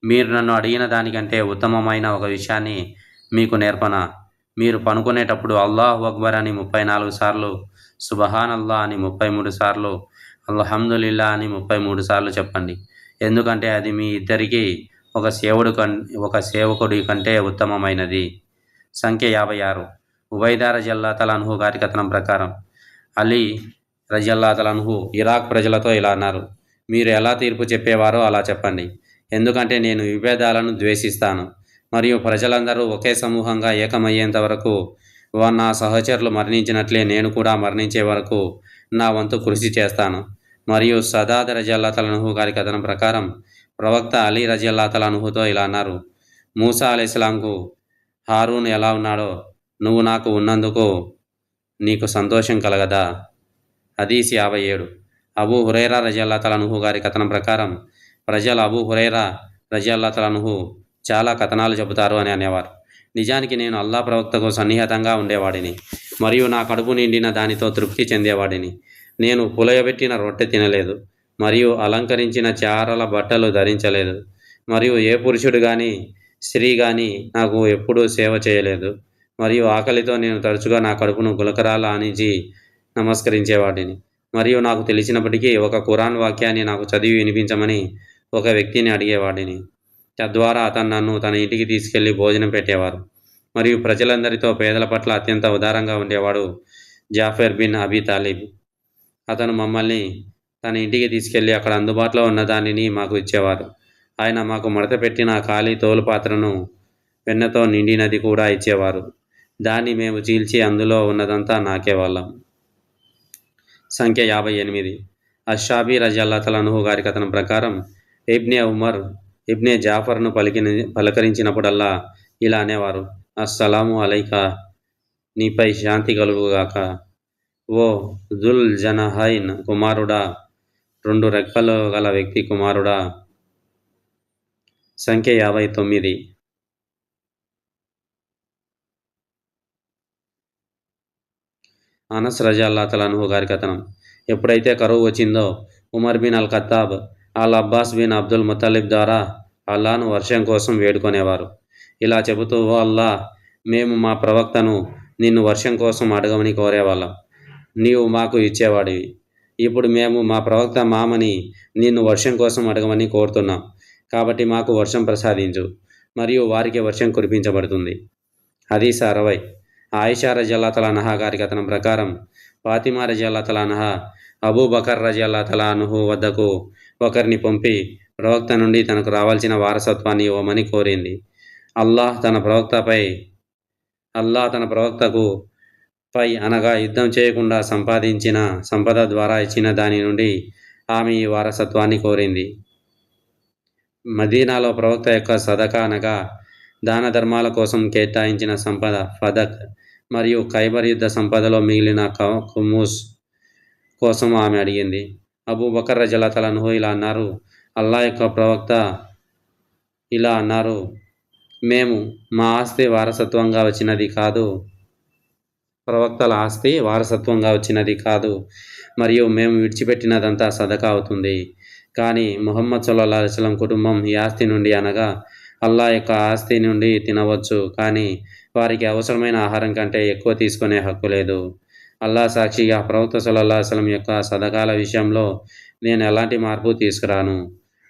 మీరు నన్ను అడిగిన దానికంటే ఉత్తమమైన ఒక విషయాన్ని మీకు నేర్పనా? మీరు పనుకునేటప్పుడు అల్లాహు అక్బర్ అని 34 సార్లు, సుబహానల్లా అని 33 సార్లు, అల్హమ్దులిల్లా అని 33 సార్లు చెప్పండి. ఎందుకంటే అది మీ ఇద్దరికీ ఒక సేవకుడి కంటే ఉత్తమమైనది. సంఖ్య 56. ఉబైదా రజల్లాహు అన్హు గారి కథనం ప్రకారం అలీ రజల్లాహు అన్హు ఇరాక్ ప్రజలతో ఇలా అన్నారు, మీరు ఎలా తీర్పు చెప్పేవారో అలా చెప్పండి. ఎందుకంటే నేను విభేదాలను ద్వేషిస్తాను మరియు ప్రజలందరూ ఒకే సమూహంగా ఏకమయ్యేంత వరకు నా సహచరులు మరణించినట్లే నేను కూడా మరణించే వరకు నా వంతు కృషి చేస్తాను. మరియు సదాద్ రజల్లాహు అన్హు గారి కథనం ప్రకారం ప్రవక్త అలీ రజల్లాహు అన్హుతో ఇలా అన్నారు, మూసా అలైహిస్సలాంకు హారూన్ ఎలా ఉన్నాడో నువ్వు నాకు ఉన్నందుకు నీకు సంతోషం కలగదా? హదీస్ 57. అబూ హురైరా రజల్లాహు అన్హు గారి కథనం ప్రకారం ప్రజలు అబూ హురైరా రజల్లాహు అన్హు చాలా కథనాలు చెబుతారు అని అనేవారు. నిజానికి నేను అల్లా ప్రవక్తకు సన్నిహితంగా ఉండేవాడిని మరియు నా కడుపు నిండిన దానితో తృప్తి చెందేవాడిని. నేను పులయబెట్టిన రొట్టె తినలేదు మరియు అలంకరించిన చారల బట్టలు ధరించలేదు మరియు ఏ పురుషుడు కానీ స్త్రీ కానీ నాకు ఎప్పుడూ సేవ చేయలేదు మరియు ఆకలితో నేను తరచుగా నా కడుపును గులకరాల ఆనించి నమస్కరించేవాడిని. మరియు నాకు తెలిసినప్పటికీ ఒక ఖురాన్ వాక్యాన్ని నాకు చదివి వినిపించమని ఒక వ్యక్తిని అడిగేవాడిని. తద్వారా అతను నన్ను తన ఇంటికి తీసుకెళ్లి భోజనం పెట్టేవారు. మరియు ప్రజలందరితో పేదల పట్ల అత్యంత ఉదారంగా ఉండేవాడు జాఫర్ బిన్ అబీ తాలిబ్. అతను మమ్మల్ని తన ఇంటికి తీసుకెళ్లి అక్కడ అందుబాటులో ఉన్న దానిని మాకు ఇచ్చేవారు. ఆయన మాకు మడత పెట్టిన ఖాళీ తోలు పాత్రను వెన్నతో నిండినది కూడా ఇచ్చేవారు. దాన్ని మేము చీల్చి అందులో ఉన్నదంతా నాకేవాళ్ళం. సంఖ్య 58. అషాబీ రజల్లాహు అన్హు గారి కథనం ప్రకారం ఇబ్నే ఉమర్ ఇబ్నే జాఫర్ను పలకరించినప్పుడల్లా ఇలా అనేవారు, అస్సలాము అలైకా, నీపై శాంతి కలుగుగాక. ఓ దుల్ జనహైన్ కుమారుడా, 2 రెక్కలు గల వ్యక్తి కుమారుడా. సంఖ్య 59. అనస్ రజల్లాహు అన్హు గారి కథనం. ఎప్పుడైతే కరువు వచ్చిందో ఉమర్ బిన్ అల్ ఖత్తాబ్ అల్ అబ్బాస్ బిన్ అబ్దుల్ ముత్తలిబ్ ద్వారా అల్లాను వర్షం కోసం వేడుకొనేవారు. ఇలా చెబుతూ, ఓ అల్లా, మేము మా ప్రవక్తను నిన్ను వర్షం కోసం అడగమని కోరేవాళ్ళం, నీవు మాకు ఇచ్చేవాడివి. ఇప్పుడు మేము మా ప్రవక్త మామని నిన్ను వర్షం కోసం అడగమని కోరుతున్నాం. కాబట్టి మాకు వర్షం ప్రసాదించు మరియు వారికి వర్షం కురిపించబడుతుంది. హదీస్ 60. ఆయిషా రజల్లాహు అన్హా గారి కథనం ప్రకారం ఫాతిమా రజల్లాహు అన్హా అబూ బకర్ రజల్లాహు అన్హు వద్దకు ఒకరిని పంపి ప్రవక్త నుండి తనకు రావాల్సిన వారసత్వాన్ని ఇవ్వమని కోరింది. అల్లాహ్ తన ప్రవక్తకు పై అనగా యుద్ధం చేయకుండా సంపాదించిన సంపద ద్వారా ఇచ్చిన దాని నుండి ఆమె ఈ వారసత్వాన్ని కోరింది. మదీనాలో ప్రవక్త యొక్క సదకా అనగా దాన ధర్మాల కోసం కేటాయించిన సంపద ఫదక్ మరియు ఖైబర్ యుద్ధ సంపదలో మిగిలిన ఖుమూస్ కోసం ఆమె అడిగింది. అబూ బకర్ రజల్లాహు అన్హు ఇలా అన్నారు, అల్లా యొక్క ప్రవక్త ఇలా అన్నారు, మేము మా ఆస్తి వారసత్వంగా వచ్చినది కాదు, ప్రవక్తల ఆస్తి వారసత్వంగా వచ్చినది కాదు మరియు మేము విడిచిపెట్టినదంతా సదకా అవుతుంది. కానీ ముహమ్మద్ సల్లల్లాహు అలైహి వసల్లం కుటుంబం ఈ ఆస్తి నుండి అనగా అల్లా యొక్క ఆస్తి నుండి తినవచ్చు, కానీ వారికి అవసరమైన ఆహారం కంటే ఎక్కువ తీసుకునే హక్కు లేదు. అల్లా సాక్షిగా ప్రవక్త సల్లల్లాహు అలైహి వసల్లం యొక్క సదకాల విషయంలో నేను ఎలాంటి మార్పు తీసుకురాను.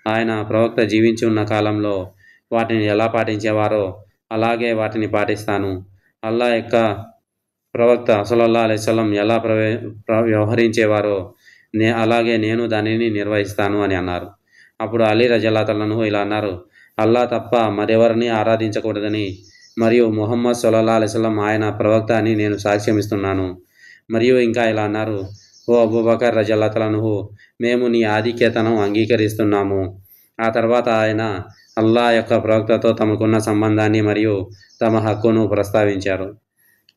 ఆయన ప్రవక్త జీవించి ఉన్న కాలంలో వాటిని ఎలా పాటించేవారో అలాగే వాటిని పాటిస్తాను. అల్లా యొక్క ప్రవక్త సల్లల్లాహు అలైహి వసల్లం ఎలా వ్యవహరించేవారో అలాగే నేను దానిని నిర్వహిస్తాను అని అన్నారు. అప్పుడు అలీ రజల్లాహు అన్హు ఇలా అన్నారు, అల్లా తప్ప మరెవరిని ఆరాధించకూడదని మరియు ముహమ్మద్ సల్లల్లాహు అలైహి వసల్లం ఆయన ప్రవక్త అని నేను సాక్ష్యం ఇస్తున్నాను. మరియు ఇంకా ఇలా అన్నారు, ఓ అబూబకర్ రజల్లాతలనుహు, మేము నీ ఆధిక్యతను అంగీకరిస్తున్నాము. ఆ తర్వాత ఆయన అల్లా యొక్క ప్రవక్తతో తమకున్న సంబంధాన్ని మరియు తమ హక్కును ప్రస్తావించారు.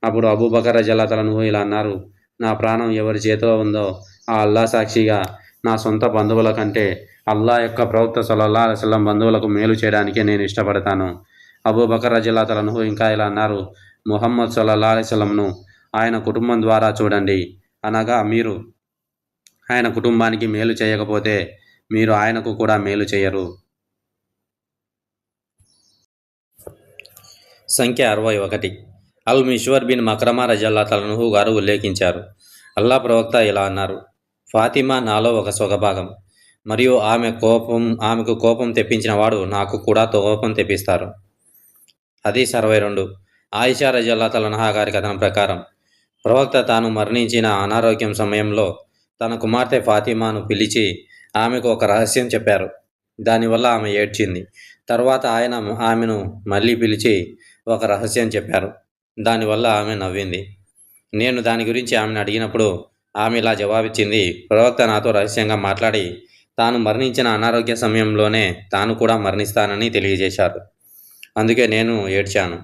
అప్పుడు అబూబకర్ రజల్లాతలనుహు ఇలా అన్నారు, నా ప్రాణం ఎవరి చేతిలో ఉందో ఆ అల్లా సాక్షిగా నా సొంత బంధువుల కంటే అల్లా యొక్క ప్రవక్త సల్లల్లాహు అలైహి వసల్లం బంధువులకు మేలు చేయడానికే నేను ఇష్టపడతాను. అబూబకర్ రజల్లాతలనుహు ఇంకా ఇలా అన్నారు, ముహమ్మద్ సల్లల్లాహు అలైహి వసల్లంను ఆయన కుటుంబం ద్వారా చూడండి, అనగా మీరు ఆయన కుటుంబానికి మేలు చేయకపోతే మీరు ఆయనకు కూడా మేలు చేయరు. సంఖ్య 61. అల్ మిష్వర్ బిన్ మక్రమా రజల్లాతలనుహు గారు ఉల్లేఖించారు, అల్లా ప్రవక్త ఇలా అన్నారు, ఫాతిమా నాలో ఒక సొగభాగం, మరియు ఆమెకు కోపం తెప్పించిన వాడు నాకు కూడా కోపం తెప్పిస్తారు. హదీస్ 62. ఆయిషా రజల్లాతలన్హా గారి కథనం ప్రకారం ప్రవక్త తాను మరణించిన అనారోగ్యం సమయంలో తన కుమార్తె ఫాతిమాను పిలిచి ఆమెకు ఒక రహస్యం చెప్పారు. దానివల్ల ఆమె ఏడ్చింది. తర్వాత ఆయన ఆమెను మళ్ళీ పిలిచి ఒక రహస్యం చెప్పారు. దానివల్ల ఆమె నవ్వింది. నేను దాని గురించి ఆమెను అడిగినప్పుడు ఆమె ఇలా జవాబిచ్చింది, ప్రవక్త నాతో రహస్యంగా మాట్లాడి తాను మరణించిన అనారోగ్య సమయంలోనే తాను కూడా మరణిస్తానని తెలియజేశారు. అందుకే నేను ఏడ్చాను.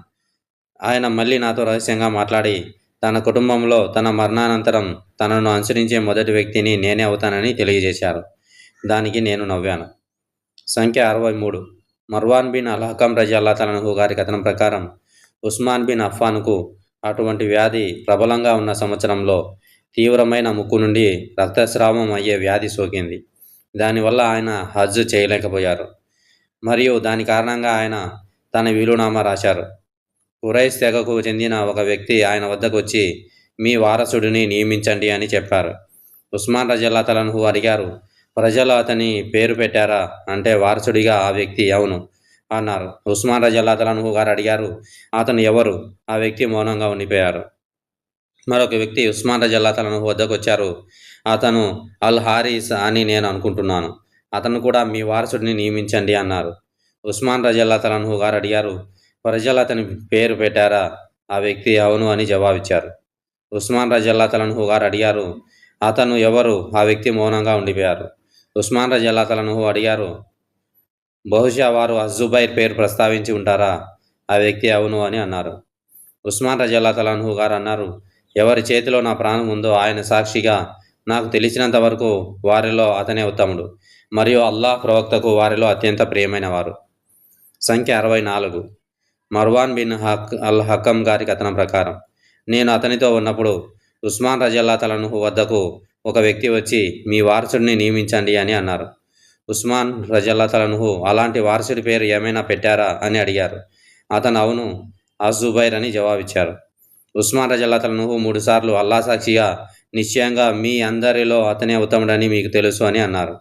ఆయన మళ్ళీ నాతో రహస్యంగా మాట్లాడి తన కుటుంబంలో తన మరణానంతరం తనను అనుసరించే మొదటి వ్యక్తిని నేనే అవుతానని తెలియజేశారు. దానికి నేను నవ్వాను. సంఖ్య 63. మర్వాన్ బిన్ అల్ హకం రజల్లాహు గారి కథనం ప్రకారం ఉస్మాన్ బిన్ అఫ్ఫాన్కు అటువంటి వ్యాధి ప్రబలంగా ఉన్న సంవత్సరంలో తీవ్రమైన ముక్కు నుండి రక్తస్రావం అయ్యే వ్యాధి సోకింది. దానివల్ల ఆయన హజ్ చేయలేకపోయారు. మరియు దాని కారణంగా ఆయన తన వీలునామా రాశారు. ఖురైష్ తెగకు చెందిన ఒక వ్యక్తి ఆయన వద్దకు వచ్చి మీ వారసుడిని నియమించండి అని చెప్పారు. ఉస్మాన్ రజల్లాహు అడిగారు, ప్రజలు అతని పేరు పెట్టారా అంటే వారసుడిగా ఆ వ్యక్తి అవును అన్నారు. ఉస్మాన్ రజల్లాహు గారు అడిగారు, అతను ఎవరు? ఆ వ్యక్తి మౌనంగా ఉండిపోయారు. మరొక వ్యక్తి ఉస్మాన్ రజల్లాహు వద్దకు వచ్చారు. అతను అల్ హారిస్ అని నేను అనుకుంటున్నాను, అతను కూడా మీ వారసుడిని నియమించండి అన్నారు. ఉస్మాన్ రజల్లాహు గారు అడిగారు, ప్రజలు అతని పేరు పెట్టారా? ఆ వ్యక్తి అవును అని జవాబిచ్చారు. ఉస్మాన్ రజల్లాహు గారు అడిగారు, అతను ఎవరు? ఆ వ్యక్తి మౌనంగా ఉండిపోయారు. ఉస్మాన్ రజల్లాహు అడిగారు, బహుశా వారు అజ్జుబైర్ పేరు ప్రస్తావించి ఉంటారా? ఆ వ్యక్తి అవును అని అన్నారు. ఉస్మాన్ రజల్లాహు గారు అన్నారు, ఎవరి చేతిలో నా ప్రాణం ఉందో ఆయన సాక్షిగా నాకు తెలిసినంత వరకు వారిలో అతనే ఉత్తముడు మరియు అల్లాహ్ ప్రవక్తకు వారిలో అత్యంత ప్రియమైన వారు. సంఖ్య 64. మర్వాన్ బిన్ అల్ హకం గారి కథనం ప్రకారం నేను అతనితో ఉన్నప్పుడు ఉస్మాన్ రజల్లాహు వద్దకు ఒక వ్యక్తి వచ్చి మీ వారసుడిని నియమించండి అని అన్నారు. ఉస్మాన్ రజల్లాహు అలాంటి వారసుడి పేరు ఏమైనా పెట్టారా అని అడిగారు. అతను అవును అజ్జుబైర్ అని జవాబిచ్చారు. ఉస్మాన్ రజల్లాహు 3 సార్లు అల్లా సాక్షిగా నిశ్చయంగా మీ అందరిలో అతనే ఉత్తముడని మీకు తెలుసు అని అన్నారు.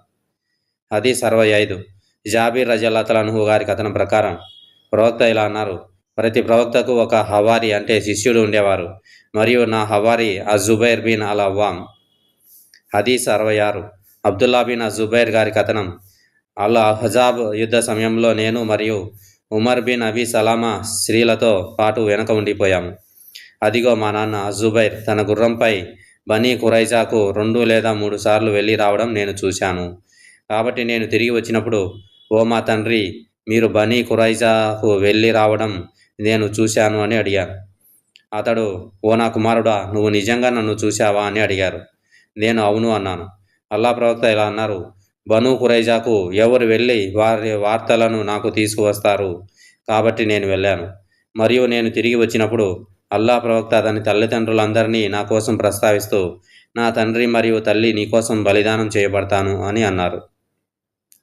హదీస్ 65. జాబీర్ రజల్లాహు గారి కథనం ప్రకారం ప్రవక్త ఇలా అన్నారు, ప్రతి ప్రవక్తకు ఒక హవారి అంటే శిష్యుడు ఉండేవారు మరియు నా హవారి అజ్జుబైర్ బిన్ అల్ అవ్వామ్. హదీస్ 66. అబ్దుల్లా బిన్ అజ్జుబైర్ గారి కథనం, అల్ అహజాబ్ యుద్ధ సమయంలో నేను మరియు ఉమర్ బిన్ అబీ సలామా స్త్రీలతో పాటు వెనక ఉండిపోయాము. అదిగో మా నాన్న అజ్జుబైర్ తన గుర్రంపై బనీ ఖురైజాకు 2 లేదా 3 సార్లు వెళ్ళి రావడం నేను చూశాను. కాబట్టి నేను తిరిగి వచ్చినప్పుడు, ఓ మా తండ్రి, మీరు బనీ ఖురైజాకు వెళ్ళి రావడం నేను చూశాను అని అడిగాను. అతడు, ఓ నా కుమారుడా, నువ్వు నిజంగా నన్ను చూశావా అని అడిగారు. నేను అవును అన్నాను. అల్లా ప్రవక్త ఇలా అన్నారు, బనూ ఖురైజాకు ఎవరు వెళ్ళి వారి వార్తలను నాకు తీసుకువస్తారు. కాబట్టి నేను వెళ్ళాను మరియు నేను తిరిగి వచ్చినప్పుడు అల్లా ప్రవక్త అతని తల్లిదండ్రులందరినీ నా కోసం ప్రస్తావిస్తూ, నా తండ్రి మరియు తల్లి నీకోసం బలిదానం చేయబడతాను అని అన్నారు.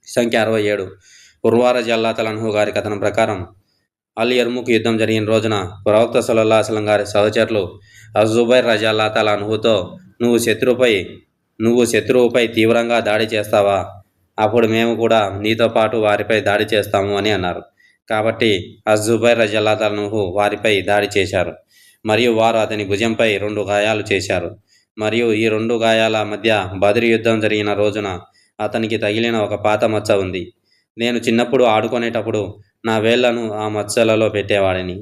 సంఖ్య 67. ఉర్వా రజల్లాహు గారి కథనం ప్రకారం అల్ యర్ముక్ యుద్ధం జరిగిన రోజున ప్రవక్త సల్లల్లాహు అలైహి వసల్లం గారి సహచరులు అజ్జుబైర్ రజల్లాహుతో నువ్వు శత్రువుపై తీవ్రంగా దాడి చేస్తావా? అప్పుడు మేము కూడా నీతో పాటు వారిపై దాడి చేస్తాము అని అన్నారు. కాబట్టి అజ్జుబైర్ రజల్లాహు వారిపై దాడి చేశారు మరియు వారు అతని భుజంపై 2 గాయాలు చేశారు. మరియు ఈ 2 గాయాల మధ్య బద్ర్ యుద్ధం జరిగిన రోజున అతనికి తగిలిన ఒక పాత మచ్చ ఉంది. నేను చిన్నప్పుడు ఆడుకునేటప్పుడు నా వేళ్లను ఆ మచ్చలలో పెట్టేవాడిని.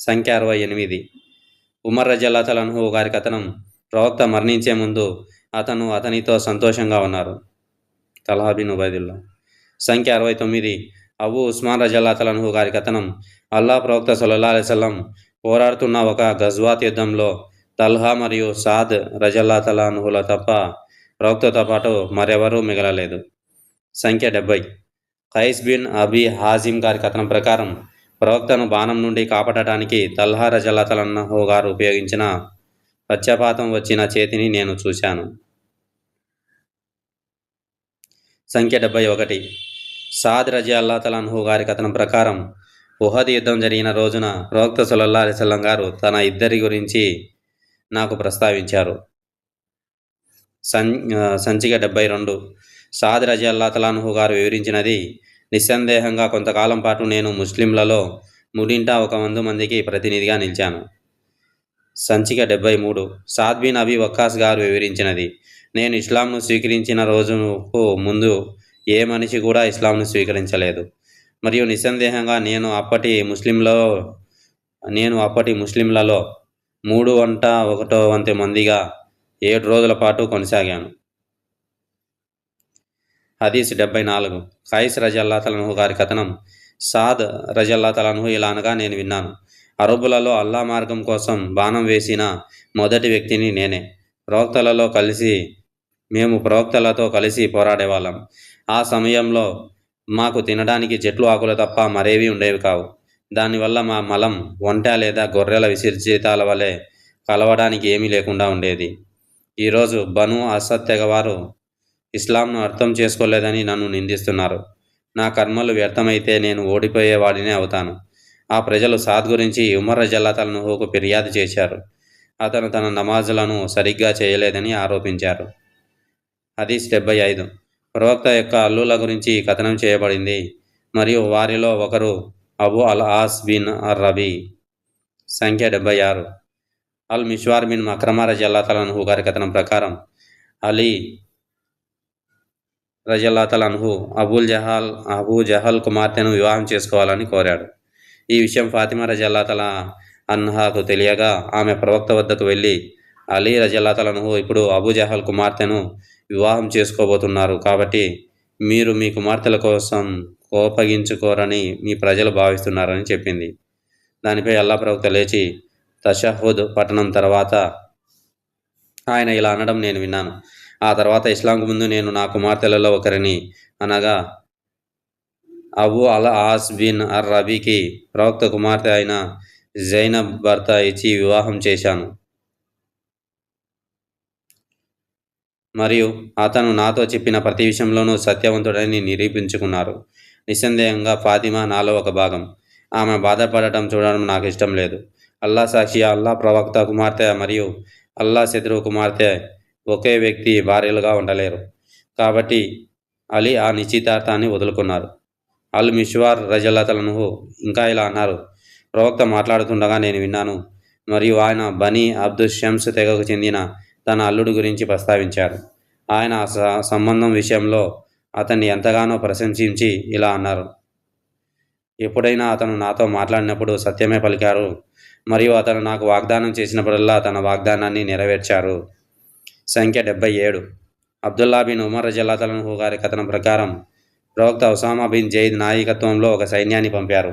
సంఖ్య 68. ఉమర్ రజల్లాహు గారి కథనం, ప్రవక్త మరణించే ముందు అతనితో సంతోషంగా ఉన్నారు. Talha bin Ubaidullah. సంఖ్య 69. అబూ ఉస్మాన్ రజల్లాహు గారి కథనం. అల్లా ప్రవక్త సల్లల్లాహు అలైహి వసల్లం పోరాడుతున్న ఒక గజ్వాత్ యుద్ధంలో తల్హా మరియు సాద్ రజల్లాహుల తప్ప ప్రవక్తతో పాటు మరెవరూ మిగలలేదు. సంఖ్య 70. ఖైస్ బిన్ అబీ హాజిమ్ గారి కథనం ప్రకారం ప్రవక్తను బాణం నుండి కాపాడటానికి తల్హా రజల్లాహు గారు ఉపయోగించిన పక్షపాతం వచ్చిన చేతిని నేను చూశాను. సంఖ్య 71. సాద్ రజల్లాహు గారి కథనం ప్రకారం ఉహద్ యుద్ధం జరిగిన రోజున ప్రవక్త సల్లల్లాహు అలైహి వసల్లం గారు తన ఇద్దరి గురించి నాకు ప్రస్తావించారు. సంచిక 72. సాద్ రజల్లాహు గారు వివరించినది. నిస్సందేహంగా కొంతకాలం పాటు నేను ముస్లింలలో 100 మందికి ప్రతినిధిగా నిలిచాను. సంచిక 73. సాద్ బిన్ అబీ వక్కాస్ గారు వివరించినది. నేను ఇస్లాంను స్వీకరించిన రోజుకు ముందు ఏ మనిషి కూడా ఇస్లాంను స్వీకరించలేదు, మరియు నిస్సందేహంగా నేను అప్పటి ముస్లింలలో 3/1 మందిగా 7 రోజుల పాటు కొనసాగాను. హదీస్ 74. ఖైస్ రజల్లాహు గారి కథనం. సాద్ రజల్లాహు ఇలా అనగా, నేను విన్నాను, అరబ్బులలో అల్లా మార్గం కోసం బాణం వేసిన మొదటి వ్యక్తిని నేనే. మేము ప్రవక్తలతో కలిసి పోరాడేవాళ్ళం. ఆ సమయంలో మాకు తినడానికి చెట్లు ఆకులు తప్ప మరేవీ ఉండేవి కావు. దానివల్ల మా మలం ఒంటె లేదా గొర్రెల విసర్జితాల వలె కలవడానికి ఏమీ లేకుండా ఉండేది. ఈరోజు బను అసద్ తెగవారు ఇస్లాంను అర్థం చేసుకోలేదని నన్ను నిందిస్తున్నారు. నా కర్మలు వ్యర్థమైతే నేను ఓడిపోయేవాడినే అవుతాను. ఆ ప్రజలు సాద్ గురించి ఉమర్ రజల్లాహుకు ఫిర్యాదు చేశారు. అతను తన నమాజులను సరిగ్గా చేయలేదని ఆరోపించారు. హదీస్ 75. ప్రవక్త యొక్క అల్లుల గురించి కథనం చేయబడింది, మరియు వారిలో ఒకరు అబూ అల్ ఆస్ బిన్ అర్ రబీ. సంఖ్య 76. అల్ మిష్వార్ బిన్ మక్రమా రజల్లాహు గారి కథనం ప్రకారం అలీ రజల్లాహు అబూ జహల్ కుమార్తెను వివాహం చేసుకోవాలని కోరాడు. ఈ విషయం ఫాతిమా రజల్లాహు తెలియగా ఆమె ప్రవక్త వద్దకు వెళ్ళి, అలీ రజల్లాహు ఇప్పుడు అబూ జహల్ కుమార్తెను వివాహం చేసుకోబోతున్నారు, కాబట్టి మీరు మీ కుమార్తెల కోసం కోపగించుకోరని మీ ప్రజలు భావిస్తున్నారని చెప్పింది. దానిపై అల్లా ప్రవక్త లేచి తషహుద్ పఠనం తర్వాత ఆయన ఇలా అనడం నేను విన్నాను. ఆ తర్వాత ఇస్లాంకు ముందు నేను నా కుమార్తెలలో ఒకరిని, అనగా అబూ అల్ ఆస్ బిన్ అర్ రబీకి ప్రవక్త కుమార్తె అయిన జైనబ్ భర్త ఇచ్చి వివాహం చేశాను, మరియు అతను నాతో చెప్పిన ప్రతి విషయంలోనూ సత్యవంతుడని నిరూపించుకున్నారు. నిస్సందేహంగా ఫాతిమా నాలో ఒక భాగం. ఆమె బాధపడటం చూడడం నాకు ఇష్టం లేదు. అల్లా సాక్షిగా, అల్లా ప్రవక్త కుమార్తె మరియు అల్లా శత్రువు కుమార్తె ఒకే వ్యక్తి భార్యలుగా ఉండలేరు. కాబట్టి అలీ ఆ నిశ్చితార్థాన్ని వదులుకున్నారు. అల్ మిష్వార్ రజల్లాహు ఇంకా ఇలా అన్నారు, ప్రవక్త మాట్లాడుతుండగా నేను విన్నాను, మరియు ఆయన బనీ అబ్దుల్ షమ్స్ తెగకు చెందిన తన అల్లుడు గురించి ప్రస్తావించారు. ఆయన సంబంధం విషయంలో అతన్ని ఎంతగానో ప్రశంసించి ఇలా అన్నారు, ఎప్పుడైనా అతను నాతో మాట్లాడినప్పుడు సత్యమే పలికారు, మరియు అతను నాకు వాగ్దానం చేసినప్పుడల్లా తన వాగ్దానాన్ని నెరవేర్చారు. సంఖ్య 77. అబ్దుల్లా బిన్ ఉమర్ రజల్లాహు గారి కథనం ప్రకారం ప్రవక్త ఉసామా బిన్ జైద్ నాయకత్వంలో ఒక సైన్యాన్ని పంపారు.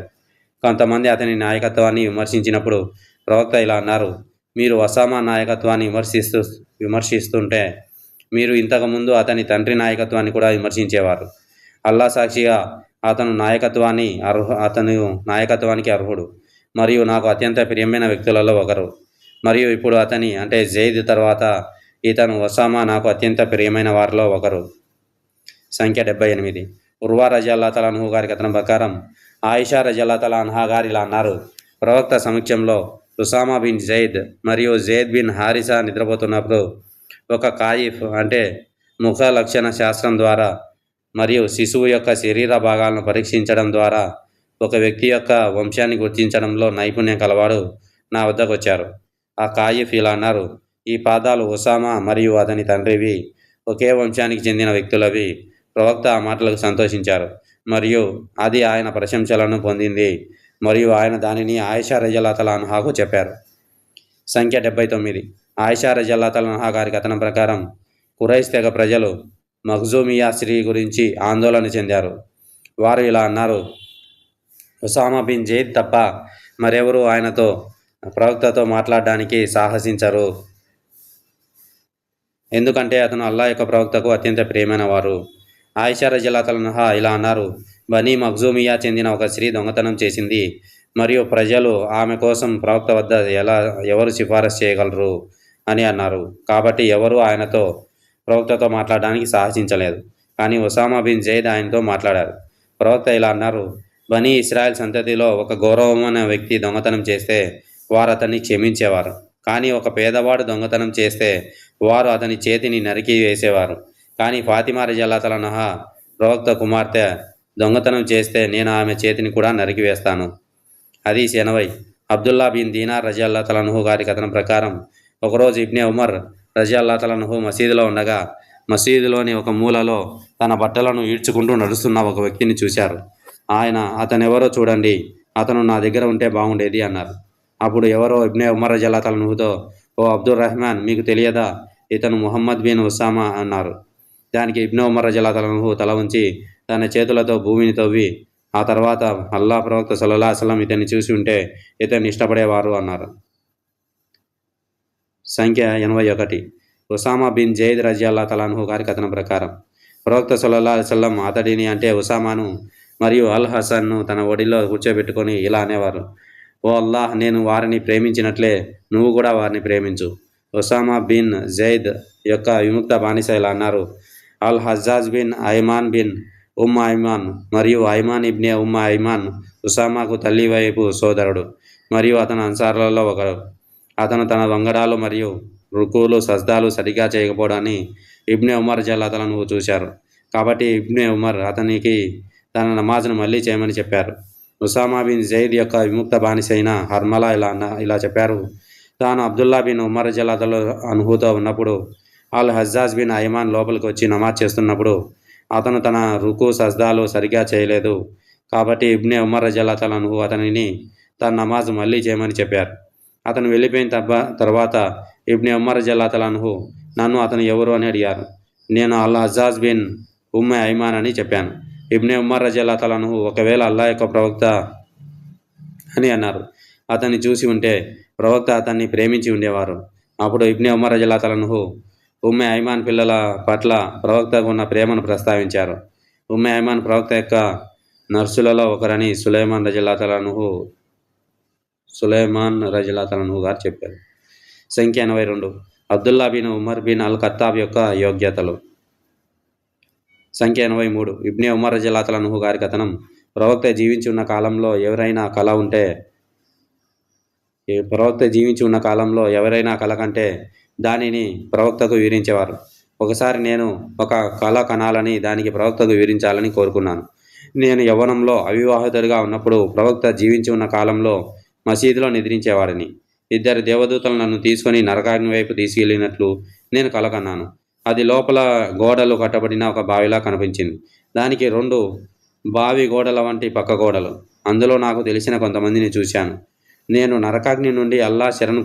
కొంతమంది అతని నాయకత్వాన్ని విమర్శించినప్పుడు ప్రవక్త ఇలా అన్నారు, మీరు ఉసామా నాయకత్వాన్ని విమర్శిస్తుంటే మీరు ఇంతకుముందు అతని తండ్రి నాయకత్వాన్ని కూడా విమర్శించేవారు. అల్లా సాక్షిగా అతను నాయకత్వానికి అర్హుడు, మరియు నాకు అత్యంత ప్రియమైన వ్యక్తులలో ఒకరు, మరియు ఇప్పుడు అతని అంటే జైద్ తర్వాత ఇతను ఉసామా నాకు అత్యంత ప్రియమైన వారిలో ఒకరు. సంఖ్య 78. ఉర్వా రజల్లాహు గారి కథనం ప్రకారం ఆయిషా రజల్లాహు గారు ఇలా అన్నారు, ప్రవక్త సమక్షంలో ఉసామా బిన్ జైద్ మరియు జైద్ బిన్ హారిసా నిద్రపోతున్నప్పుడు ఒక కాయిఫ్ అంటే ముఖ లక్షణ శాస్త్రం ద్వారా మరియు శిశువు యొక్క శరీర భాగాలను పరీక్షించడం ద్వారా ఒక వ్యక్తి యొక్క వంశాన్ని గుర్తించడంలో నైపుణ్యం కలవాడు నా వద్దకు వచ్చారు. ఆ కాయిఫ్ ఇలా అన్నారు, ఈ పాదాలు ఉసామా మరియు అతని తండ్రివి, ఒకే వంశానికి చెందిన వ్యక్తులవి. ప్రవక్త ఆ మాటలకు సంతోషించారు, మరియు అది ఆయన ప్రశంసలను పొందింది, మరియు ఆయన దానిని ఆయిషా రజల్లాహు చెప్పారు. సంఖ్య 79. ఆయిషా రజల్లాహు గారి కథనం ప్రకారం ఖురైష్ తెగ ప్రజలు మఖ్జూమియా స్త్రీ గురించి ఆందోళన చెందారు. వారు ఇలా అన్నారు: ఉసామా బిన్ జైద్ తప్ప మరెవరూ ఆయనతో ప్రవక్తతో మాట్లాడడానికి సాహసించరు. ఎందుకంటే అతను అల్లా యొక్క ప్రవక్తకు అత్యంత ప్రియమైన వారు. ఆయిషా రజియల్లాహు అన్హా ఇలా అన్నారు: బనీ మఖ్జూమియా చెందిన ఒక స్త్రీ దొంగతనం చేసింది మరియు ప్రజలు ఆమె కోసం ప్రవక్త వద్ద ఎవరు సిఫారసు చేయగలరు అని అన్నారు. కాబట్టి ఎవరూ ఆయనతో ప్రవక్తతో మాట్లాడడానికి సాహసించలేదు. కానీ ఉసామా బిన్ జైద్ ఆయనతో మాట్లాడారు. ప్రవక్త ఇలా అన్నారు: బనీ ఇస్రాయల్ సంతతిలో ఒక గౌరవమైన వ్యక్తి దొంగతనం చేస్తే వారు అతన్ని క్షమించేవారు. కానీ ఒక పేదవాడు దొంగతనం చేస్తే వారు అతని చేతిని నరికి వేసేవారు. కానీ ఫాతిమా రజియల్లాహు అన్హా ప్రవక్త కుమార్తె దొంగతనం చేస్తే నేను ఆమె చేతిని కూడా నరికివేస్తాను. హదీస్ 80. అబ్దుల్లా బిన్ దీనార్ రజియల్లాహు అన్హు గారి కథనం ప్రకారం ఒకరోజు ఇబ్నే ఉమర్ రజియల్లాహు అన్హు మసీదులో ఉండగా మసీదులోని ఒక మూలలో తన బట్టలను ఈడ్చుకుంటూ నడుస్తున్న ఒక వ్యక్తిని చూశారు. ఆయన, అతనెవరో చూడండి, అతను నా దగ్గర ఉంటే బాగుండేది అన్నారు. అప్పుడు ఎవరో ఇబ్నే ఉమర్ రజియల్లాహు అన్హుతో, ఓ అబ్దుర్ రెహమాన్, మీకు తెలియదా, ఇతను ముహమ్మద్ బిన్ ఉసామా అన్నారు. దానికి ఇబ్నే ఉమర్ రజియల్లాహు అన్హు తల ఉంచి తన చేతులతో భూమిని తవ్వి ఆ తర్వాత అల్లా ప్రవక్త సల్లల్లాహు అలైహి వసల్లం ఇతన్ని చూసి ఉంటే ఇతన్ని ఇష్టపడేవారు అన్నారు. సంఖ్య 81. ఉసామా బిన్ జైద్ రజియల్లాహు అన్హు గారి కథనం ప్రకారం ప్రవక్త సల్లల్లాహు అలైహి వసల్లం అతడిని అంటే ఉసామాను మరియు అల్ హసన్ను తన ఒడిలో కూర్చోబెట్టుకొని ఇలా అనేవారు: ఓ అల్లాహ్, నేను వారిని ప్రేమించినట్లే నువ్వు కూడా వారిని ప్రేమించు. ఉసామా బిన్ జైద్ యొక్క విముక్త బానిస ఇలా అన్నారు: al Hajjaj bin Ayman bin Ayman మరియు ఐమాన్ ఇబ్నే ఐమాన్ ఉసామాకు తల్లి వైపు సోదరుడు మరియు అతను అన్సార్లలో ఒకరు. అతను తన వంగడాలు మరియు రుకులు సజ్దాలు సరిగా చేయకపోవడాన్ని ఇబ్నే ఉమర్ రజియల్లాహు అన్హు చూశారు. కాబట్టి ఇబ్నే ఉమర్ అతనికి తన నమాజ్ను మళ్ళీ చేయమని చెప్పారు. ఉసామా బిన్ జైద్ యొక్క విముక్త బానిస అయిన హర్మలా ఇలా చెప్పారు: తాను అబ్దుల్లా బిన్ ఉమర్ రజియల్లాహు అన్హుతో ఉన్నప్పుడు అల్ హజ్జాజ్ బిన్ ఐమాన్ లోపలికి వచ్చి నమాజ్ చేస్తున్నప్పుడు అతను తన రుకు సజ్దాలు సరిగా చేయలేదు. కాబట్టి ఇబ్నే ఉమర్ రజియల్లాహు అన్హు అతనిని తన నమాజ్ మళ్ళీ చేయమని చెప్పారు. అతను వెళ్ళిపోయిన తర్వాత ఇబ్నే ఉమర్ రజియల్లాహు అన్హు నన్ను అతను ఎవరు అని అడిగారు. నేను అల్ హజ్జాజ్ బిన్ ఐమాన్ అని చెప్పాను. ఇబ్నే ఉమర్ రజియల్లాహు అన్హు ఒకవేళ అల్లా యొక్క ప్రవక్త అని అన్నారు. అతన్ని చూసి ఉంటే ప్రవక్త అతన్ని ప్రేమించి ఉండేవారు. అప్పుడు ఇబ్నే ఉమర్ రజియల్లాహు అన్హు ఐమాన్ పిల్లల పట్ల ప్రవక్తకు ఉన్న ప్రేమను ప్రస్తావించారు. ఐమాన్ ప్రవక్త యొక్క నర్సులలో ఒకరని సులైమాన్ రజియల్లాహు అన్హు గారు చెప్పారు. సంఖ్య 82. అబ్దుల్లా బిన్ ఉమర్ బిన్ అల్ ఖత్తాబ్ యొక్క యోగ్యతలు. సంఖ్య 83. ఇబ్నే ఉమర్ రజియల్లాహు అన్హు గారి కథనం ప్రవక్త జీవించి ఉన్న కాలంలో ఎవరైనా కల కంటే దానిని ప్రవక్తకు వివరించేవారు. ఒకసారి నేను ఒక కళ కనాలని దానికి ప్రవక్తకు వివరించాలని కోరుకున్నాను. నేను యవ్వనంలో అవివాహితుడిగా ఉన్నప్పుడు ప్రవక్త జీవించి ఉన్న కాలంలో మసీదులో నిద్రించేవాడిని. 2 దేవదూతలు నన్ను తీసుకొని నరకాగ్ని వైపు తీసుకెళ్ళినట్లు నేను కల కన్నాను. అది లోపల గోడలు కట్టబడిన ఒక బావిలా కనిపించింది. దానికి 2 బావి గోడల వంటి పక్క గోడలు. అందులో నాకు తెలిసిన కొంతమందిని చూశాను. నేను నరకాగ్ని నుండి అల్లా శరణు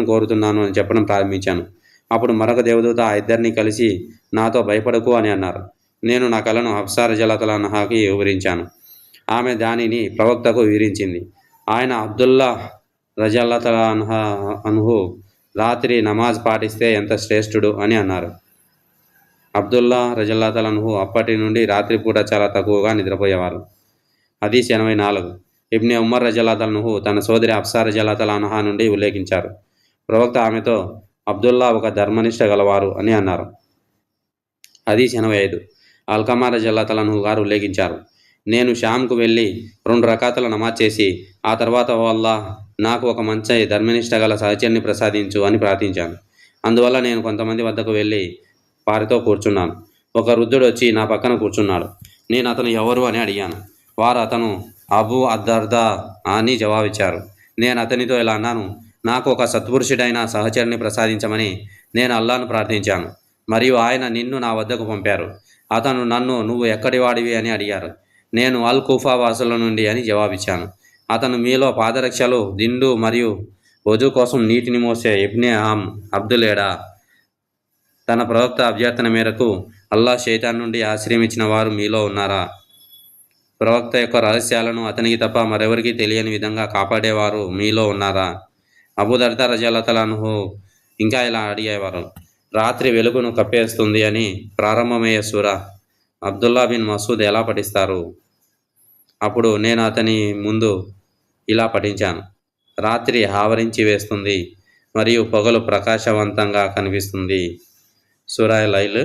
కోరుతున్నాను అని చెప్పడం ప్రారంభించాను. అప్పుడు మరొక దేవదూత ఆ ఇద్దరిని కలిసి నాతో భయపడకు అని అన్నారు. నేను నా కలను హఫ్సా రజియల్లాహు అన్హాకి వివరించాను. ఆమె దానిని ప్రవక్తకు వివరించింది. ఆయన అబ్దుల్లా రజియల్లాహు అన్హు రాత్రి నమాజ్ పాటిస్తే ఎంత శ్రేష్ఠుడు అని అన్నారు. అబ్దుల్లా రజియల్లాహు అన్హు అప్పటి నుండి రాత్రిపూట చాలా తక్కువగా నిద్రపోయేవారు. హదీస్ 84. ఇబ్నే ఉమర్ రజియల్లాహు అన్హు తన సోదరి హఫ్సా రజియల్లాహు అన్హా నుండి ఉల్లేఖించారు. ప్రవక్త ఆమెతో అబ్దుల్లా ఒక ధర్మనిష్ట గలవారు అని అన్నారు. హదీస్ 85. అల్కమా రజియల్లాహు అన్హు గారు ఉల్లేఖించారు: నేను షామ్కు వెళ్ళి 2 రకాతుల నమాజ్ చేసి ఆ తర్వాత ఓ అల్లాహ్, నాకు ఒక మంచి ధర్మనిష్ట గల సహచర్ని ప్రసాదించు అని ప్రార్థించాను. అందువల్ల నేను కొంతమంది వద్దకు వెళ్ళి వారితో కూర్చున్నాను. ఒక వృద్ధుడు వచ్చి నా పక్కన కూర్చున్నాడు. నేను అతను ఎవరు అని అడిగాను. వారు అతను అబూ అద్దర్దా అని జవాబిచ్చారు. నేను అతనితో ఇలా అన్నాను: నాకు ఒక సత్పురుషుడైన సహచరుని ప్రసాదించమని నేను అల్లాను ప్రార్థించాను మరియు ఆయన నిన్ను నా వద్దకు పంపారు. అతను నన్ను నువ్వు ఎక్కడి వాడివి అని అడిగారు. నేను అల్ కుఫా వాసుల నుండి అని జవాబిచ్చాను. అతను మీలో పాదరక్షలు, దిండు మరియు వజూ కోసం నీటిని మోసే ఇబ్నే అబ్దులేడా తన ప్రవక్త అభ్యర్థన మేరకు అల్లాహ్ షైతాన్ నుండి ఆశ్రయం ఇచ్చిన వారు మీలో ఉన్నారా? ప్రవక్త యొక్క రహస్యాలను అతనికి తప్ప మరెవరికి తెలియని విధంగా కాపాడేవారు మీలో ఉన్నారా? అబూ దర్దా రజల్లాహు అన్హు ఇంకా ఇలా అడిగేవారు, రాత్రి వెలుగును కప్పేస్తుంది అని ప్రారంభమయ్యే సూర అబ్దుల్లా బిన్ మసూద్ ఎలా పఠిస్తారు? అప్పుడు నేను అతని ముందు ఇలా పఠించాను, రాత్రి ఆవరించి వేస్తుంది మరియు పొగలు ప్రకాశవంతంగా కనిపిస్తుంది. సూరా లైల్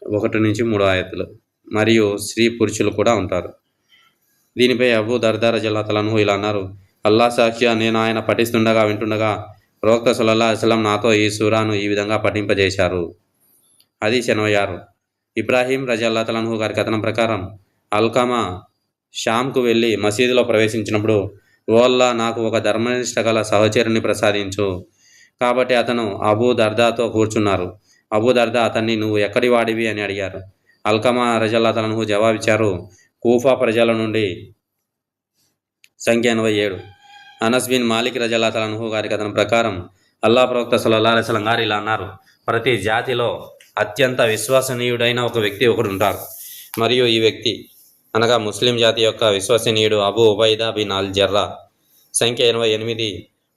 1-3 ఆయతులు. మరియు స్త్రీ పురుషులు కూడా ఉంటారు. దీనిపై అబూ దర్దా రజల్లాహు అన్హు ఇలా అన్నారు, అల్లాహ్ సాక్షిగా నేను ఆయన పఠిస్తుండగా వింటుండగా ప్రవక్త సల్లల్లాహు అలైహి వసల్లం నాతో ఈ సూరాను ఈ విధంగా పఠింపజేశారు. హదీస్ 86. ఇబ్రాహీం రజల్లాహు అన్హు గారి కథనం ప్రకారం అల్కమా షామ్కు వెళ్ళి మసీదులో ప్రవేశించినప్పుడు, ఓ అల్లాహ్, నాకు ఒక ధర్మనిష్ట గల సహచరుని ప్రసాదించు. కాబట్టి అతను అబూ దర్దాతో కూర్చున్నారు. అబూ దర్దా అతన్ని, నువ్వు ఎక్కడి వాడివి అని అడిగారు. అల్కమా రజల్లాహు అన్హు జవాబిచ్చారు, కూఫా ప్రజల నుండి. సంఖ్య 87. అనస్ బిన్ మాలిక్ రజల్లాహు అన్హు గారి కథనం ప్రకారం అల్లాహ్ ప్రవక్త సల్లల్లాహు అలైహి వసల్లం గారు ఇలా అన్నారు, ప్రతి జాతిలో అత్యంత విశ్వసనీయుడైన ఒక వ్యక్తి ఒకడు ఉంటారు, మరియు ఈ వ్యక్తి అనగా ముస్లిం జాతి యొక్క విశ్వసనీయుడు అబూ ఉబైదా బిన్ అల్ జర్రా. సంఖ్య 88.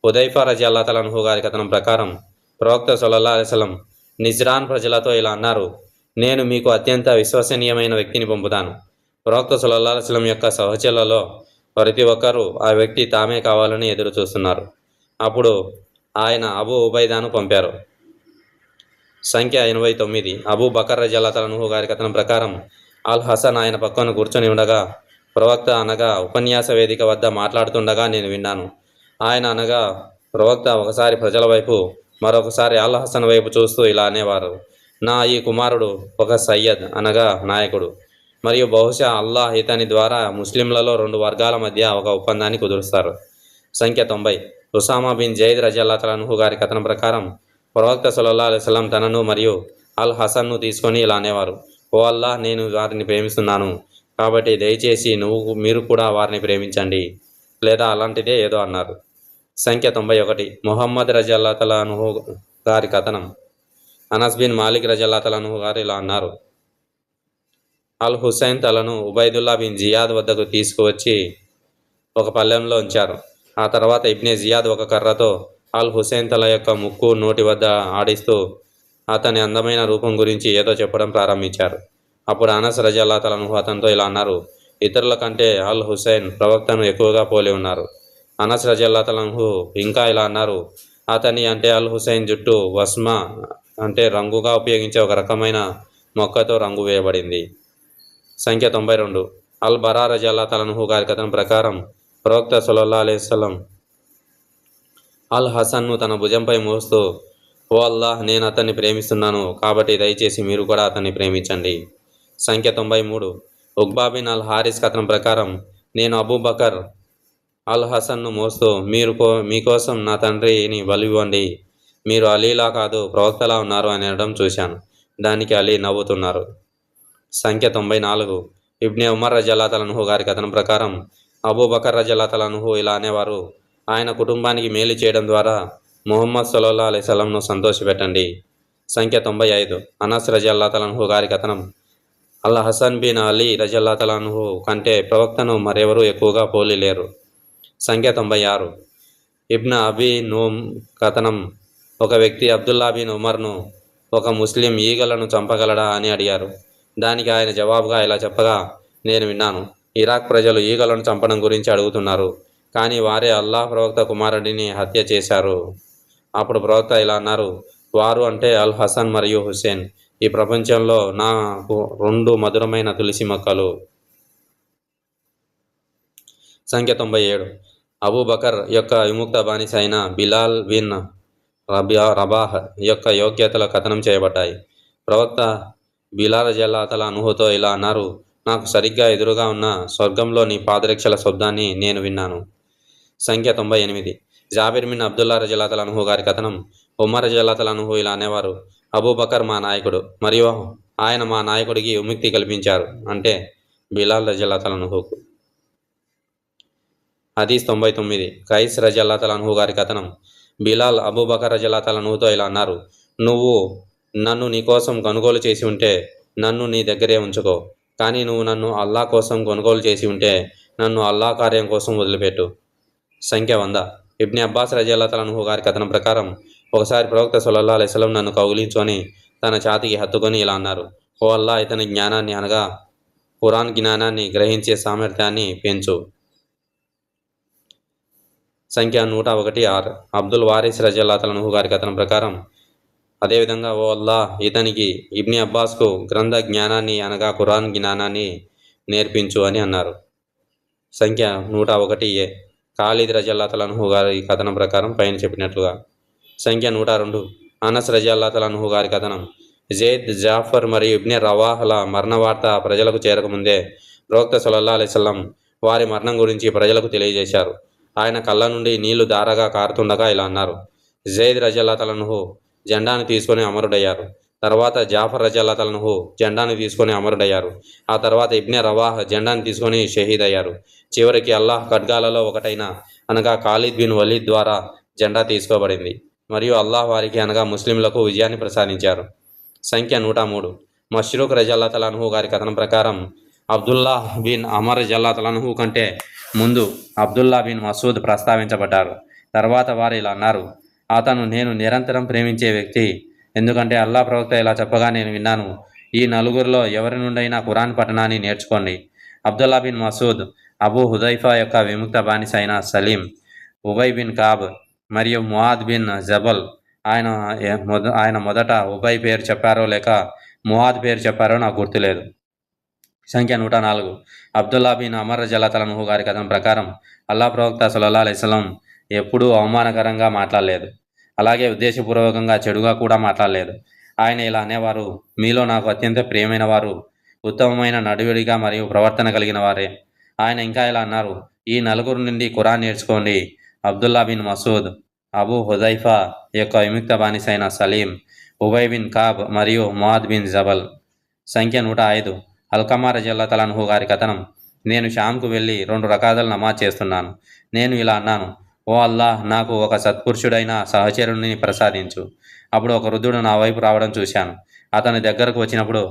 హుదైఫా రజల్లాహు అన్హు గారి కథనం ప్రకారం ప్రవక్త సల్లల్లాహు అలైహి వసల్లం నిజ్రాన్ ప్రజలతో ఇలా అన్నారు, నేను మీకు అత్యంత విశ్వసనీయమైన వ్యక్తిని పంపుతాను. ప్రవక్త సల్లల్లాహు అలైహి వసల్లం యొక్క సహచరులలో ప్రతి ఒక్కరూ ఆ వ్యక్తి తామే కావాలని ఎదురు చూస్తున్నారు. అప్పుడు ఆయన అబూ ఉబైదాను పంపారు. సంఖ్య 89. అబూ బకర్ రజల్లాహు అన్హు గారి కథనం ప్రకారం అల్ హసన్ ఆయన పక్కన కూర్చొని ఉండగా ప్రవక్త అనగా ఉపన్యాస వేదిక వద్ద మాట్లాడుతుండగా నేను విన్నాను. ఆయన అనగా ప్రవక్త ఒకసారి ప్రజల వైపు మరొకసారి అల్ హసన్ వైపు చూస్తూ ఇలా అనేవారు, నా ఈ కుమారుడు ఒక సయ్యద్ అనగా నాయకుడు, మరియు బహుశా అల్లాహ్ ఇతని ద్వారా ముస్లింలలో 2 వర్గాల మధ్య ఒక ఒప్పందాన్ని కుదురుస్తారు. సంఖ్య 90. ఉసామా బిన్ జైద్ రజల్లాహు అన్హు గారి కథనం ప్రకారం ప్రవక్త సల్లల్లాహు అలైహి వసల్లం తనను మరియు అల్ హసన్ను తీసుకొని ఇలా అనేవారు, ఓ అల్లాహ్, నేను వారిని ప్రేమిస్తున్నాను, కాబట్టి దయచేసి మీరు కూడా వారిని ప్రేమించండి, లేదా అలాంటిదే ఏదో అన్నారు. సంఖ్య 91. ముహమ్మద్ రజల్లాహు అన్హు గారి కథనం. అనస్ బిన్ మాలిక్ రజల్లాహు అన్హు గారు ఇలా అన్నారు, అల్ హుసైన్ తలను ఉబైదుల్లా బిన్ జియాద్ వద్దకు తీసుకువచ్చి ఒక పళ్ళెంలో ఉంచారు. ఆ తర్వాత ఇబ్నే జియాద్ ఒక కర్రతో అల్ హుసైన్ తల యొక్క ముక్కు నోటి వద్ద ఆడిస్తూ అతని అందమైన రూపం గురించి ఏదో చెప్పడం ప్రారంభించారు. అప్పుడు అనస్ రజల్లాహు అన్హు అతనితో ఇలా అన్నారు, ఇతరుల కంటే అల్ హుసైన్ ప్రవక్తను ఎక్కువగా పోలి ఉన్నారు. అనస్ రజల్లాహు అన్హు ఇంకా ఇలా అన్నారు, అతని అంటే అల్ హుసైన్ జుట్టు వస్మా అంటే రంగుగా ఉపయోగించే ఒక రకమైన మొక్కతో రంగు వేయబడింది. సంఖ్య 92. అల్ బరా రజల్లాహు అన్హు గారి కథనం ప్రకారం ప్రవక్త సల్లల్లాహు అలైహి వసల్లం అల్ హసన్ను తన భుజంపై మోస్తూ, ఓ అల్లాహ్, నేను అతన్ని ప్రేమిస్తున్నాను, కాబట్టి దయచేసి మీరు కూడా అతన్ని ప్రేమించండి. సంఖ్య 93. ఉక్బా బిన్ అల్ హారిస్ కథనం ప్రకారం నేను అబూబకర్ అల్ హసన్ను మోస్తూ, మీకోసం నా తండ్రిని బలివ్వండి, మీరు అలీలా కాదు ప్రవక్తలా ఉన్నారు అని అనడం చూశాను. దానికి అలీ నవ్వుతున్నారు. సంఖ్య 94. ఇబ్నే ఉమర్ రజల్లాహు అన్హు గారి కథనం ప్రకారం అబూబకర్ రజల్లాహు అన్హు ఇలా అనేవారు, ఆయన కుటుంబానికి మేలు చేయడం ద్వారా ముహమ్మద్ సల్లల్లాహు అలైహి వసల్లంను సంతోషపెట్టండి. సంఖ్య 95. అనస్ రజల్లాహు అన్హు గారి కథనం. అల్ హసన్ బిన్ అలీ రజల్లాహు అన్హు కంటే ప్రవక్తను మరెవరూ ఎక్కువగా పోలి లేరు. సంఖ్య 96. ఇబ్న్ అబీ నూమ్ కథనం. ఒక వ్యక్తి అబ్దుల్లా బిన్ ఉమర్ను, ఒక ముస్లిం ఈగలను చంపగలడా అని అడిగారు. దానికి ఆయన జవాబుగా ఇలా చెప్పగా నేను విన్నాను, ఇరాక్ ప్రజలు ఈగలను చంపడం గురించి అడుగుతున్నారు, కానీ వారే అల్లాహ్ ప్రవక్త కుమారుడిని హత్య చేశారు. అప్పుడు ప్రవక్త ఇలా అన్నారు, వారు అంటే అల్ హసన్ మరియు హుసేన్ ఈ ప్రపంచంలో నాకు 2 మధురమైన తులసి మొక్కలు. సంఖ్య 97. అబూ బకర్ యొక్క విముక్త బానిస అయిన బిలాల్ బిన్ రబాహ్ యొక్క యోగ్యతలు కథనం చేయబడ్డాయి. ప్రవక్త బిలాల్ రజల్లాహు అన్హుతో ఇలా అన్నారు, నాకు సరిగ్గా ఎదురుగా ఉన్న స్వర్గంలోని పాదరక్షల శబ్దాన్ని నేను విన్నాను. సంఖ్య 98. జాబిర్ బిన్ అబ్దుల్లా రజల్లాహు అన్హు గారి కథనం. ఉమర్ రజల్లాహు అన్హు ఇలా అనేవారు, అబూబకర్ మా నాయకుడు, మరియు ఆయన మా నాయకుడికి విముక్తి కల్పించారు, అంటే బిలాల్ రజల్లాహు అన్హుకు. హదీస్ 99. కైస్ రజల్లాహు అన్హు గారి కథనం. బిలాల్ అబూబకర్ రజల్లాహు అన్హుతో ఇలా అన్నారు, నువ్వు నన్ను నీ కోసం కొనుగోలు చేసి ఉంటే నన్ను నీ దగ్గరే ఉంచుకో. కానీ నువ్వు నన్ను అల్లా కోసం కొనుగోలు చేసి ఉంటే నన్ను అల్లా కార్యం కోసం వదిలిపెట్టు. సంఖ్య 100. ఇబ్ని అబ్బాస్ రజియల్లాహు అన్హు గారి కథనం ప్రకారం ఒకసారి ప్రవక్త సల్లల్లాహు అలైహి వసల్లం నన్ను కౌగిలించుకొని తన ఛాతీకి హత్తుకొని ఇలా అన్నారు: ఓ అల్లా, ఇతని జ్ఞానాన్ని అనగా ఖురాన్ జ్ఞానాన్ని గ్రహించే సామర్థ్యాన్ని పెంచు. సంఖ్య 101. అబ్దుల్ వారిస్ రజియల్లాహు అన్హు గారి కథనం ప్రకారం అదేవిధంగా, ఓ అల్లా, ఇతనికి ఇబ్ని అబ్బాస్కు గ్రంథ జ్ఞానాన్ని అనగా ఖురాన్ జ్ఞానాన్ని నేర్పించు అని అన్నారు. సంఖ్య 101A. ఖాలిద్ రజియల్లాహు అన్హు గారి కథనం ప్రకారం పైన చెప్పినట్లుగా. సంఖ్య 102. అనస్ రజియల్లాహు అన్హు గారి కథనం. జైద్, జాఫర్ మరియు ఇబ్ని రవాహల మరణ వార్త ప్రజలకు చేరకముందే ప్రవక్త సల్లల్లాహు అలైహి వసల్లం వారి మరణం గురించి ప్రజలకు తెలియజేశారు. ఆయన కళ్ళ నుండి నీళ్లు ధారగా కారుతుండగా ఇలా అన్నారు: జైద్ రజియల్లాహు అన్హు జెండాను తీసుకొని అమరుడయ్యారు. తర్వాత జాఫర్ రజియల్లాహు అన్హు జెండాను తీసుకొని అమరుడయ్యారు. ఆ తర్వాత ఇబ్ని రవాహ్ జెండాను తీసుకొని షహీద్ అయ్యారు. చివరికి అల్లాహ్ ఖడ్గాలలో ఒకటైన అనగా ఖాలిద్ బిన్ వలీద్ ద్వారా జెండా తీసుకోబడింది మరియు అల్లాహ్ వారికి అనగా ముస్లింలకు విజయాన్ని ప్రసాదించారు. సంఖ్య 103. మష్రూక్ రజియల్లాహు అన్హు గారి కథనం ప్రకారం అబ్దుల్లా బిన్ అమర్ రజియల్లాహు అన్హు కంటే ముందు అబ్దుల్లా బిన్ మసూద్ ప్రస్తావించబడ్డారు. తర్వాత వారు ఇలా అన్నారు: అతను నేను నిరంతరం ప్రేమించే వ్యక్తి, ఎందుకంటే అల్లా ప్రవక్త ఇలా చెప్పగా నేను విన్నాను: ఈ నలుగురిలో ఎవరి నుండైనా ఖురాన్ పఠనాన్ని నేర్చుకోండి. అబ్దుల్లా బిన్ మసూద్, అబూ హుదైఫా యొక్క విముక్త బానిస అయిన సలీం, ఉబై బిన్ కాబ్ మరియు ముఆద్ బిన్ జబల్. ఆయన మొదట ఉబై పేరు చెప్పారో లేక ముఆద్ పేరు చెప్పారో నాకు గుర్తులేదు. సంఖ్య 104. అబ్దుల్లా బిన్ అమర్ రజియల్లాహు అన్హు గారి కథనం ప్రకారం అల్లా ప్రవక్త సల్లల్లాహు అలైహి వసల్లం ఎప్పుడూ అవమానకరంగా మాట్లాడలేదు, అలాగే ఉద్దేశపూర్వకంగా చెడుగా కూడా మాట్లాడలేదు. ఆయన ఇలా అనేవారు: మీలో నాకు అత్యంత ప్రియమైన వారు ఉత్తమమైన నడువడిగా మరియు ప్రవర్తన కలిగిన వారే. ఆయన ఇంకా ఇలా అన్నారు: ఈ నలుగురు నుండి ఖురాన్ నేర్చుకోండి. అబ్దుల్లా బిన్ మసూద్, అబూ హుదైఫా యొక్క విముక్త బానిస అయిన సలీం, ఉబై బిన్ కాబ్ మరియు ముఆద్ బిన్ జబల్. సంఖ్య 105. అల్కమా రజియల్లాహు అన్హు గారి కథనం. నేను షామ్కు వెళ్ళి 2 రకాతులు నమాజ్ చేస్తున్నాను. నేను ఇలా అన్నాను: ఓ అల్లాహ్, నాకు ఒక సత్పురుషుడైన సహచరుడిని ప్రసాదించు. అప్పుడు ఒక వృద్ధుడు నా వైపు రావడం చూశాను. అతని దగ్గరకు వచ్చినప్పుడు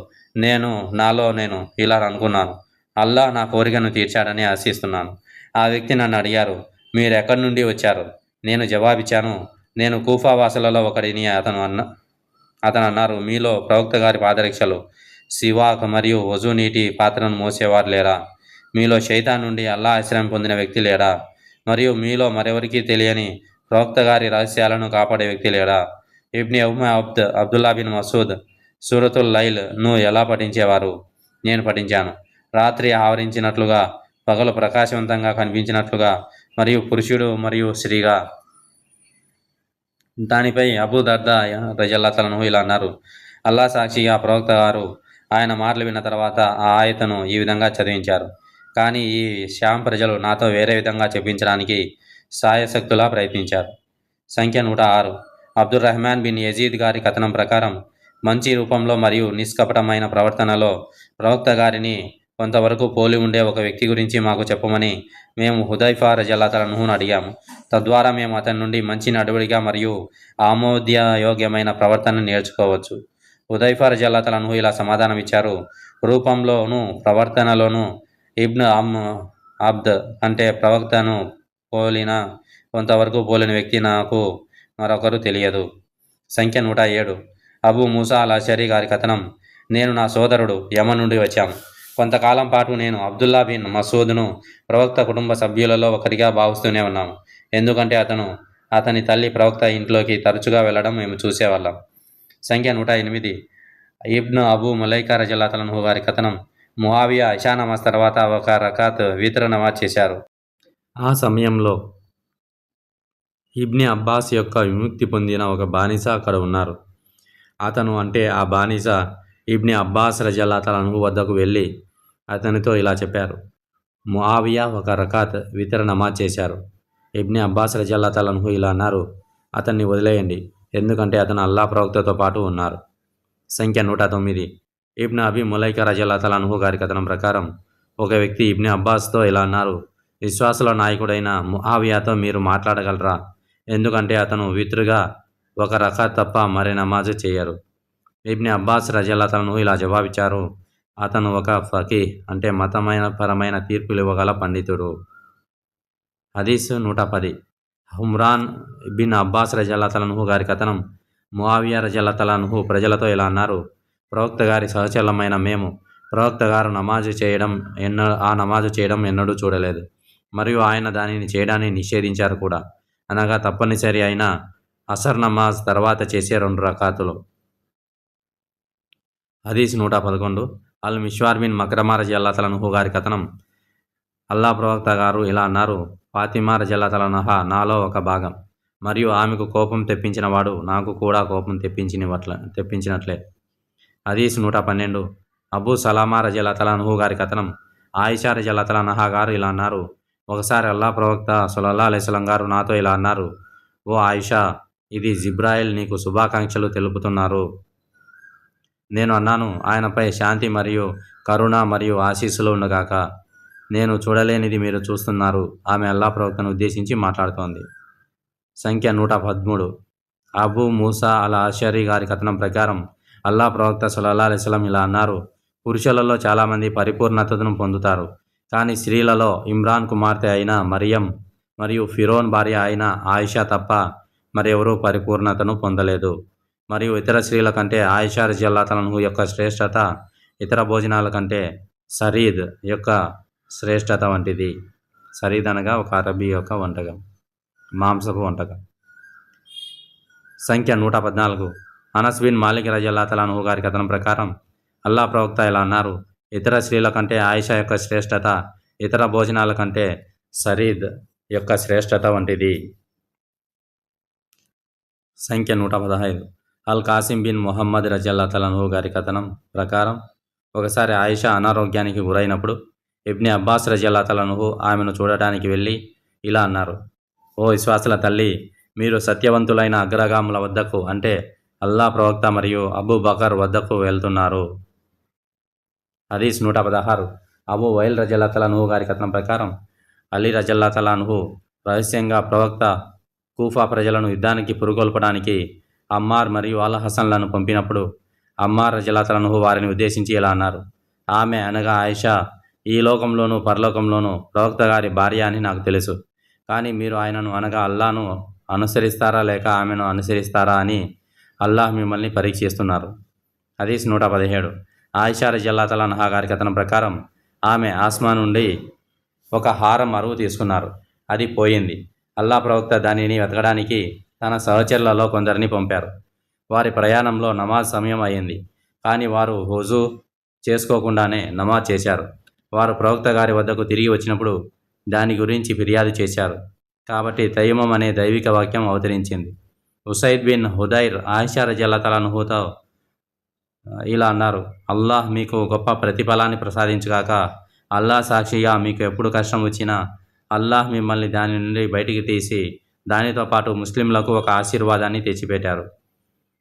నాలో నేను ఇలా అనుకున్నాను: అల్లాహ్ నా కోరికను తీర్చాడని ఆశిస్తున్నాను. ఆ వ్యక్తి నన్ను అడిగారు: మీరు ఎక్కడి నుండి వచ్చారు? నేను జవాబిచ్చాను: నేను కూఫా వాసులలో ఒకడిని. అతను అన్నారు: మీలో ప్రవక్త గారి పాదరక్షలు, సివాక్ మరియు వజూ నీటి పాత్రను మోసేవారు లేరా? మీలో శైతాన్ నుండి అల్లాహ్ ఆశ్రయం పొందిన వ్యక్తి లేడా? మరియు మీలో మరెవరికీ తెలియని ప్రవక్త గారి రహస్యాలను కాపాడే వ్యక్తి లేడా? ఇబ్ని అబ్దుల్లా బిన్ మసూద్ సూరతుల్ లైల్ను ఎలా పఠించేవారు? నేను పఠించాను: రాత్రి ఆవరించినట్లుగా, పగలు ప్రకాశవంతంగా కనిపించినట్లుగా మరియు పురుషుడు మరియు స్త్రీగా. దానిపై అబూ దర్దా రజియల్లాహు అన్హు ఇలా అన్నారు: అల్లా సాక్షిగా ప్రవక్త గారు ఆయన మాటలు విన్న తర్వాత ఆ ఆయతను ఈ విధంగా చదివించారు. కానీ ఈ శ్యామ్ ప్రజలు నాతో వేరే విధంగా చెప్పించడానికి సాయశక్తులా ప్రయత్నించారు. సంఖ్య 106. అబ్దుర్ రెహమాన్ బిన్ యజీద్ గారి కథనం ప్రకారం మంచి రూపంలో మరియు నిష్కపటమైన ప్రవర్తనలో ప్రవక్త గారిని కొంతవరకు పోలి ఉండే ఒక వ్యక్తి గురించి మాకు చెప్పమని మేము హుదైఫా రజియల్లాహు అన్హును అడిగాము. తద్వారా మేము అతని నుండి మంచి నడవడిగా మరియు ఆమోదయోగ్యమైన ప్రవర్తన నేర్చుకోవచ్చు. హుదైఫా రజియల్లాహు అన్హు ఇలా సమాధానం ఇచ్చారు: రూపంలోనూ ప్రవర్తనలోనూ ఇబ్న్ అబ్ద్ అంటే ప్రవక్తను కొంతవరకు పోలిన వ్యక్తి నాకు మరొకరు తెలియదు. సంఖ్య 107. అబూ మూసా అల్ అషరీ గారి కథనం. నేను నా సోదరుడు యమన్ నుండి వచ్చాము. కొంతకాలం పాటు నేను అబ్దుల్లా బిన్ మసూద్ను ప్రవక్త కుటుంబ సభ్యులలో ఒకరిగా భావిస్తూనే ఉన్నాము, ఎందుకంటే అతని తల్లి ప్రవక్త ఇంట్లోకి తరచుగా వెళ్ళడం మేము చూసేవాళ్ళం. సంఖ్య 108. ఇబ్న్ అబూ ములైకా రజియల్లాహు అన్హు గారి కథనం. ముఆవియా ఇషా నమాజ్ తర్వాత ఒక రకాత్ విత్ర్ నమాజ్ చేశారు. ఆ సమయంలో ఇబ్ని అబ్బాస్ యొక్క విముక్తి పొందిన ఒక బానిస అక్కడ ఉన్నారు. అతను అంటే ఆ బానిస ఇబ్ని అబ్బాస్ రజియల్లాహు అన్హు వద్దకు వెళ్ళి అతనితో ఇలా చెప్పారు: ముఆవియా ఒక రకాత్ విత్ర్ నమాజ్ చేశారు. ఇబ్ని అబ్బాస్ రజియల్లాహు అన్హు ఇలా అన్నారు: అతన్ని వదిలేయండి, ఎందుకంటే అతను అల్లా ప్రవక్తతో పాటు ఉన్నారు. సంఖ్య 109. ఇబ్న్ అబీ ములైకా రజియల్లాహు అన్హు గారి కథనం ప్రకారం ఒక వ్యక్తి ఇబ్ని అబ్బాస్తో ఇలా అన్నారు: విశ్వాసుల నాయకుడైన ముఆవియాతో మీరు మాట్లాడగలరా? ఎందుకంటే అతను విత్రుగా ఒక రకాత్ తప్ప మరే నమాజు చేయరు. ఇబ్ని అబ్బాస్ రజల్లాహు ఇలా జవాబిచ్చారు, అతను ఒక ఫకీహ్ అంటే మతమైన పరమైన తీర్పులు ఇవ్వగల పండితుడు. హదీసు 110. హుమ్రాన్ బిన్ అబ్బాస్ రజల్లాహు గారి కథనం. ముఆవియా రజల్లాహు ప్రజలతో ఇలా అన్నారు, ప్రవక్త గారి సహచరులమైన మేము ప్రవక్త గారు నమాజు చేయడం ఎన్నడూ చూడలేదు, మరియు ఆయన దానిని చేయడాన్ని నిషేధించారు కూడా, అనగా తప్పనిసరి అయిన అసర్ నమాజ్ తర్వాత చేసే 2 రకాతులు. హదీస్ 111. అల్ మిష్వార్ బిన్ మక్రమా రజల్లాహు గారి కథనం. అల్లా ప్రవక్త గారు ఇలా అన్నారు, ఫాతిమా రజల్లాహు నాలో ఒక భాగం, మరియు ఆమెకు కోపం తెప్పించిన వాడు నాకు కూడా కోపం తెప్పించినట్లే. హదీస్ 112. అబూ సలామా రజల్లాహు గారి కథనం. ఆయిషా రజల్లాహు గారు ఇలా అన్నారు, ఒకసారి అల్లా ప్రవక్త సల్లల్లాహు అలైహి వసల్లం గారు నాతో ఇలా అన్నారు, ఓ ఆయిషా, ఇది జిబ్రాయిల్ నీకు శుభాకాంక్షలు తెలుపుతున్నారు. నేను అన్నాను, ఆయనపై శాంతి మరియు కరుణ మరియు ఆశీస్సులు ఉండగాక. నేను చూడలేనిది మీరు చూస్తున్నారు. ఆమె అల్లా ప్రవక్తను ఉద్దేశించి మాట్లాడుతోంది. సంఖ్య 113. అబూ మూసా అల్ అషరీ గారి కథనం ప్రకారం అల్లా ప్రవక్త సల్లల్లాహు అలైహి వసల్లం ఇలా అన్నారు, పురుషులలో చాలామంది పరిపూర్ణతను పొందుతారు, కానీ స్త్రీలలో ఇమ్రాన్ కుమార్తె అయిన మరియం మరియు ఫిరోన్ భార్య అయిన ఆయిషా తప్ప మరెవరూ పరిపూర్ణతను పొందలేదు. మరియు ఇతర స్త్రీల కంటే ఆయిషా రజల్లాహు యొక్క శ్రేష్టత ఇతర భోజనాల కంటే సరీద్ యొక్క శ్రేష్టత వంటిది. సరీద్ అనగా ఒక అరబీ యొక్క వంటకం, మాంసపు వంటకం. సంఖ్య 114. అనస్ బిన్ మాలిక్ రజల్లాహు గారి కథనం ప్రకారం అల్లా ప్రవక్త ఇలా అన్నారు, ఇతర స్త్రీల కంటే ఆయిషా యొక్క శ్రేష్టత ఇతర భోజనాల కంటే సరీద్ యొక్క శ్రేష్టత వంటిది. సంఖ్య 115. అల్ కాసిం బిన్ ముహమ్మద్ రజల్లాహు గారి కథనం ప్రకారం ఒకసారి ఆయిషా అనారోగ్యానికి గురైనప్పుడు ఇబ్ని అబ్బాస్ రజల్లాహు ఆమెను చూడటానికి వెళ్ళి ఇలా అన్నారు, ఓ విశ్వాసుల తల్లి, మీరు సత్యవంతులైన అగ్రగాముల వద్దకు అంటే అల్లా ప్రవక్త మరియు అబూ బకర్ వద్దకు వెళ్తున్నారు. హదీస్ 116. అబూ వైల్ రజల్లాహు గారి కథనం ప్రకారం అలీ రజల్లాహు రహస్యంగా ప్రవక్త కూఫా ప్రజలను యుద్ధానికి పురుగొల్పడానికి అమ్మార్ మరియు అల్ హసన్లను పంపినప్పుడు అమ్మార్ రజల్లాహు వారిని ఉద్దేశించి ఇలా అన్నారు, ఆమె అనగా ఆయిషా ఈ లోకంలోనూ పరలోకంలోనూ ప్రవక్త గారి భార్య అని నాకు తెలుసు, కానీ మీరు ఆయనను అనగా అల్లాను అనుసరిస్తారా లేక ఆమెను అనుసరిస్తారా అని అల్లాహ్ మిమ్మల్ని పరీక్షిస్తున్నారు. హదీస్ 117. ఆయిషా రజల్లాహు గారి కథనం ప్రకారం ఆమె ఆస్మా నుండి ఒక హారం అరువు తీసుకున్నారు, అది పోయింది. అల్లా ప్రవక్త దానిని వెతకడానికి తన సహచరులలో కొందరిని పంపారు. వారి ప్రయాణంలో నమాజ్ సమయం అయ్యింది, కానీ వారు హుజూ చేసుకోకుండానే నమాజ్ చేశారు. వారు ప్రవక్త గారి వద్దకు తిరిగి వచ్చినప్పుడు దాని గురించి ఫిర్యాదు చేశారు, కాబట్టి తయమ్మం అనే దైవిక వాక్యం అవతరించింది. ఉసైద్ బిన్ హుదైర్ ఆయిషా రజల్లాహుతో ఇలా అన్నారు, అల్లాహ్ మీకు గొప్ప ప్రతిఫలాన్ని ప్రసాదించుగాక. అల్లాహ్ సాక్షిగా మీకు ఎప్పుడు కష్టం వచ్చినా అల్లాహ్ మిమ్మల్ని దాని నుండి బయటికి తీసి దానితో పాటు ముస్లింలకు ఒక ఆశీర్వాదాన్ని తెచ్చిపెట్టారు.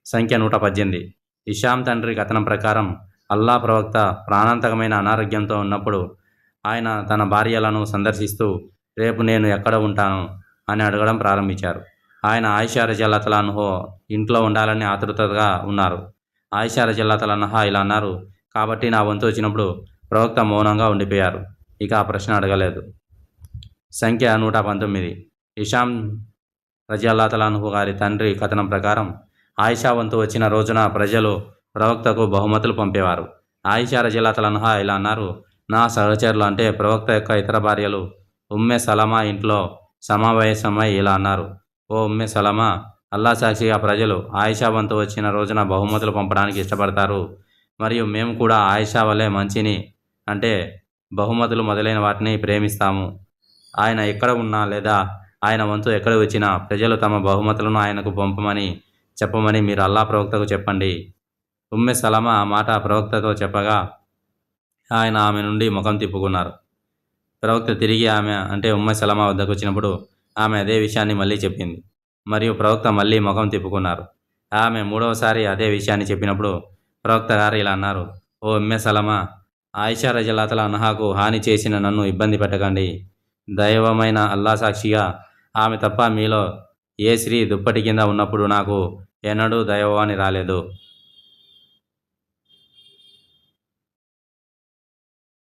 సంఖ్య 118. హిషామ్ తండ్రి కథనం ప్రకారం అల్లా ప్రవక్త ప్రాణాంతకమైన అనారోగ్యంతో ఉన్నప్పుడు ఆయన తన భార్యలను సందర్శిస్తూ రేపు నేను ఎక్కడ ఉంటాను అని అడగడం ప్రారంభించారు. ఆయన ఆయిషా రజల్లాహు ఇంట్లో ఉండాలని ఆతృతగా ఉన్నారు. ఆయిషా రజల్లాహు ఇలా అన్నారు, కాబట్టి నా వంతు వచ్చినప్పుడు ప్రవక్త మౌనంగా ఉండిపోయారు, ఇక ఆ ప్రశ్న అడగలేదు. సంఖ్య 119. హిషామ్ రజల్లాహు గారి తండ్రి కథనం ప్రకారం ఆయిషా వంతు వచ్చిన రోజున ప్రజలు ప్రవక్తకు బహుమతులు పంపేవారు. ఆయిషా రజల్లాహు ఇలా అన్నారు, నా సహచరులు అంటే ప్రవక్త యొక్క ఇతర భార్యలు ఉమ్మె సలమా ఇంట్లో సమావేశమై ఇలా అన్నారు, ఓ ఉమ్మె సలమా, అల్లా సాక్షిగా ప్రజలు ఆయిషా వంతు వచ్చిన రోజున బహుమతులు పంపడానికి ఇష్టపడతారు, మరియు మేము కూడా ఆయిషా వలె మంచిని అంటే బహుమతులు మొదలైన వాటిని ప్రేమిస్తాము. ఆయన ఎక్కడ ఉన్నా లేదా ఆయన వంతు ఎక్కడ వచ్చినా ప్రజలు తమ బహుమతులను ఆయనకు పంపమని చెప్పమని మీరు అల్లా ప్రవక్తకు చెప్పండి. ఉమ్మె సలమా ఆ మాట ప్రవక్తతో చెప్పగా ఆయన ఆమె నుండి ముఖం తిప్పుకున్నారు. ప్రవక్త తిరిగి ఆమె అంటే ఉమ్మె సలమా వద్దకు వచ్చినప్పుడు ఆమె అదే విషయాన్ని మళ్ళీ చెప్పింది, మరియు ప్రవక్త మళ్ళీ ముఖం తిప్పుకున్నారు. ఆమె మూడవసారి అదే విషయాన్ని చెప్పినప్పుడు ప్రవక్త గారు ఇలా అన్నారు, ఓ ఉమ్మె సలమా, ఆయిషా రజల్లాహుకు హాని చేసిన నన్ను ఇబ్బంది పెట్టకండి. దైవమైన అల్లా సాక్షిగా ఆమె తప్ప మీలో ఏ స్త్రీ దుప్పటి కింద ఉన్నప్పుడు నాకు ఎన్నడూ దైవవాణి రాలేదు.